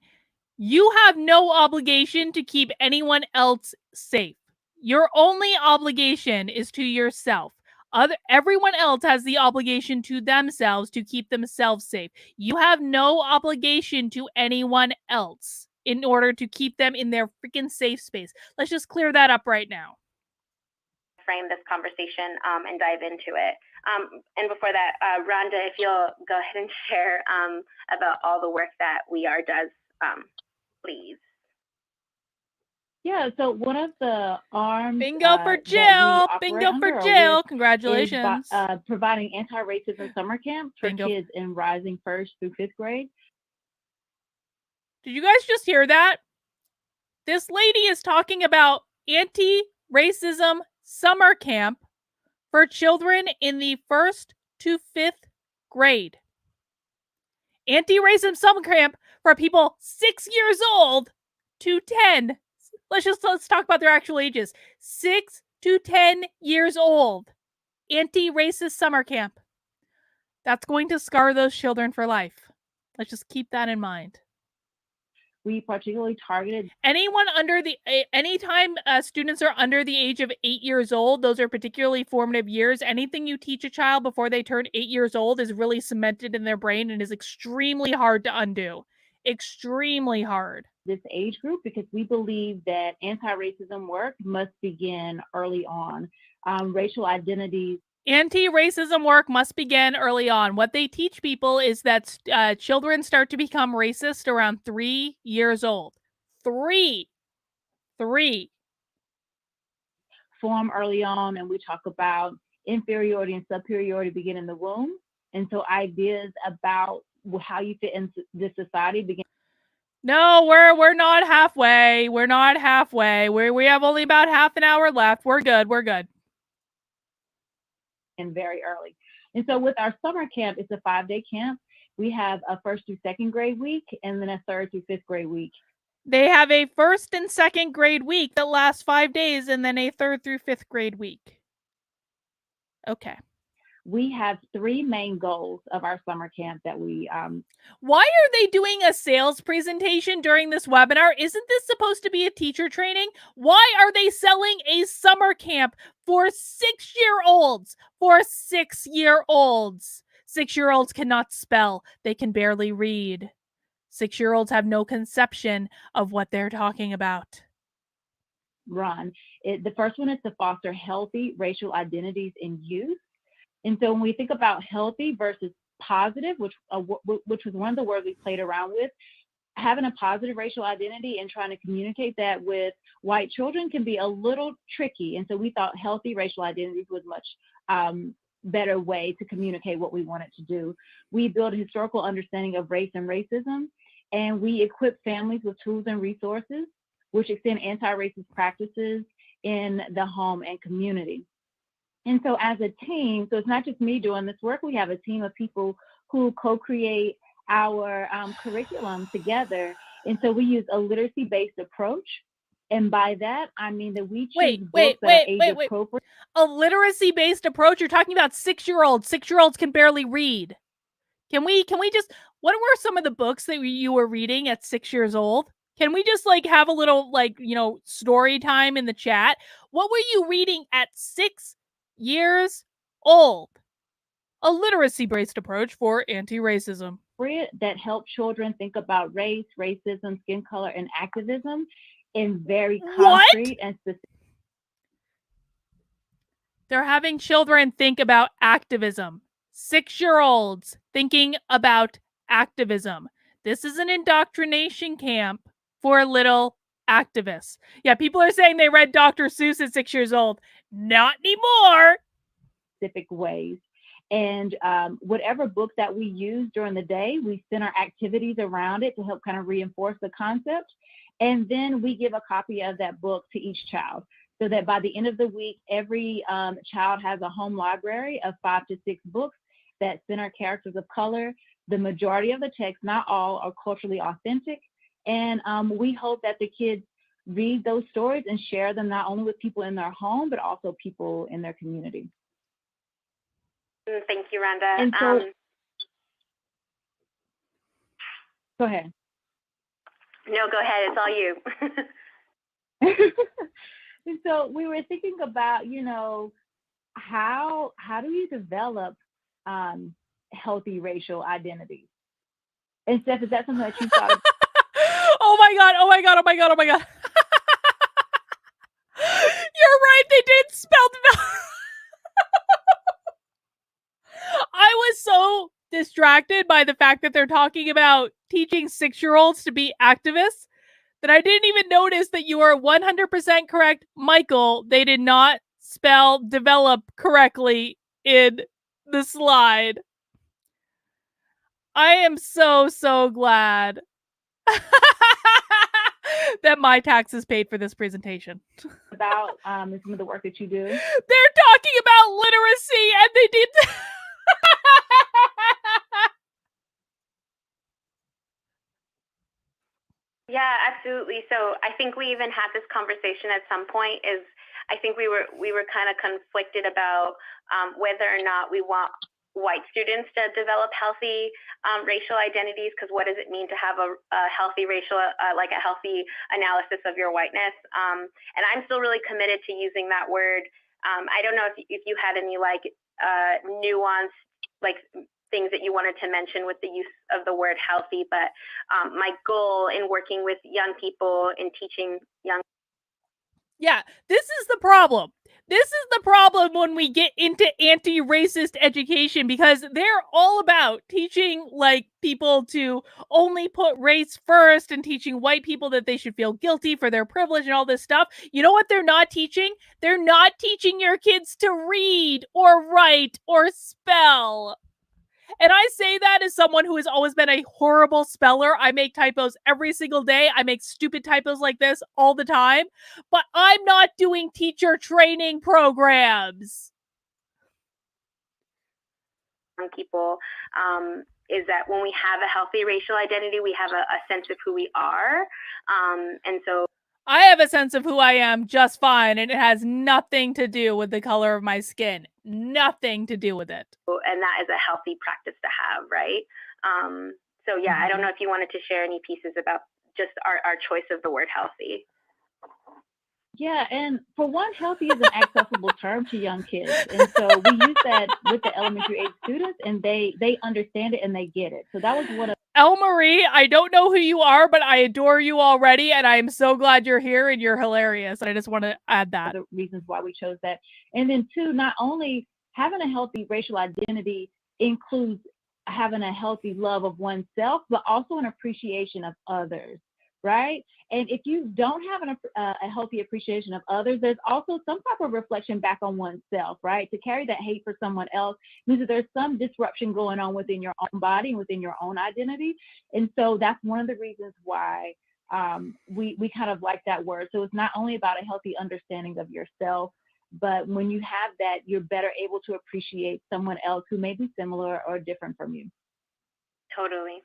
You have no obligation to keep anyone else safe. Your only obligation is to yourself. Everyone else has the obligation to themselves to keep themselves safe. You have no obligation to anyone else in order to keep them in their freaking safe space. Let's just clear that up right now. Frame this conversation and dive into it. And before that, Rhonda, if you'll go ahead and share about all the work that We Are does, please. Yeah, so one of the arms Bingo for Jill. Congratulations. Is providing anti-racism summer camps for kids in rising 1st through 5th grade. Did you guys just hear that? This lady is talking about anti-racism summer camp for children in the 1st to 5th grade. Anti-racism summer camp for people 6 years old to 10. Let's talk about their actual ages. 6 to 10 years old. Anti-racist summer camp. That's going to scar those children for life. Let's just keep that in mind. We particularly targeted anytime students are under the age of 8 years old, those are particularly formative years. Anything you teach a child before they turn 8 years old is really cemented in their brain and is extremely hard to undo. Extremely hard. This age group, because we believe that anti-racism work must begin early on. Racial identities. Anti-racism work must begin early on. What they teach people is that children start to become racist around 3 years old. 3. Form early on, and we talk about inferiority and superiority begin in the womb. And so ideas about how you fit into this society begin. No, we're not halfway. We're not halfway. We have only about half an hour left. We're good. And very early. And so with our summer camp, it's a 5-day camp. We have a 1st through 2nd grade week and then a 3rd through 5th grade week. They have a 1st and 2nd grade week that lasts 5 days and then a 3rd through 5th grade week. Okay. We have 3 main goals of our summer camp that we... Why are they doing a sales presentation during this webinar? Isn't this supposed to be a teacher training? Why are they selling a summer camp for 6-year-olds? 6-year-olds. 6-year-olds cannot spell. They can barely read. 6-year-olds have no conception of what they're talking about. The first one is to foster healthy racial identities in youth. And so when we think about healthy versus positive, which was one of the words we played around with, having a positive racial identity and trying to communicate that with white children can be a little tricky. And so we thought healthy racial identities was much better way to communicate what we wanted to do. We build a historical understanding of race and racism, and we equip families with tools and resources which extend anti-racist practices in the home and community. And so as a team, so it's not just me doing this work, we have a team of people who co-create our curriculum together. And so we use a literacy-based approach. And by that, I mean that we choose books that are age appropriate. A literacy-based approach? You're talking about 6-year-olds. 6-year-olds can barely read. Can we just, what were some of the books that you were reading at 6 years old? Can we just like have a little like, story time in the chat? What were you reading at 6 years old? A literacy-based approach for anti-racism. That help children think about race, racism, skin color, and activism in very concrete and specific. They're having children think about activism. 6-year-olds thinking about activism. This is an indoctrination camp for little activists. Yeah, people are saying they read Dr. Seuss at 6 years old. Not anymore. Specific ways. And whatever book that we use during the day, we send our activities around it to help kind of reinforce the concept. And then we give a copy of that book to each child so that by the end of the week, every child has a home library of 5 to 6 books that center characters of color. The majority of the text, not all, are culturally authentic. And we hope that the kids read those stories and share them not only with people in their home, but also people in their community. Thank you, Rhonda. And so, go ahead. No, go ahead. It's all you. And so we were thinking about, how do you develop healthy racial identities? And Steph, is that something that you thought of? Oh my God. You're right. They did spell develop. I was so distracted by the fact that they're talking about teaching 6-year-olds to be activists that I didn't even notice that you are 100% correct, Michael. They did not spell develop correctly in the slide. I am so glad that my taxes paid for this presentation. About some of the work that you do. They're talking about literacy and they did... Yeah, absolutely. So I think we even had this conversation at some point. I think we were kind of conflicted about whether or not we want white students to develop healthy racial identities, because what does it mean to have a healthy racial, like a healthy analysis of your whiteness? And I'm still really committed to using that word. I don't know if you had any like nuanced like things that you wanted to mention with the use of the word healthy, but my goal in working with young people and teaching young. Yeah, this is the problem. This is the problem when we get into anti-racist education, because they're all about teaching like people to only put race first and teaching white people that they should feel guilty for their privilege and all this stuff. You know what they're not teaching? They're not teaching your kids to read or write or spell. And I say that as someone who has always been a horrible speller. I make typos every single day. I make stupid typos like this all the time. But I'm not doing teacher training programs. People is that when we have a healthy racial identity, we have a sense of who we are. And so I have a sense of who I am just fine, and it has nothing to do with the color of my skin. Nothing to do with it. And that is a healthy practice to have, right? So yeah, I don't know if you wanted to share any pieces about just our choice of the word healthy. Yeah, and for one, healthy is an accessible term to young kids. And so we use that with the elementary age students, and they understand it and they get it. So that was one of Elle-Marie, I don't know who you are, but I adore you already, and I am so glad you're here, and you're hilarious. And I just want to add that. The reasons why we chose that. And then two, not only having a healthy racial identity includes having a healthy love of oneself, but also an appreciation of others, right? And if you don't have a healthy appreciation of others, there's also some type of reflection back on oneself, right? To carry that hate for someone else means that there's some disruption going on within your own body and within your own identity. And so that's one of the reasons why we kind of like that word. So it's not only about a healthy understanding of yourself, but when you have that, you're better able to appreciate someone else who may be similar or different from you. Totally.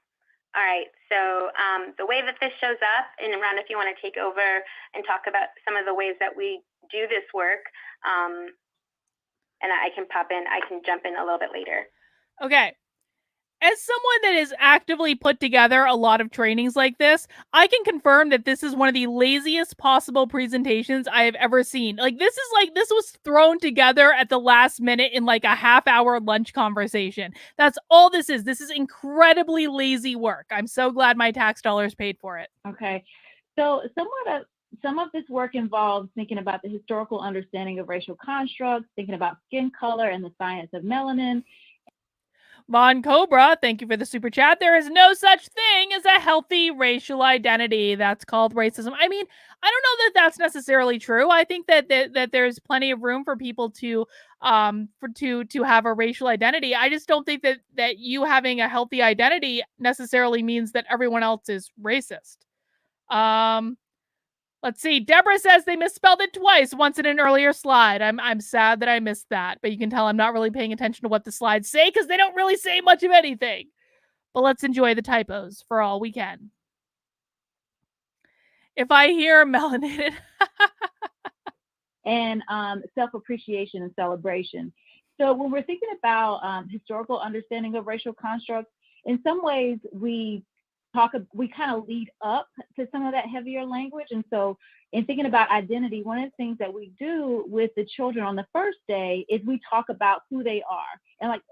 All right. So the way that this shows up, and Rhonda, if you want to take over and talk about some of the ways that we do this work, and I can pop in, I can jump in a little bit later. Okay. As someone that has actively put together a lot of trainings like this, I can confirm that this is one of the laziest possible presentations I have ever seen. Like, this was thrown together at the last minute in like a half-hour lunch conversation. That's all this is. This is incredibly lazy work. I'm so glad my tax dollars paid for it. Okay. So some of this work involves thinking about the historical understanding of racial constructs, thinking about skin color and the science of melanin. Von Cobra, thank you for the super chat. There is no such thing as a healthy racial identity. That's called racism. I mean, I don't know that that's necessarily true. I think that there's plenty of room for people to have a racial identity. I just don't think that you having a healthy identity necessarily means that everyone else is racist. Let's see. Deborah says they misspelled it twice, once in an earlier slide. I'm sad that I missed that, but you can tell I'm not really paying attention to what the slides say because they don't really say much of anything. But let's enjoy the typos for all we can. If I hear melanated. And self-appreciation and celebration. So when we're thinking about historical understanding of racial constructs, in some ways we kind of lead up to some of that heavier language. And so in thinking about identity, one of the things that we do with the children on the first day is we talk about who they are and like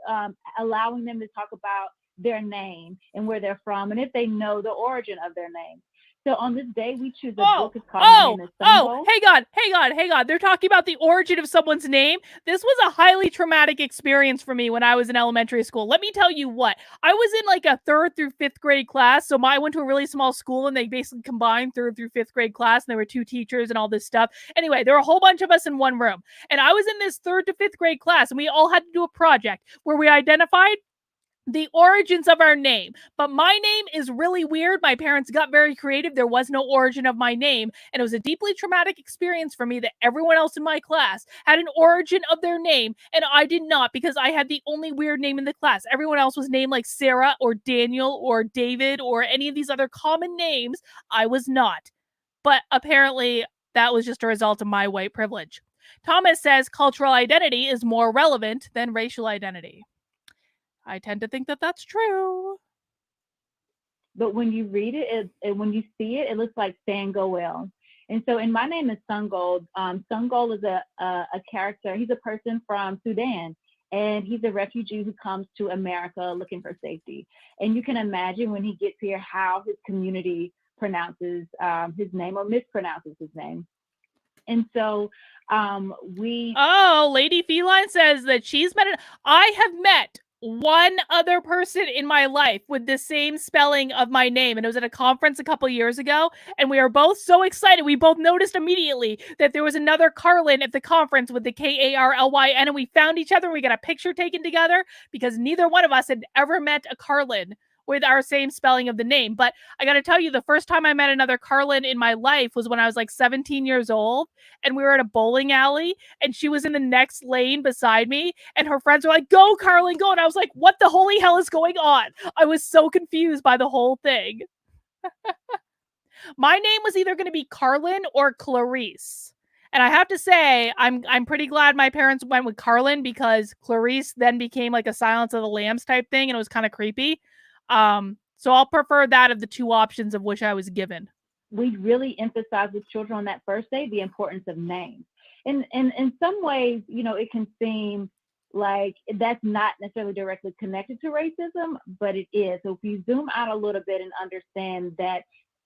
allowing them to talk about their name and where they're from and if they know the origin of their name. So on this day, we choose a book. It's called My Name is Sungo. Hang on. They're talking about the origin of someone's name. This was a highly traumatic experience for me when I was in elementary school. Let me tell you what. I was in like a 3rd through 5th grade class. So I went to a really small school and they basically combined 3rd through 5th grade class. And there were 2 teachers and all this stuff. Anyway, there were a whole bunch of us in one room. And I was in this 3rd to 5th grade class and we all had to do a project where we identified the origins of our name. But my name is really weird. My parents got very creative. There was no origin of my name. And it was a deeply traumatic experience for me that everyone else in my class had an origin of their name. And I did not because I had the only weird name in the class. Everyone else was named like Sarah or Daniel or David or any of these other common names. I was not. But apparently that was just a result of my white privilege. Thomas says cultural identity is more relevant than racial identity. I tend to think that that's true. But when you read it, when you see it, it looks like Sangoel. And so in My Name is Sungold, Sungold is a character. He's a person from Sudan, and he's a refugee who comes to America looking for safety. And you can imagine when he gets here how his community pronounces his name or mispronounces his name. And so Lady Feline says that she's I have met one other person in my life with the same spelling of my name, and it was at a conference a couple years ago, and we were both so excited. We both noticed immediately that there was another Carlin at the conference with the Karlyn, and we found each other and we got a picture taken together because neither one of us had ever met a Carlin with our same spelling of the name. But I got to tell you, the first time I met another Carlin in my life was when I was like 17 years old, and we were at a bowling alley, and she was in the next lane beside me, and her friends were like, "Go, Carlin, go!" And I was like, "What the holy hell is going on?" I was so confused by the whole thing. My name was either going to be Carlin or Clarice. And I have to say, I'm pretty glad my parents went with Carlin because Clarice then became like a Silence of the Lambs type thing, and it was kind of creepy. So I'll prefer that of the 2 options of which I was given. We really emphasize with children on that first day the importance of names. And in some ways, it can seem like that's not necessarily directly connected to racism, but it is. So if you zoom out a little bit and understand that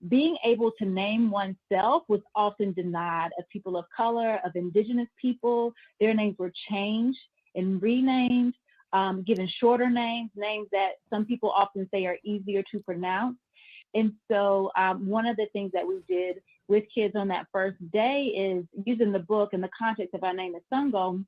being able to name oneself was often denied of people of color, of indigenous people. Their names were changed and renamed. given shorter names, names that some people often say are easier to pronounce. And so one of the things that we did with kids on that first day is using the book in the context of Our Name is Sungo.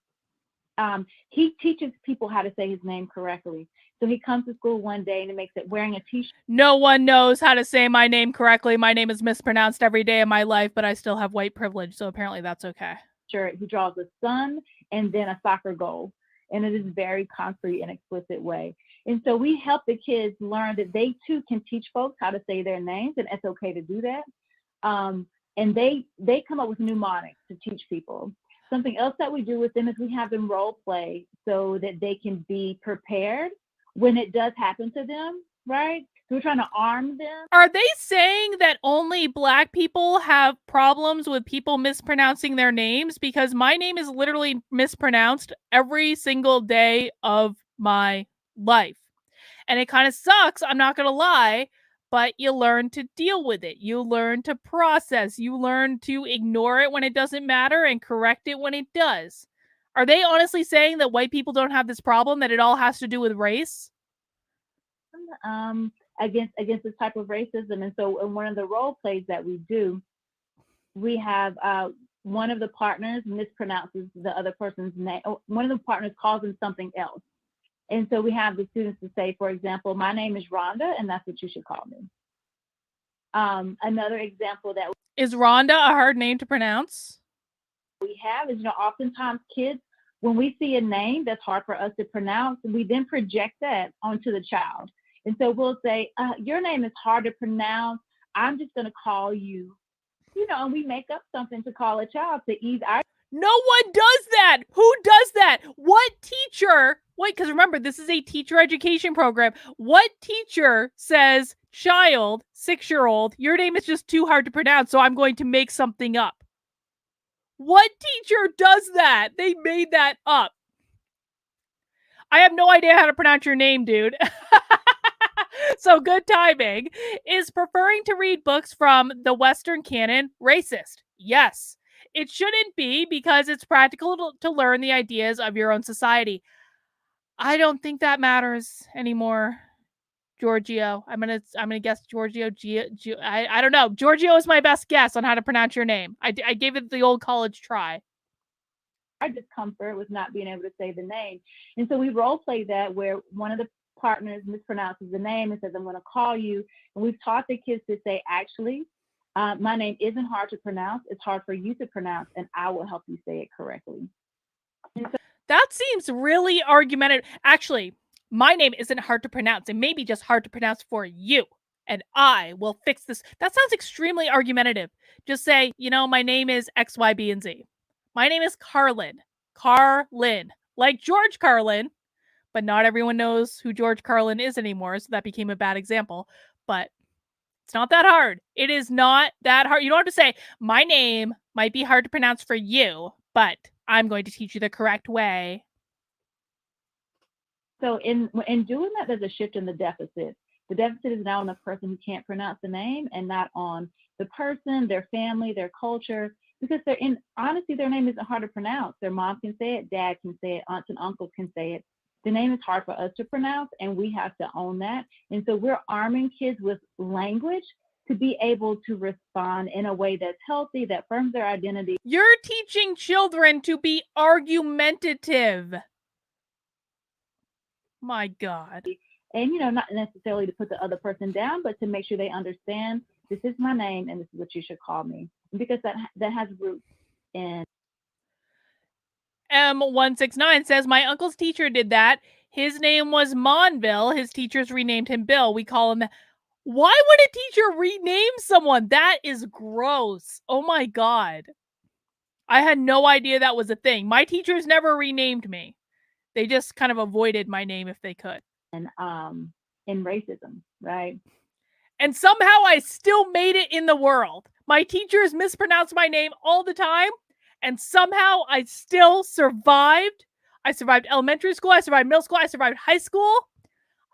He teaches people how to say his name correctly. So he comes to school one day and he makes it wearing a t-shirt. No one knows how to say my name correctly. My name is mispronounced every day of my life, but I still have white privilege, so apparently that's okay. He draws a sun and then a soccer goal, and it is very concrete and explicit way. And so we help the kids learn that they too can teach folks how to say their names, and it's okay to do that. And they come up with mnemonics to teach people. Something else that we do with them is we have them role play so that they can be prepared when it does happen to them, right? So we're trying to arm them. Are they saying that only Black people have problems with people mispronouncing their names? Because my name is literally mispronounced every single day of my life. And it kind of sucks, I'm not going to lie, but you learn to deal with it. You learn to process. You learn to ignore it when it doesn't matter and correct it when it does. Are they honestly saying that white people don't have this problem, that it all has to do with race? Against this type of racism. And so in one of the role plays that we do, we have one of the partners mispronounces the other person's name. One of the partners calls him something else. And so we have the students to say, for example, my name is Rhonda, and that's what you should call me. Another example that is Rhonda a hard name to pronounce? We have is, oftentimes kids, when we see a name that's hard for us to pronounce, we then project that onto the child. And so we'll say, your name is hard to pronounce. I'm just going to call you, and we make up something to call a child to ease our. No one does that. Who does that? What teacher? Wait, because remember, this is a teacher education program. What teacher says, child, 6-year-old, your name is just too hard to pronounce, so I'm going to make something up? What teacher does that? They made that up. I have no idea how to pronounce your name, dude. So good timing. Is preferring to read books from the Western canon racist? Yes. It shouldn't be, because it's practical to learn the ideas of your own society. I don't think that matters anymore, Giorgio. I'm gonna guess Giorgio. I don't know. Giorgio is my best guess on how to pronounce your name. I gave it the old college try. Our discomfort with not being able to say the name, and so we role play that where one of the partners mispronounces the name and says, "I'm going to call you." And we've taught the kids to say, "Actually, my name isn't hard to pronounce. It's hard for you to pronounce, and I will help you say it correctly." So, that seems really argumentative. Actually, my name isn't hard to pronounce. It may be just hard to pronounce for you, and I will fix this. That sounds extremely argumentative. Just say, my name is X, Y, B, and Z. My name is Carlin. Carlin. Like George Carlin, but not everyone knows who George Carlin is anymore, so that became a bad example. But it's not that hard. It is not that hard. You don't have to say, my name might be hard to pronounce for you, but I'm going to teach you the correct way. So in doing that, there's a shift in the deficit. The deficit is now on the person who can't pronounce the name and not on the person, their family, their culture, because honestly, their name isn't hard to pronounce. Their mom can say it, dad can say it, aunts and uncles can say it. The name is hard for us to pronounce, and we have to own that. And so we're arming kids with language to be able to respond in a way that's healthy, that firms their identity. You're teaching children to be argumentative. My God. And, not necessarily to put the other person down, but to make sure they understand, this is my name and this is what you should call me. Because that has roots in. M169 says, my uncle's teacher did that. His name was Monville. His teachers renamed him Bill. We call him that. Why would a teacher rename someone? That is gross. Oh my God. I had no idea that was a thing. My teachers never renamed me. They just kind of avoided my name if they could. And in racism, right? And somehow I still made it in the world. My teachers mispronounced my name all the time, and somehow I still survived. I survived elementary school, I survived middle school, I survived high school.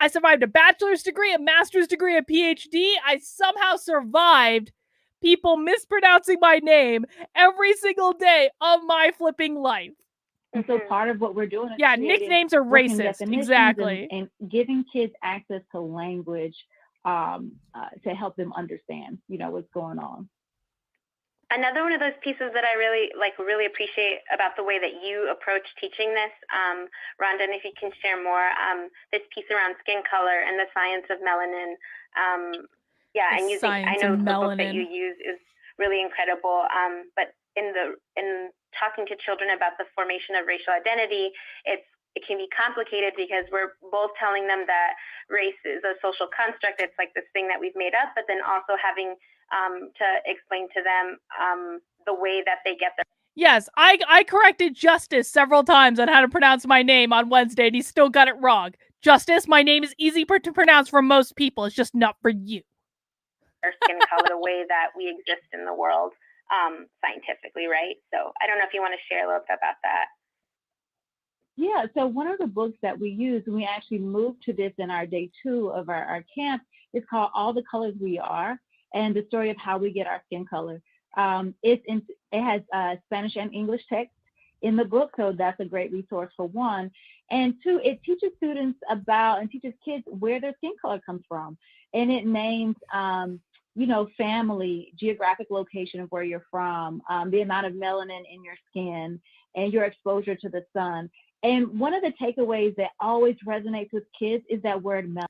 I survived a bachelor's degree, a master's degree, a PhD. I somehow survived people mispronouncing my name every single day of my flipping life. And so part of what we're doing is nicknames are racist. Exactly. And giving kids access to language to help them understand, what's going on. Another one of those pieces that I really appreciate about the way that you approach teaching this, Rhonda, and if you can share more, this piece around skin color and the science of melanin. I know the book that you use is really incredible. But in talking to children about the formation of racial identity, it can be complicated because we're both telling them that race is a social construct. It's like this thing that we've made up, but then also having to explain to them the way that they get there. Yes, I corrected Justice several times on how to pronounce my name on Wednesday, and he still got it wrong. Justice, my name is easy to pronounce for most people. It's just not for you. Our skin color, the way that we exist in the world scientifically, right? So I don't know if you want to share a little bit about that. Yeah, so one of the books that we use, and we actually moved to this in our day 2 of our camp, is called All the Colors We Are, and the story of how we get our skin color. It has Spanish and English text in the book, so that's a great resource for one. And 2, it teaches students about and teaches kids where their skin color comes from. And it names, family, geographic location of where you're from, the amount of melanin in your skin, and your exposure to the sun. And one of the takeaways that always resonates with kids is that word melanin.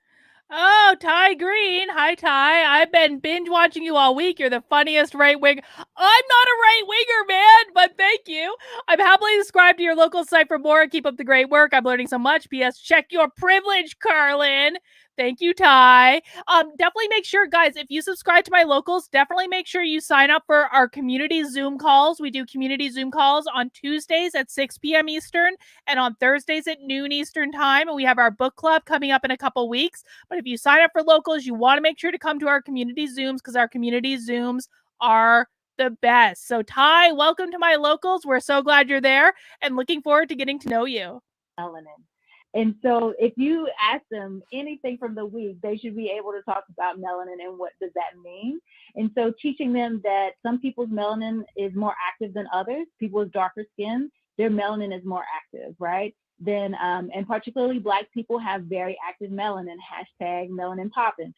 Oh, Ty Green. Hi, Ty. I've been binge watching you all week. You're the funniest right winger. I'm not a right winger, man, but thank you. I'm happily subscribed to your local site for more. Keep up the great work. I'm learning so much. P.S. Check your privilege, Carlin. Thank you, Ty. Definitely make sure, guys, if you subscribe to my locals, definitely make sure you sign up for our community Zoom calls. We do community Zoom calls on Tuesdays at 6 p.m. Eastern and on Thursdays at noon Eastern time. And we have our book club coming up in a couple weeks. But if you sign up for locals, you want to make sure to come to our community Zooms because our community Zooms are the best. So, Ty, welcome to my locals. We're so glad you're there and looking forward to getting to know you. Melanin. And so if you ask them anything from the week, they should be able to talk about melanin and what does that mean. And so teaching them that some people's melanin is more active than others. People with darker skin, their melanin is more active, right? Then, and particularly Black people have very active melanin, hashtag melanin popping.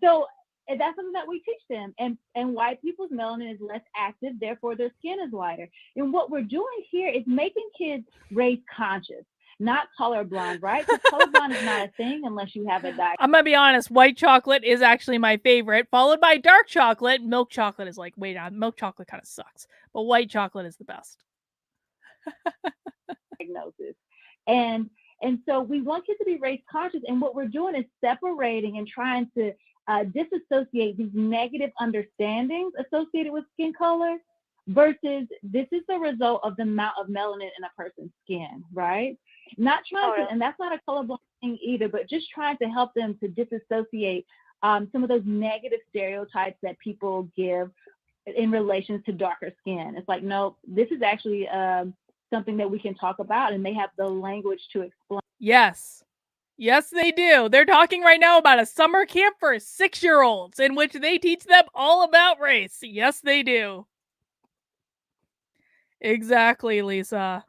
So that's something that we teach them. And white people's melanin is less active, therefore their skin is lighter. And what we're doing here is making kids race conscious, not colorblind, right? Because colorblind is not a thing unless you have a diet. I'm going to be honest, white chocolate is actually my favorite, followed by dark chocolate. Milk chocolate is like, wait on, milk chocolate kind of sucks, but white chocolate is the best. Diagnosis. And so we want kids to be race conscious, and what we're doing is separating and trying to disassociate these negative understandings associated with skin color versus this is the result of the amount of melanin in a person's skin, right? Not trying to, and that's not a colorblind thing either, but just trying to help them to disassociate some of those negative stereotypes that people give in relation to darker skin. It's like, no, this is actually something that we can talk about, and they have the language to explain. Yes. Yes, they do. They're talking right now about a summer camp for 6-year-olds in which they teach them all about race. Yes, they do. Exactly, Lisa.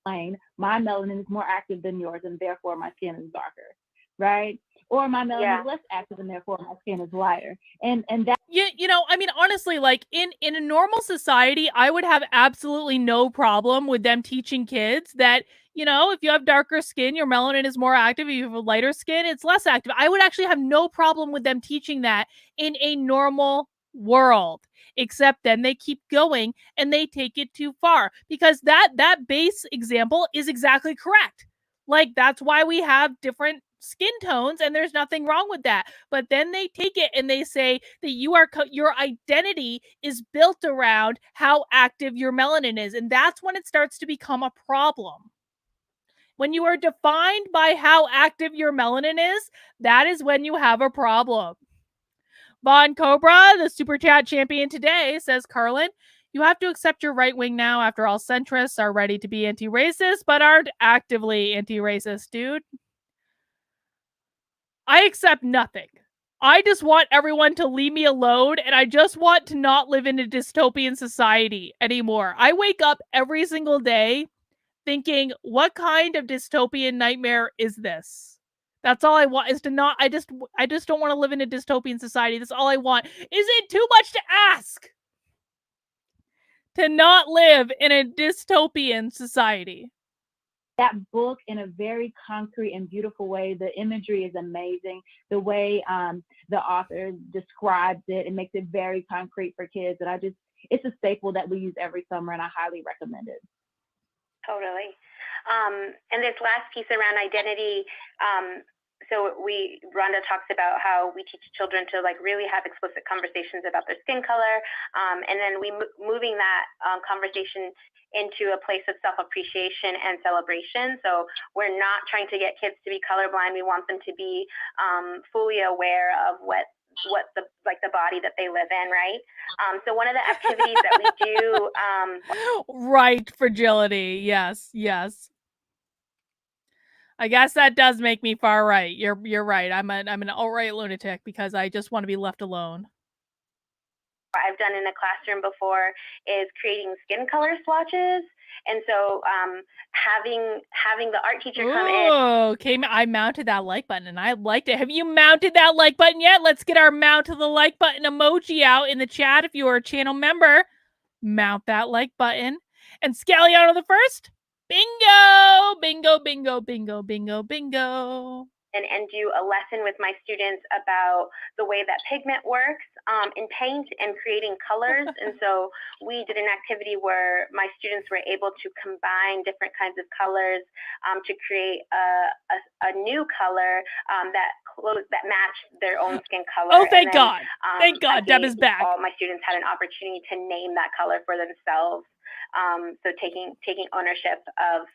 My melanin is more active than yours, and therefore my skin is darker, right? Or my melanin is less active, and therefore my skin is lighter. And that, I mean, honestly, like in a normal society, I would have absolutely no problem with them teaching kids that, if you have darker skin, your melanin is more active. If you have a lighter skin, it's less active. I would actually have no problem with them teaching that in a normal world, except then they keep going and they take it too far because that base example is exactly correct. Like, that's why we have different skin tones, and there's nothing wrong with that. But then they take it and they say that your identity is built around how active your melanin is, and that's when it starts to become a problem. When you are defined by how active your melanin is, that is when you have a problem. Von Cobra, the super chat champion today, says, Carlin, you have to accept your right wing now. After all, centrists are ready to be anti-racist, but aren't actively anti-racist, dude. I accept nothing. I just want everyone to leave me alone, and I just want to not live in a dystopian society anymore. I wake up every single day thinking, what kind of dystopian nightmare is this? That's all I want, is to not, I just don't want to live in a dystopian society. That's all I want. Is it too much to ask to not live in a dystopian society? That book, in a very concrete and beautiful way, the imagery is amazing. The way the author describes it makes it very concrete for kids. And it's a staple that we use every summer, and I highly recommend it. Totally. And this last piece around identity, so Rhonda talks about how we teach children to like really have explicit conversations about their skin color, and then moving that conversation into a place of self-appreciation and celebration. So we're not trying to get kids to be colorblind. We want them to be fully aware of what the body that they live in, right? So one of the activities that we do, right, fragility. Yes. I guess that does make me far right. You're right. I'm an alt-right lunatic because I just want to be left alone. I've done in a classroom before is creating skin color swatches. And so having the art teacher come in. Oh, okay. I mounted that like button and I liked it. Have you mounted that like button yet? Let's get our mount to the like button emoji out in the chat. If you are a channel member, mount that like button. And Scalliano the first. Bingo! Bingo, bingo, bingo, bingo, bingo. And do a lesson with my students about the way that pigment works in paint and creating colors. And so we did an activity where my students were able to combine different kinds of colors to create a new color that matched their own skin color. Oh, thank God. Thank God. Deb is back. All my students had an opportunity to name that color for themselves. So taking ownership of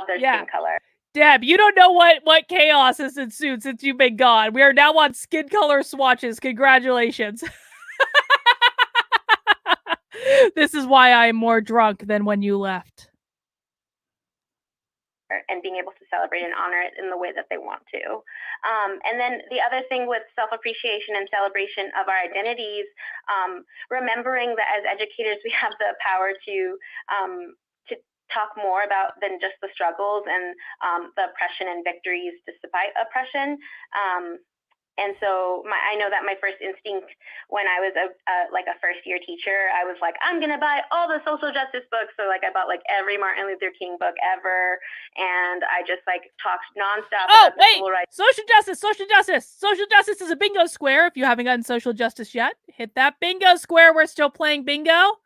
their skin color. Deb, you don't know what chaos has ensued since you've been gone. We are now on skin color swatches. Congratulations. This is why I am more drunk than when you left. And being able to celebrate and honor it in the way that they want to. And then the other thing with self-appreciation and celebration of our identities, remembering that as educators, we have the power to talk more about than just the struggles and the oppression and victories despite oppression. And so I know that my first instinct when I was a first year teacher, I was like, I'm gonna buy all the social justice books. So like I bought like every Martin Luther King book ever, and I just like talked nonstop. Oh wait, social justice is a bingo square. If you haven't gotten social justice yet, hit that bingo square. We're still playing bingo.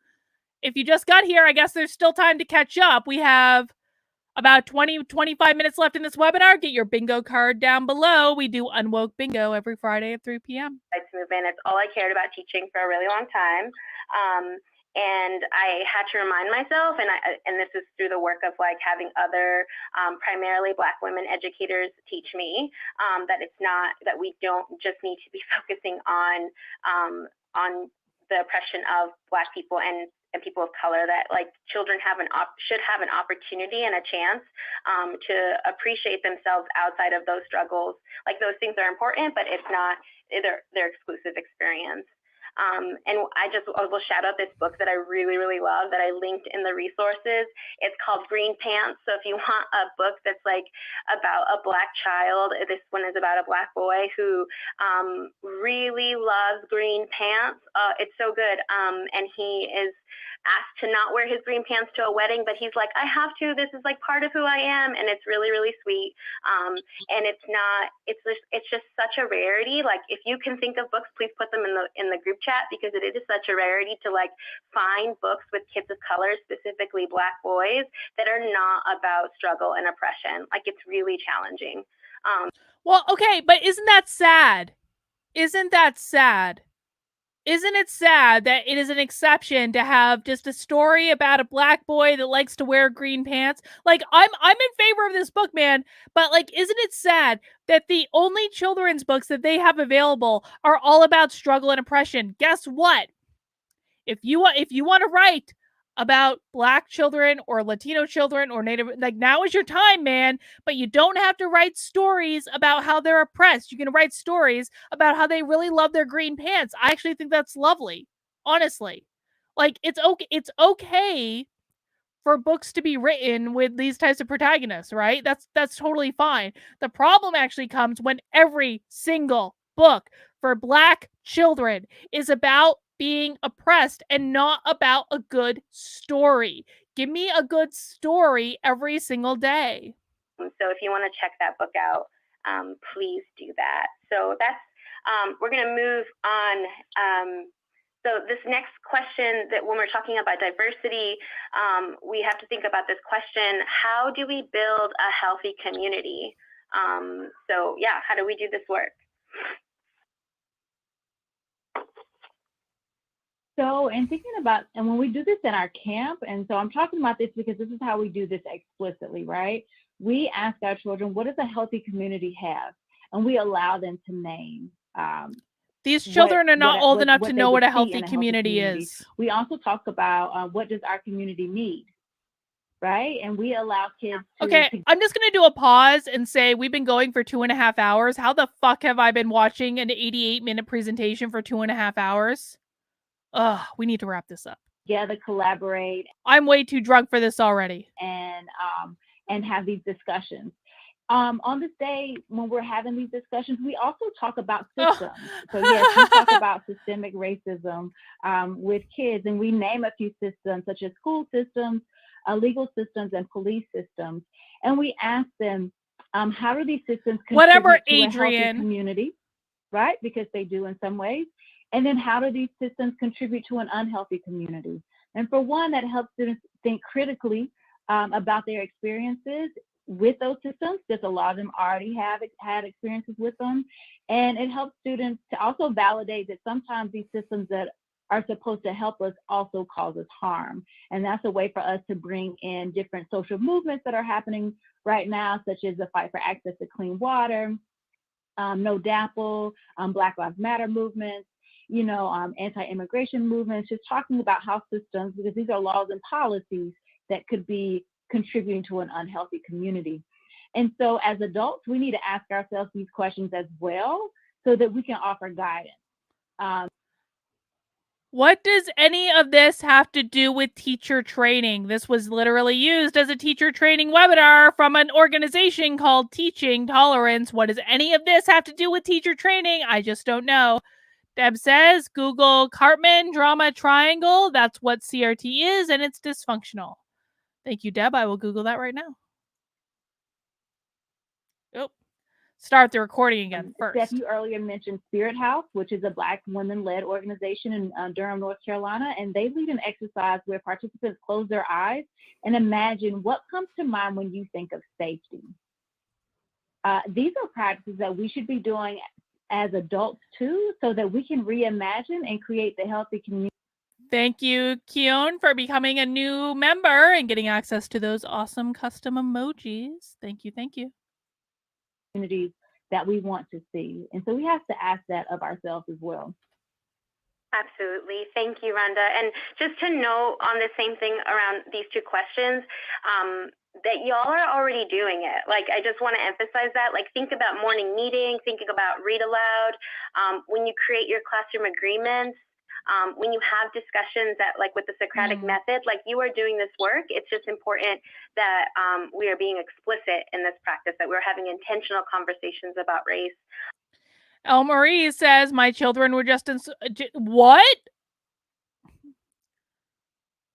If you just got here, I guess there's still time to catch up. We have about 20-25 minutes left in this webinar. Get your bingo card down below. We do Unwoke Bingo every Friday at 3 p.m. Rights movement. It's all I cared about teaching for a really long time. And I had to remind myself, and this is through the work of like having other primarily Black women educators teach me, that it's not that we don't just need to be focusing on the oppression of Black people and people of color, that like children should have an opportunity and a chance to appreciate themselves outside of those struggles. Like those things are important, but it's not their exclusive experience. And I will shout out this book that I really, really love that I linked in the resources. It's called Green Pants. So if you want a book that's like about a Black child, this one is about a Black boy who really loves green pants. It's so good. And he is asked to not wear his green pants to a wedding, but he's like, I have to. This is like part of who I am. And it's really, really sweet. And it's just such a rarity. Like if you can think of books, please put them in the group chat, because it is such a rarity to like find books with kids of color, specifically Black boys, that are not about struggle and oppression. Like it's really challenging. Well, okay, but isn't that sad? Isn't that sad? Isn't it sad that it is an exception to have just a story about a Black boy that likes to wear green pants? Like, I'm in favor of this book, man, but like, isn't it sad that the only children's books that they have available are all about struggle and oppression? Guess what? If you want to write about Black children or Latino children or Native, like, now is your time, man. But you don't have to write stories about how they're oppressed. You can write stories about how they really love their green pants. I actually think that's lovely, honestly. Like, it's okay for books to be written with these types of protagonists, right? That's totally fine. The problem actually comes when every single book for Black children is about being oppressed and not about a good story. Give me a good story every single day. So if you want to check that book out, please do that. So that's we're going to move on. So this next question, that when we're talking about diversity, we have to think about this question: how do we build a healthy community? So yeah, how do we do this work? So, and thinking about, and when we do this in our camp, and so I'm talking about this because this is how we do this explicitly, right? We ask our children, what does a healthy community have? And we allow them to name. These children are not old enough to know what a healthy community is. We also talk about what does our community need, right? And we allow kids to... Okay, I'm just going to do a pause and say we've been going for 2.5 hours. How the fuck have I been watching an 88-minute presentation for 2.5 hours? Ugh, we need to wrap this up. Together, collaborate. I'm way too drunk for this already. And have these discussions. On this day, when we're having these discussions, we also talk about systems. So yes, we talk about systemic racism with kids, and we name a few systems such as school systems, legal systems, and police systems. And we ask them, how do these systems contribute to a healthy community, right? Because they do in some ways. And then how do these systems contribute to an unhealthy community? And for one, that helps students think critically about their experiences with those systems, because a lot of them already have had experiences with them. And it helps students to also validate that sometimes these systems that are supposed to help us also cause us harm. And that's a way for us to bring in different social movements that are happening right now, such as the fight for access to clean water, No DAPL, Black Lives Matter movements, anti-immigration movements, just talking about how systems, because these are laws and policies that could be contributing to an unhealthy community. And so as adults, we need to ask ourselves these questions as well so that we can offer guidance. What does any of this have to do with teacher training? This was literally used as a teacher training webinar from an organization called Teaching Tolerance. What does any of this have to do with teacher training? I just don't know. Deb says, Google Cartman Drama Triangle. That's what CRT is, and it's dysfunctional. Thank you, Deb. I will Google that right now. Oh, start the recording again first. Steph, you earlier mentioned Spirit House, which is a Black women-led organization in Durham, North Carolina, and they lead an exercise where participants close their eyes and imagine what comes to mind when you think of safety. These are practices that we should be doing as adults too, so that we can reimagine and create the healthy community. Thank you, Keon, for becoming a new member and getting access to those awesome custom emojis. Thank you, thank you. Communities that we want to see. And so we have to ask that of ourselves as well. Absolutely. Thank you, Rhonda. And just to note on the same thing around these two questions, that y'all are already doing it. Like, I just want to emphasize that. Like, think about morning meetings, thinking about read aloud. When you create your classroom agreements, when you have discussions that, like with the Socratic method, like you are doing this work. It's just important that we are being explicit in this practice, that we're having intentional conversations about race. El Marie says, my children were just in... What?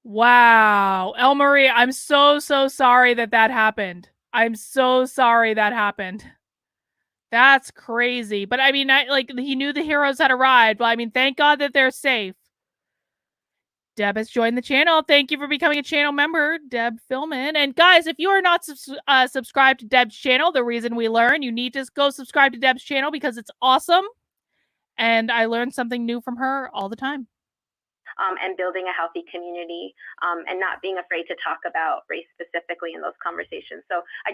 Wow. El Marie, I'm so sorry that happened. I'm so sorry that happened. That's crazy. But I mean, he knew the heroes had arrived. But I mean, thank God that they're safe. Deb has joined the channel. Thank you for becoming a channel member, Deb Philman. And guys, if you are not subscribed to Deb's channel, the reason we learn, you need to go subscribe to Deb's channel because it's awesome. And I learn something new from her all the time. and building a healthy community, and not being afraid to talk about race specifically in those conversations. So I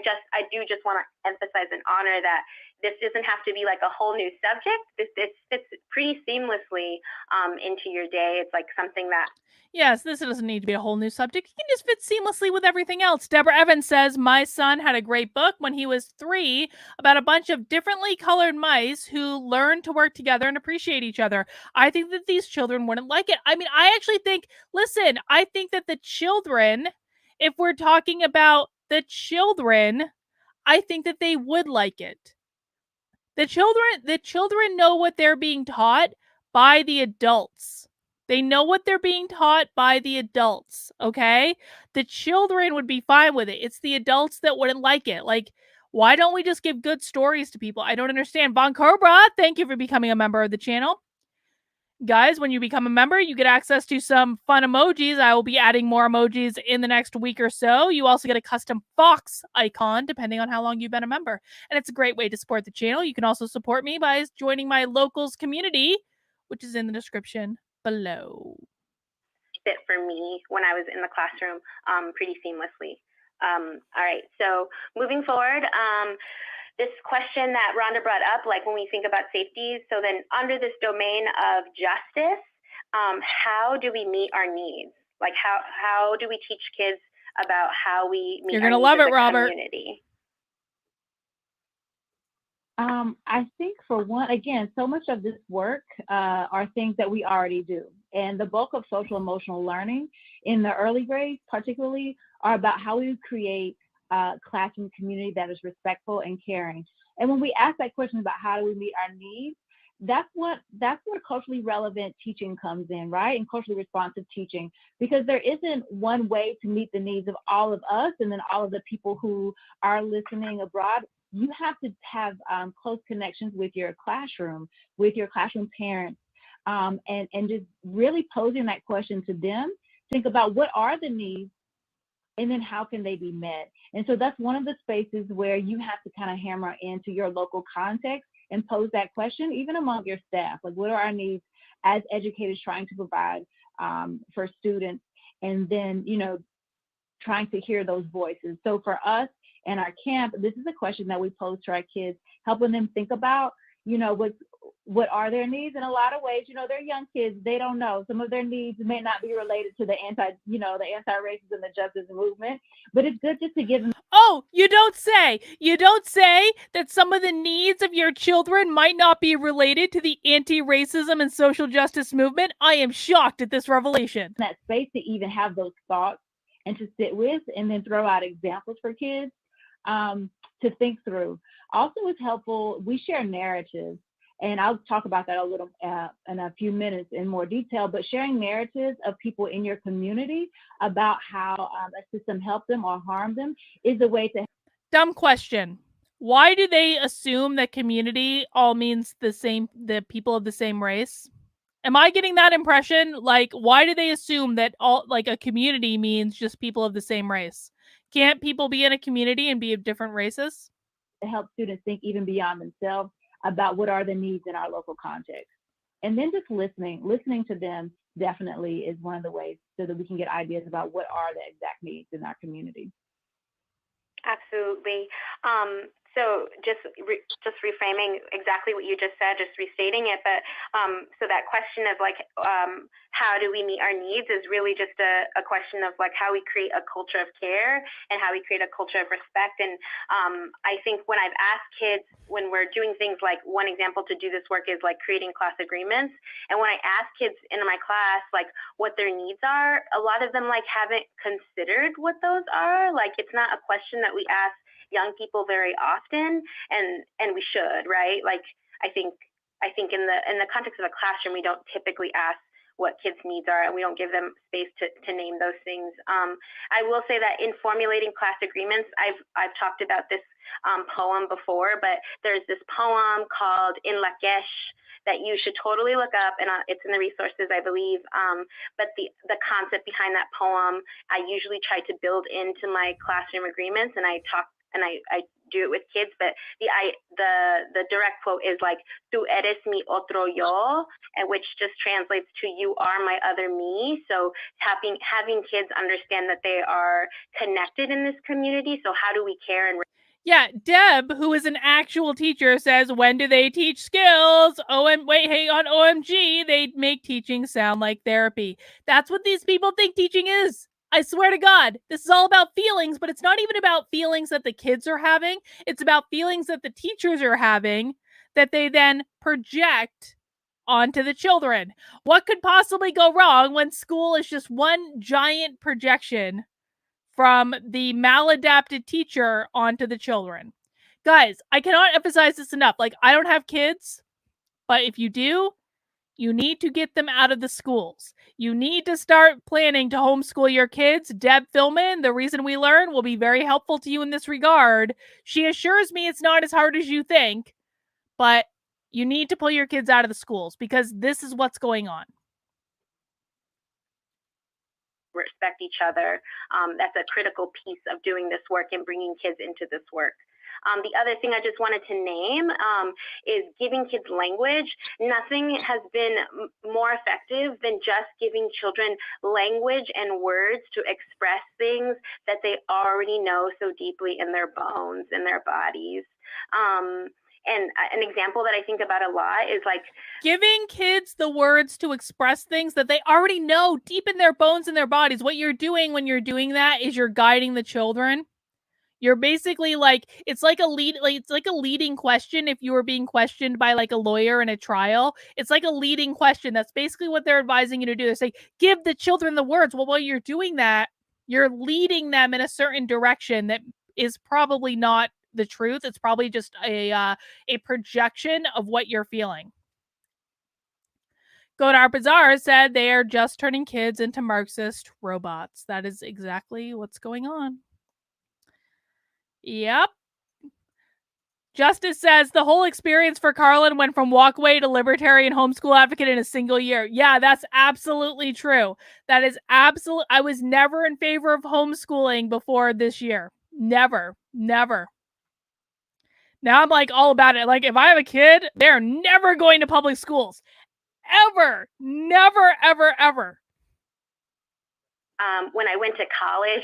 do just want to emphasize and honor that this doesn't have to be like a whole new subject. This fits pretty seamlessly into your day. It's like something that Yes, this doesn't need to be a whole new subject. It can just fit seamlessly with everything else. Deborah Evans says, my son had a great book when he was 3 about a bunch of differently colored mice who learned to work together and appreciate each other. I think that these children wouldn't like it. I mean, I actually think, listen, I think that the children, if we're talking about the children, I think that they would like it. The children know what they're being taught by the adults. They know what they're being taught by the adults, okay? The children would be fine with it. It's the adults that wouldn't like it. Like, why don't we just give good stories to people? I don't understand. Von Cobra, thank you for becoming a member of the channel. Guys, when you become a member, you get access to some fun emojis. I will be adding more emojis in the next week or so. You also get a custom fox icon, depending on how long you've been a member. And it's a great way to support the channel. You can also support me by joining my locals community, which is in the description below. Fit for me when I was in the classroom pretty seamlessly. All right, so moving forward, this question that Rhonda brought up, like when we think about safety, so then under this domain of justice, how do we meet our needs? Like how do we teach kids about how we meet You're our gonna needs love as it, a Robert. community? I think for one, again, so much of this work are things that we already do. And the bulk of social emotional learning in the early grades, particularly, are about how we create a classroom community that is respectful and caring. And when we ask that question about how do we meet our needs, that's where culturally relevant teaching comes in, right? And culturally responsive teaching, because there isn't one way to meet the needs of all of us and then all of the people who are listening abroad. You have to have close connections with your classroom parents, and just really posing that question to them. Think about what are the needs, and then how can they be met? And so that's one of the spaces where you have to kind of hammer into your local context and pose that question, even among your staff. Like, what are our needs as educators trying to provide for students? And then, trying to hear those voices. So for us and our camp, this is a question that we pose to our kids, helping them think about, what are their needs? In a lot of ways, they're young kids, they don't know. Some of their needs may not be related to the anti-racism and the justice movement, but it's good just to give them. Oh, you don't say that some of the needs of your children might not be related to the anti-racism and social justice movement? I am shocked at this revelation. That space to even have those thoughts and to sit with, and then throw out examples for kids to think through. Also, it's helpful, we share narratives, and I'll talk about that a little in a few minutes in more detail, but sharing narratives of people in your community about how a system helped them or harmed them is a way to. Dumb question. Why do they assume that community all means the people of the same race? Am I getting that impression? Like, why do they assume that a community means just people of the same race? Can't people be in a community and be of different races? To help students think even beyond themselves about what are the needs in our local context. And then just listening to them definitely is one of the ways so that we can get ideas about what are the exact needs in our community. Absolutely. So just reframing exactly what you just said, just restating it. But so that question of like, how do we meet our needs is really just a question of like how we create a culture of care and how we create a culture of respect. And I think when I've asked kids, when we're doing things like, one example to do this work is like creating class agreements. And when I ask kids in my class, like what their needs are, a lot of them like haven't considered what those are. Like it's not a question that we ask young people very often, and we should, right? Like I think in the context of a classroom, we don't typically ask what kids' needs are, and we don't give them space to name those things. I will say that in formulating class agreements, I've talked about this poem before, but there's this poem called In Lakesh that you should totally look up, and it's in the resources, I believe. But the concept behind that poem, I usually try to build into my classroom agreements, and I do it with kids, but the direct quote is like, "Tú eres mi otro yo," and which just translates to "you are my other me." So having kids understand that they are connected in this community. So how do we care and yeah, Deb, who is an actual teacher, says, when do they teach skills? Hey, on OMG, they make teaching sound like therapy. That's what these people think teaching is. I swear to God, this is all about feelings, but it's not even about feelings that the kids are having. It's about feelings that the teachers are having that they then project onto the children. What could possibly go wrong when school is just one giant projection from the maladapted teacher onto the children? Guys, I cannot emphasize this enough. Like, I don't have kids, but if you do, you need to get them out of the schools. You need to start planning to homeschool your kids. Deb Philman, the Reason We Learn, will be very helpful to you in this regard. She assures me it's not as hard as you think, but you need to pull your kids out of the schools because this is what's going on. respect each other. That's a critical piece of doing this work and bringing kids into this work. The other thing I just wanted to name is giving kids language. Nothing has been more effective than just giving children language and words to express things that they already know so deeply in their bones, in their bodies. And an example that I think about a lot is like giving kids the words to express things that they already know deep in their bones and their bodies. What you're doing when you're doing that is you're guiding the children. You're basically like, it's like a leading question. If you were being questioned by like a lawyer in a trial, it's like a leading question. That's basically what they're advising you to do. They say, give the children the words. Well, while you're doing that, you're leading them in a certain direction that is probably not the truth. It's probably just a projection of what you're feeling. Godard Bazaar said they are just turning kids into Marxist robots. That is exactly what's going on. Yep. Justice says the whole experience for Carlin went from walkaway to libertarian homeschool advocate in a single year. Yeah, that's absolutely true. That is absolute. I was never in favor of homeschooling before this year. Never. Now I'm like all about it. Like, if I have a kid, they're never going to public schools. Ever. Never, ever. When I went to college,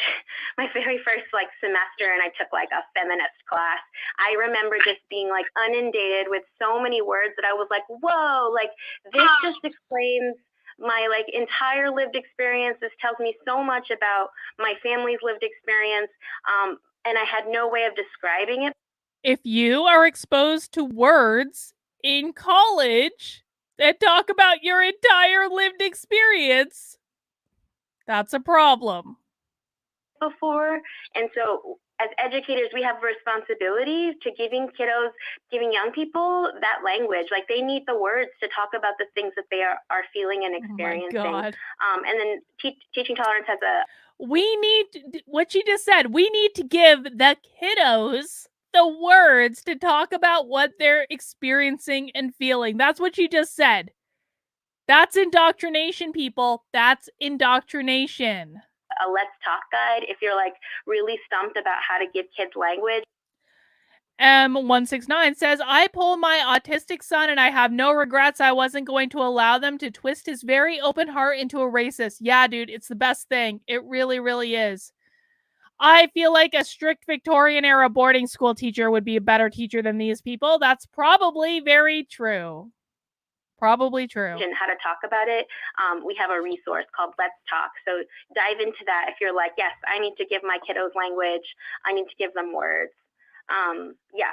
my very first like semester, and I took like a feminist class, I remember just being like inundated with so many words that I was like, whoa, like this just explains my like entire lived experience. This tells me so much about my family's lived experience. And I had no way of describing it. If you are exposed to words in college that talk about your entire lived experience, that's a problem. Before, and so as educators, we have responsibility to giving young people that language. Like, they need the words to talk about the things that they are feeling and experiencing. Oh my God. And then teaching tolerance has what she just said, we need to give the kiddos the words to talk about what they're experiencing and feeling. That's what she just said. That's indoctrination, people. That's indoctrination. A Let's Talk guide if you're like really stumped about how to give kids language. M169 says, I pulled my autistic son and I have no regrets. I wasn't going to allow them to twist his very open heart into a racist. Yeah, dude, it's the best thing. It really, really is. I feel like a strict Victorian era boarding school teacher would be a better teacher than these people. That's probably very true. Probably true. And how to talk about it. We have a resource called Let's Talk. So dive into that if you're like, yes, I need to give my kiddos language. I need to give them words. Yeah.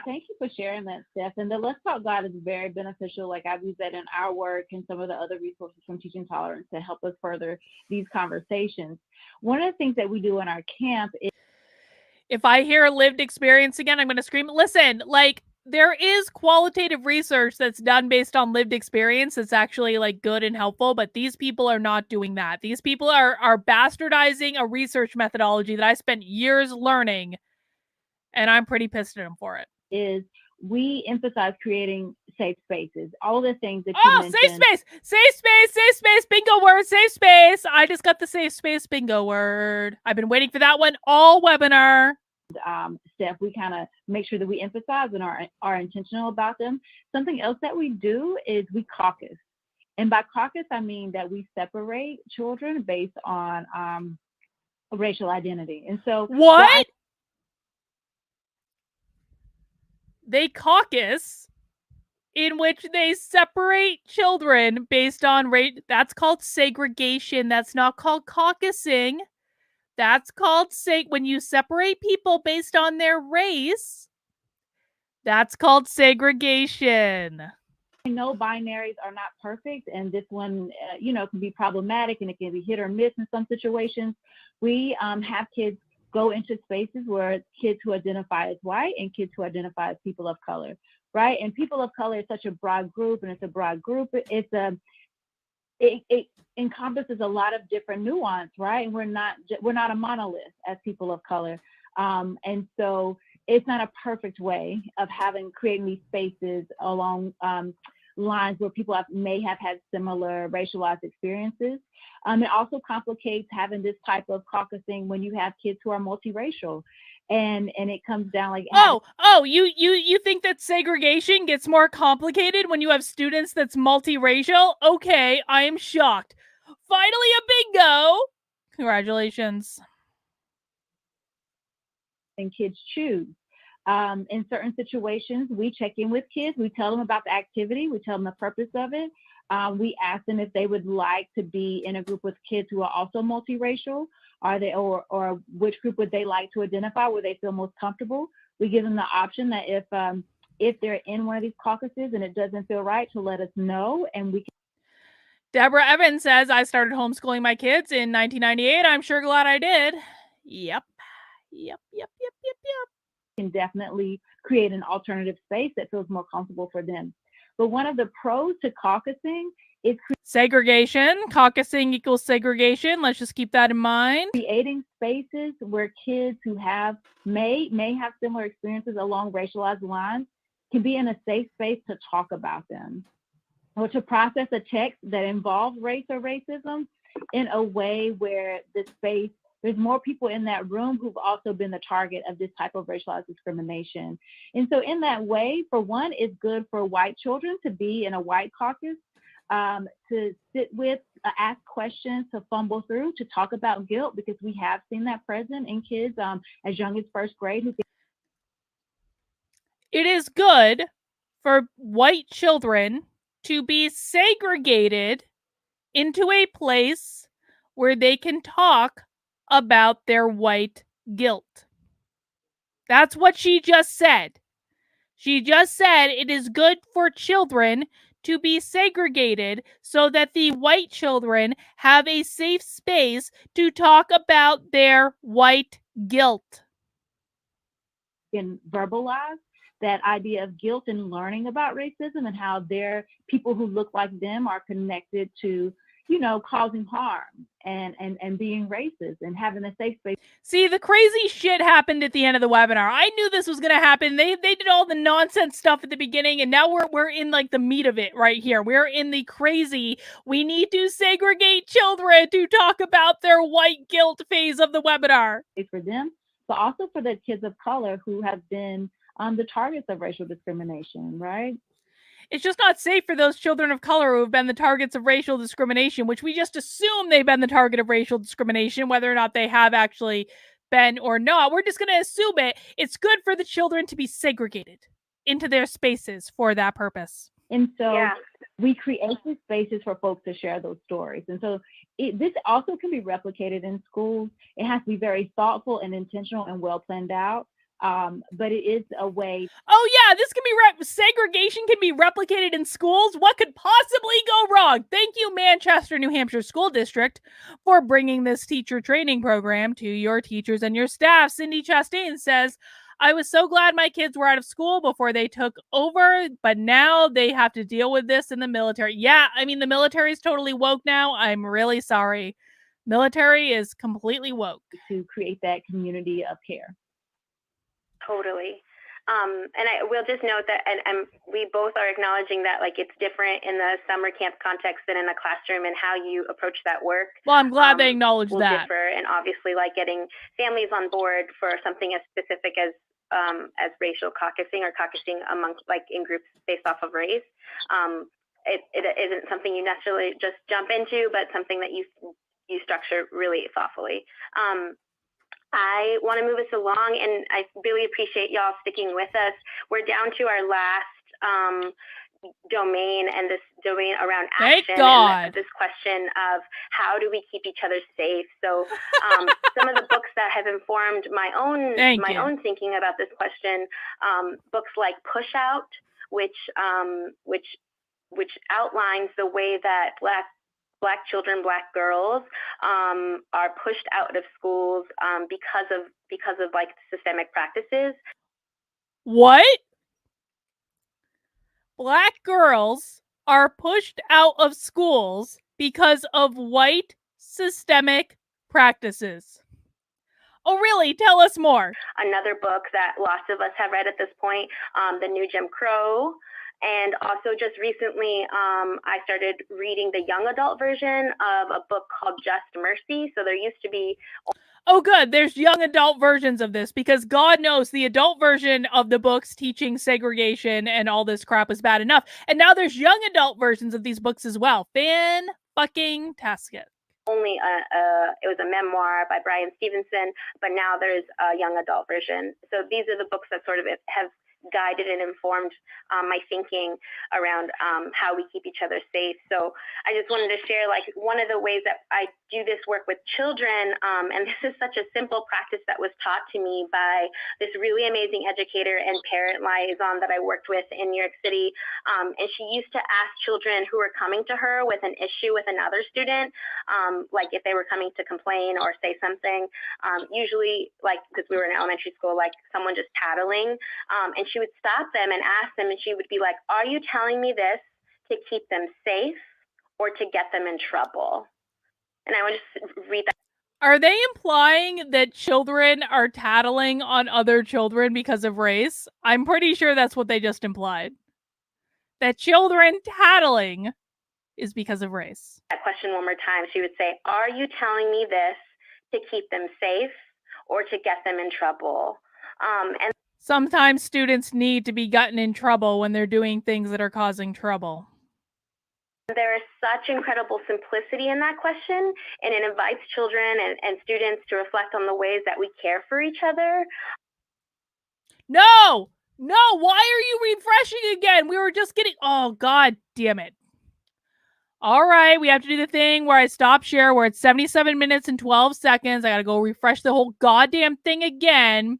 Thank you for sharing that, Steph. And the Let's Talk guide is very beneficial. Like, I've used that in our work and some of the other resources from Teaching Tolerance to help us further these conversations. One of the things that we do in our camp is, if I hear lived experience again, I'm going to scream. Listen, like, there is qualitative research that's done based on lived experience that's actually like good and helpful, but these people are not doing that. These people are bastardizing a research methodology that I spent years learning, and I'm pretty pissed at them for it. Is we emphasize creating safe spaces. All the things that you mentioned. Safe space, bingo word, safe space. I just got the safe space bingo word. I've been waiting for that one all webinar. Steph, we kind of make sure that we emphasize and are intentional about them. Something else that we do is we caucus. And by caucus, I mean that we separate children based on racial identity. And so what? They caucus in which they separate children based on race. That's called segregation. That's not called caucusing. That's called when you separate people based on their race. That's called segregation. I know binaries are not perfect, and this one, can be problematic, and it can be hit or miss in some situations. We have kids go into spaces where kids who identify as white and kids who identify as people of color, right? And people of color is such a broad group, and it's a broad group. It encompasses a lot of different nuance, right? And we're not a monolith as people of color, and so it's not a perfect way of creating these spaces along lines where people may have had similar racialized experiences. It also complicates having this type of caucusing when you have kids who are multiracial. And it comes down like you think that segregation gets more complicated when you have students that's multiracial? Okay, I am shocked. Finally a bingo. Congratulations. And kids choose. In certain situations, we check in with kids. We tell them about the activity. We tell them the purpose of it. We ask them if they would like to be in a group with kids who are also multiracial. Or which group would they like to identify where they feel most comfortable? We give them the option that if they're in one of these caucuses and it doesn't feel right, to let us know, and we can. Deborah Evans says, I started homeschooling my kids in 1998. I'm sure glad I did. Yep. Can definitely create an alternative space that feels more comfortable for them. But one of the pros to caucusing is segregation. Caucusing equals segregation. Let's just keep that in mind. Creating spaces where kids who may have similar experiences along racialized lines can be in a safe space to talk about them, or to process a text that involves race or racism in a way where there's more people in that room who've also been the target of this type of racialized discrimination. And so in that way, for one, it's good for white children to be in a white caucus, to sit with, ask questions, to fumble through, to talk about guilt, because we have seen that present in kids as young as first grade. It is good for white children to be segregated into a place where they can talk about their white guilt. That's what she just said. She just said it is good for children to be segregated so that the white children have a safe space to talk about their white guilt. And verbalize that idea of guilt and learning about racism and how people who look like them are connected to, causing harm and being racist, and having a safe space. See, the crazy shit happened at the end of the webinar. I knew this was going to happen. They did all the nonsense stuff at the beginning, and now we're in like the meat of it right here. We're in the crazy, we need to segregate children to talk about their white guilt phase of the webinar. For them, but also for the kids of color who have been the targets of racial discrimination, right? It's just not safe for those children of color who have been the targets of racial discrimination, which we just assume they've been the target of racial discrimination, whether or not they have actually been or not. We're just going to assume it. It's good for the children to be segregated into their spaces for that purpose. And so we create these spaces for folks to share those stories. And so this also can be replicated in schools. It has to be very thoughtful and intentional and well planned out. But it is a way. Oh yeah, this can be segregation can be replicated in schools. What could possibly go wrong? Thank you, Manchester, New Hampshire School District, for bringing this teacher training program to your teachers and your staff. Cindy Chastain says, I was so glad my kids were out of school before they took over, but now they have to deal with this in the military. Yeah, I mean, the military is totally woke now. I'm really sorry. Military is completely woke. To create that community of care. Totally. And I will just note that, and we both are acknowledging that, like, it's different in the summer camp context than in the classroom, and how you approach that work. Well, I'm glad they acknowledge will that. differ, and obviously, like, getting families on board for something as specific as racial caucusing or caucusing amongst, like, in groups based off of race. It isn't something you necessarily just jump into, but something that you structure really thoughtfully. I want to move us along, and I really appreciate y'all sticking with us. We're down to our last domain, and this domain around Thank action. God. And this question of how do we keep each other safe. So some of the books that have informed my own thinking about this question, books like Push Out, which outlines the way that Black children, Black girls are pushed out of schools because of like systemic practices. What? Black girls are pushed out of schools because of white systemic practices. Oh, really? Tell us more. Another book that lots of us have read at this point, The New Jim Crow. And also just recently, I started reading the young adult version of a book called Just Mercy. So there used to be... Oh, good. There's young adult versions of this, because God knows the adult version of the books teaching segregation and all this crap is bad enough. And now there's young adult versions of these books as well. Fan-fucking-tastic. Only it was a memoir by Brian Stevenson, but now there's a young adult version. So these are the books that sort of have guided and informed my thinking around how we keep each other safe. So I just wanted to share, like, one of the ways that I do this work with children, and this is such a simple practice that was taught to me by this really amazing educator and parent liaison that I worked with in New York City. And she used to ask children who were coming to her with an issue with another student, like if they were coming to complain or say something, usually, like, because we were in elementary school, like someone just tattling, and she would stop them and ask them, and she would be like, are you telling me this to keep them safe or to get them in trouble? And I would just read that. Are they implying that children are tattling on other children because of race? I'm pretty sure that's what they just implied. That children tattling is because of race. That question one more time. She would say, are you telling me this to keep them safe or to get them in trouble? And sometimes students need to be gotten in trouble when they're doing things that are causing trouble. There is such incredible simplicity in that question, and it invites children and students to reflect on the ways that we care for each other. No, why are you refreshing again? We were just getting... Oh, God damn it. All right, we have to do the thing where I stop share, where it's 77 minutes and 12 seconds. I gotta go refresh the whole goddamn thing again.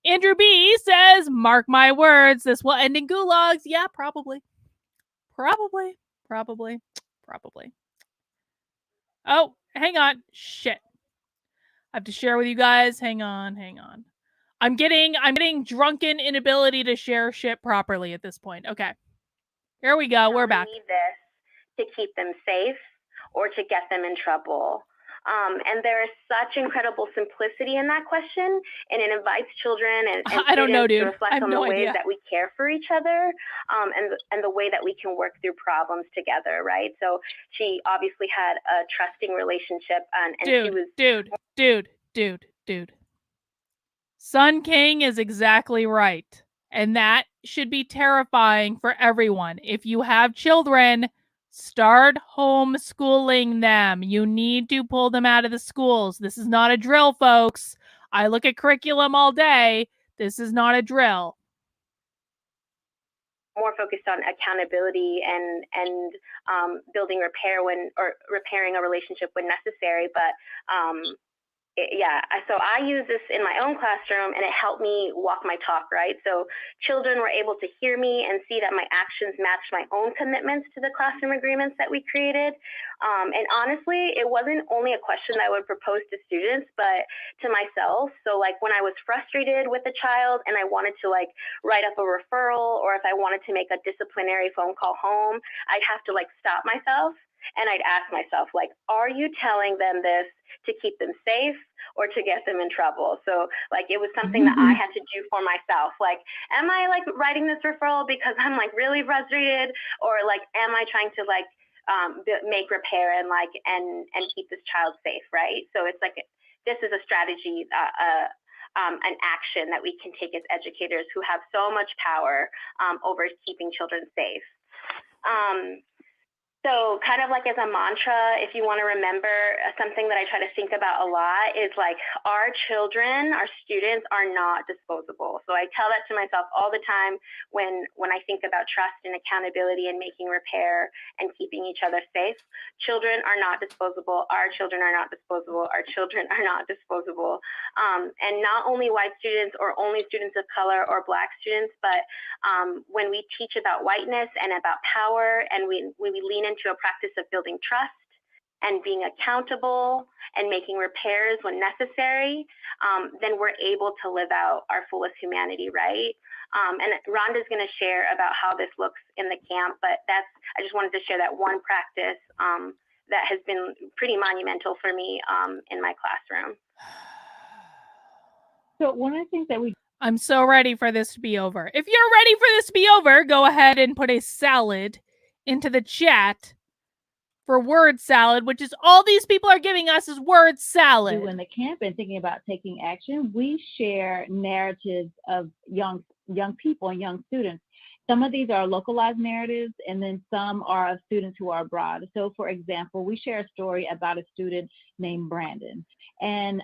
Andrew B says, mark my words, this will end in gulags. Yeah, probably. Oh, hang on. Shit. I have to share with you guys. Hang on. I'm getting drunken inability to share shit properly at this point. Okay. Here we go. We're back. Need this to keep them safe or to get them in trouble. And there is such incredible simplicity in that question, and it invites children and I don't know, dude. to reflect on the ways that we care for each other, and the way that we can work through problems together, right? So she obviously had a trusting relationship, and she was... Dude. Sun King is exactly right. And that should be terrifying for everyone. If you have children, start homeschooling them. You need to pull them out of the schools. This is not a drill, folks. I look at curriculum all day. This is not a drill. More focused on accountability and building repairing a relationship when necessary. But so I use this in my own classroom, and it helped me walk my talk, right? So children were able to hear me and see that my actions matched my own commitments to the classroom agreements that we created. And honestly, it wasn't only a question that I would propose to students, but to myself. So like when I was frustrated with a child and I wanted to like write up a referral, or if I wanted to make a disciplinary phone call home, I'd have to like stop myself, and I'd ask myself, like, are you telling them this to keep them safe or to get them in trouble. So like it was something that I had to do for myself. Like, am I like writing this referral because I'm like really frustrated, or like am I trying to like make repair and like and keep this child safe, right? So it's like this is a strategy, an action that we can take as educators who have so much power over keeping children safe. So kind of like as a mantra, if you want to remember, something that I try to think about a lot is like our children, our students are not disposable. So I tell that to myself all the time when I think about trust and accountability and making repair and keeping each other safe. Children are not disposable. Our children are not disposable. Our children are not disposable. And not only white students or only students of color or Black students, but when we teach about whiteness and about power, and we lean into a practice of building trust and being accountable and making repairs when necessary, then we're able to live out our fullest humanity, right? And Rhonda's going to share about how this looks in the camp, but I just wanted to share that one practice that has been pretty monumental for me in my classroom. So one of the things that I'm so ready for this to be over. If you're ready for this to be over, go ahead and put a salad into the chat for word salad, which is all these people are giving us is word salad. do in the camp and thinking about taking action, we share narratives of young people and young students. Some of these are localized narratives, and then some are of students who are abroad. So for example, we share a story about a student named Brandon. And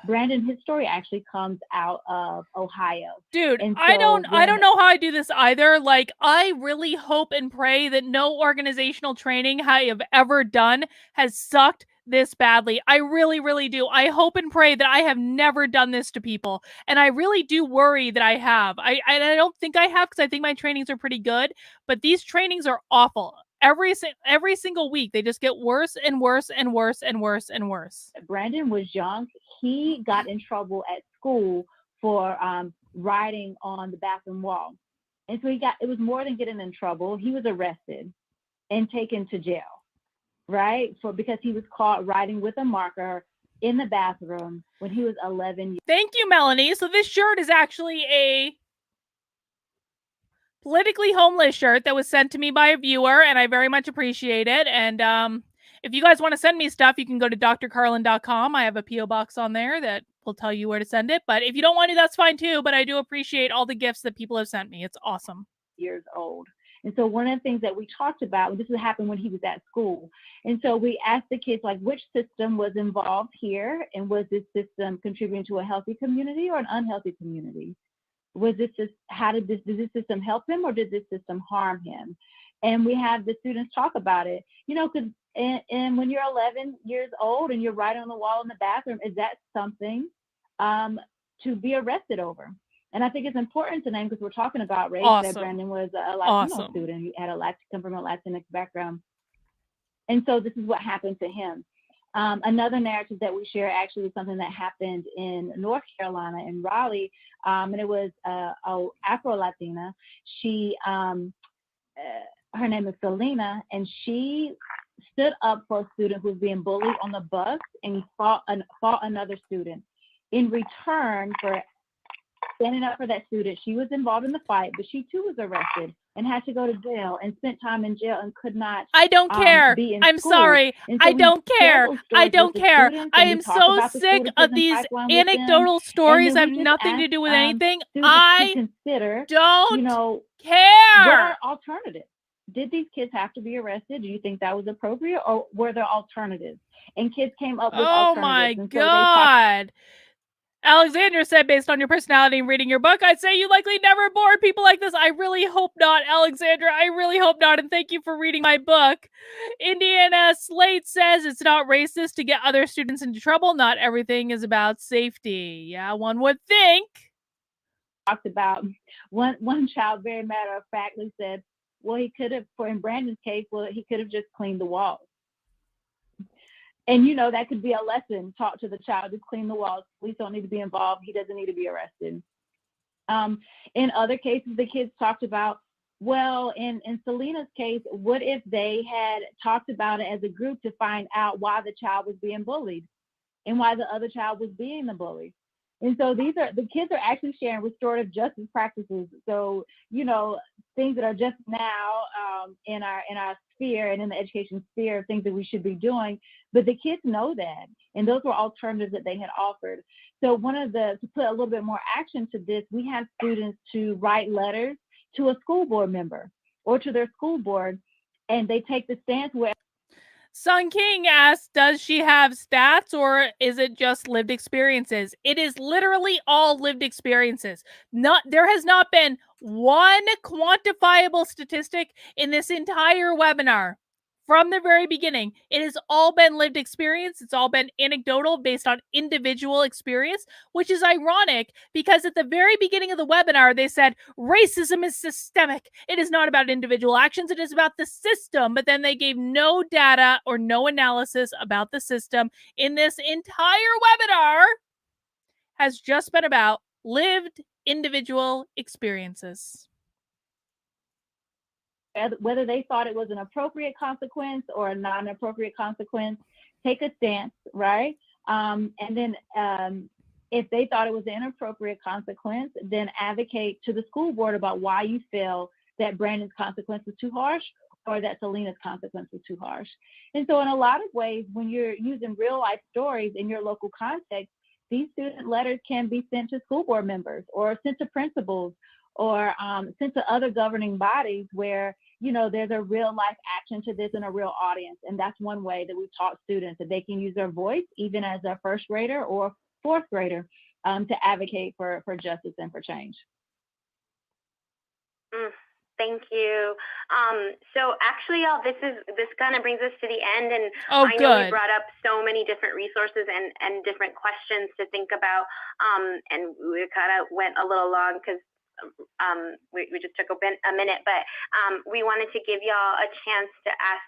Brandon, his story actually comes out of Ohio. Dude, And I so don't know how I do this either. Like, I really hope and pray that no organizational training I have ever done has sucked this badly. I really, really do. I hope and pray that I have never done this to people. And I really do worry that I have. I don't think I have, because I think my trainings are pretty good, but these trainings are awful. Every single week, they just get worse and worse and worse and worse and worse. Brandon was young. He got in trouble at school for writing on the bathroom wall. And so it was more than getting in trouble. He was arrested and taken to jail, right? Because he was caught writing with a marker in the bathroom when he was 11 years. Thank you, Melanie. So this shirt is actually a politically homeless shirt that was sent to me by a viewer, and I very much appreciate it. And if you guys want to send me stuff, you can go to drcarlin.com. I have a P.O. box on there that will tell you where to send it. But if you don't want to, that's fine too. But I do appreciate all the gifts that people have sent me. It's awesome. Years old. And so one of the things that we talked about, this would happen when he was at school. And so we asked the kids, like, which system was involved here? And was this system contributing to a healthy community or an unhealthy community? Did this system help him, or did this system harm him? And we had the students talk about it, because and when you're 11 years old and you're writing on the wall in the bathroom, is that something to be arrested over? And I think it's important to name, because we're talking about race, that Brandon was a Latino student. He had come from a Latinx background. And so this is what happened to him. Another narrative that we share actually was something that happened in North Carolina, in Raleigh, and it was a Afro-Latina. She, her name is Selena, and she stood up for a student who was being bullied on the bus, and fought another student. In return for standing up for that student, she was involved in the fight, but she too was arrested and had to go to jail and spent time in jail and could not. I don't care. I'm school. sorry. So I don't care. I don't care. I am so sick of these anecdotal stories that have nothing to do with anything. I consider, don't care. What are alternatives? Did these kids have to be arrested? Do you think that was appropriate, or were there alternatives? And kids came up with alternatives. Oh my God. Alexandra said, based on your personality and reading your book, I'd say you likely never bored people like this. I really hope not, Alexandra. I really hope not. And thank you for reading my book. Indiana Slate says it's not racist to get other students into trouble. Not everything is about safety. Yeah, one would think. Talked about one child very matter of factly said, well, he could have, in Brandon's case, he could have just cleaned the walls. And, that could be a lesson taught to the child: just clean the walls. Police don't need to be involved. He doesn't need to be arrested. In other cases, the kids talked about, well, in Selena's case, what if they had talked about it as a group to find out why the child was being bullied? and why the other child was being the bully. And so the kids are actually sharing restorative justice practices. So, things that are just now in our sphere and in the education sphere, things that we should be doing, but the kids know that. And those were alternatives that they had offered. So to put a little bit more action to this, we have students to write letters to a school board member or to their school board, and they take the stance where Sun King asks, does she have stats or is it just lived experiences? It is literally all lived experiences. There has not been one quantifiable statistic in this entire webinar. From the very beginning, it has all been lived experience. It's all been anecdotal based on individual experience, which is ironic because at the very beginning of the webinar, they said racism is systemic. It is not about individual actions. It is about the system. But then they gave no data or no analysis about the system. In this entire webinar has just been about lived individual experiences. Whether they thought it was an appropriate consequence or a non-appropriate consequence, take a stance, right? And then if they thought it was an inappropriate consequence, then advocate to the school board about why you feel that Brandon's consequence was too harsh or that Selena's consequence was too harsh. And so in a lot of ways, when you're using real life stories in your local context, these student letters can be sent to school board members or sent to principals or sent to other governing bodies where, there's a real life action to this in a real audience. And that's one way that we've taught students that they can use their voice, even as a first grader or fourth grader, to advocate for justice and for change. Thank you. So actually, y'all, this kind of brings us to the end, and I know we brought up so many different resources and different questions to think about, and we kind of went a little long because we just took a minute, but we wanted to give y'all a chance to ask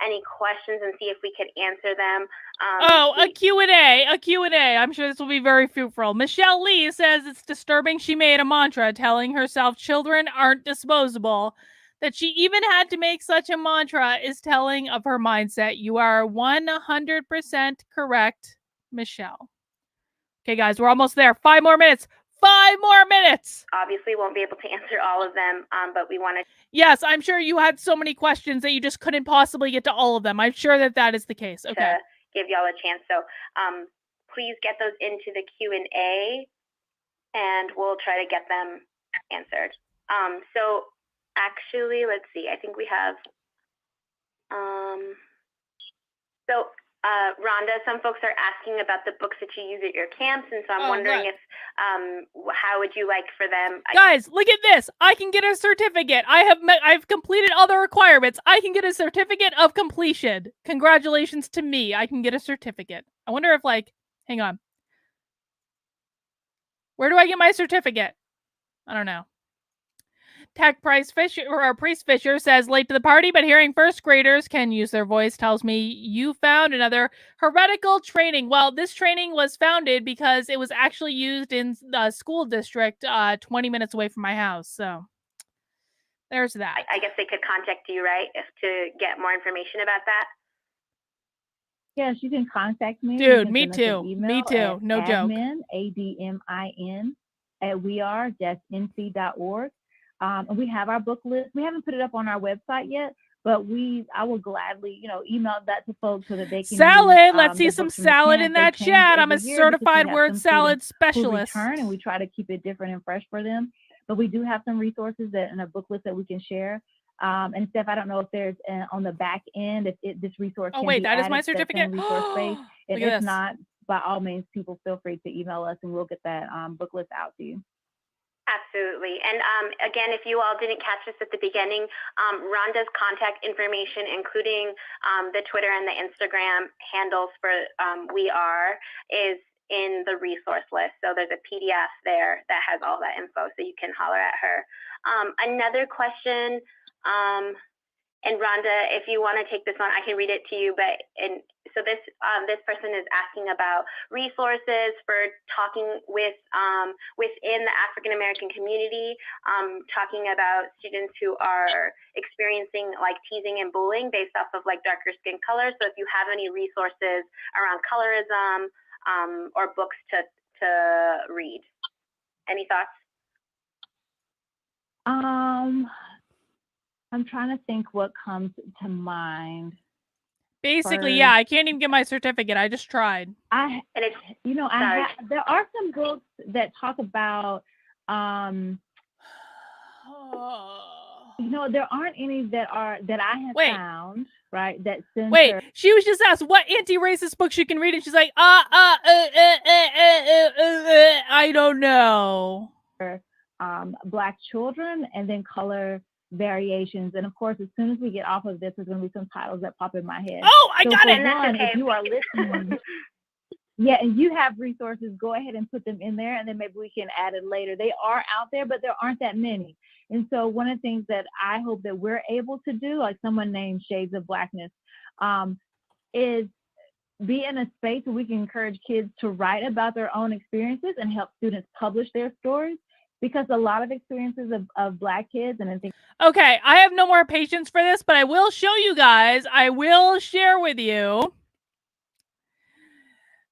any questions and see if we could answer them. A Q&A. I'm sure this will be very fruitful. Michelle Lee says it's disturbing she made a mantra telling herself children aren't disposable. That she even had to make such a mantra is telling of her mindset. You are 100% correct, Michelle. Okay, guys, we're almost there. 5 more minutes. 5 more minutes. Obviously won't be able to answer all of them, but we wanted. Yes, I'm sure you had so many questions that you just couldn't possibly get to all of them. I'm sure that is the case. Okay. To give y'all a chance. So please get those into the Q&A and we'll try to get them answered. So actually, let's see. I think we have, Rhonda, some folks are asking about the books that you use at your camps, and so I'm wondering if, how would you like for them? Guys, look at this. I can get a certificate. I've completed all the requirements. I can get a certificate of completion. Congratulations to me. I can get a certificate. I wonder if, hang on. Where do I get my certificate? I don't know. Tech Price Fisher or Priest Fisher says late to the party, but hearing first graders can use their voice tells me you found another heretical training. Well, this training was founded because it was actually used in the school district 20 minutes away from my house. So there's that. I guess they could contact you, right, to get more information about that? Yes, you can contact me. Dude, me too. Me too. No joke. admin, @weare-nc.org. And we have our book list. We haven't put it up on our website yet, but I will gladly, email that to folks so that they can salad. Let's see some salad in that chat. I'm a certified word salad specialist. And we try to keep it different and fresh for them. But we do have some resources and a book list that we can share. And Steph, I don't know if there's on the back end if this resource. Oh wait, that is my certificate. Resource space. And if not, by all means, people feel free to email us and we'll get that book list out to you. Absolutely. And again, if you all didn't catch this at the beginning, Rhonda's contact information, including the Twitter and the Instagram handles for We Are, is in the resource list. So there's a PDF there that has all that info, so you can holler at her. Another question, and Rhonda, if you want to take this one, I can read it to you. So this person is asking about resources for talking with within the African American community, talking about students who are experiencing teasing and bullying based off of darker skin color. So if you have any resources around colorism, or books to read. Any thoughts? I'm trying to think what comes to mind. Basically, yeah, I can't even get my certificate. I just tried. There are some books that talk about, there aren't any that I have found, right? That center. Wait, she was just asked what anti-racist books you can read, and she's like, I don't know. Black children, and then color variations. And of course, as soon as we get off of this, there's going to be some titles that pop in my head. Oh, I got it. If you are listening, yeah, and you have resources, go ahead and put them in there, and then maybe we can add it later. They are out there, but there aren't that many. And so one of the things that I hope that we're able to do, like someone named Shades of Blackness, is be in a space where we can encourage kids to write about their own experiences and help students publish their stories. Because a lot of experiences of Black kids, and I think. Okay, I have no more patience for this, but I will show you guys. I will share with you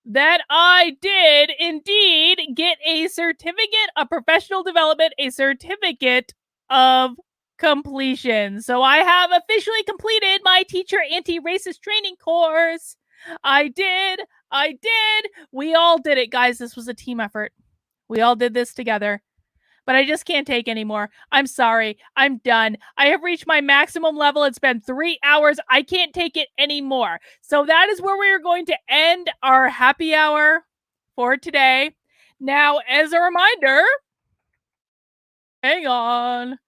that I did indeed get a certificate of professional development, a certificate of completion. So I have officially completed my teacher anti-racist training course. I did. We all did it, guys. This was a team effort. We all did this together. But I just can't take anymore. I'm sorry. I'm done. I have reached my maximum level. It's been 3 hours. I can't take it anymore. So that is where we are going to end our happy hour for today. Now, as a reminder, hang on.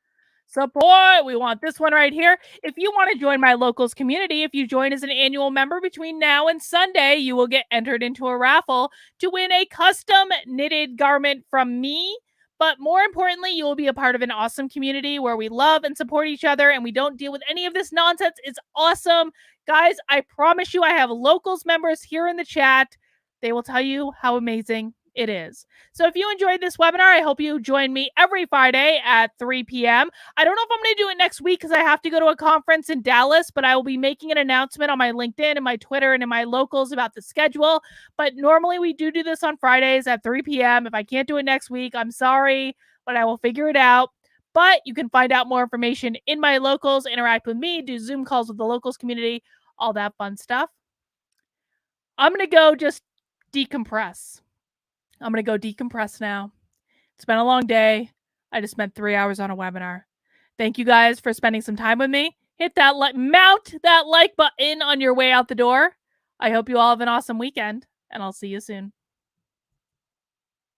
Support. We want this one right here. If you want to join my locals community, if you join as an annual member between now and Sunday, you will get entered into a raffle to win a custom knitted garment from me. But more importantly, you will be a part of an awesome community where we love and support each other and we don't deal with any of this nonsense. It's awesome. Guys, I promise you, I have locals members here in the chat. They will tell you how amazing it is. So if you enjoyed this webinar, I hope you join me every Friday at 3 p.m. I don't know if I'm going to do it next week because I have to go to a conference in Dallas, but I will be making an announcement on my LinkedIn and my Twitter and in my locals about the schedule. But normally we do this on Fridays at 3 p.m. If I can't do it next week, I'm sorry, but I will figure it out. But you can find out more information in my locals, interact with me, do Zoom calls with the locals community, all that fun stuff. I'm going to go just decompress. I'm going to go decompress now. It's been a long day. I just spent 3 hours on a webinar. Thank you guys for spending some time with me. Hit that mount that like button on your way out the door. I hope you all have an awesome weekend, and I'll see you soon.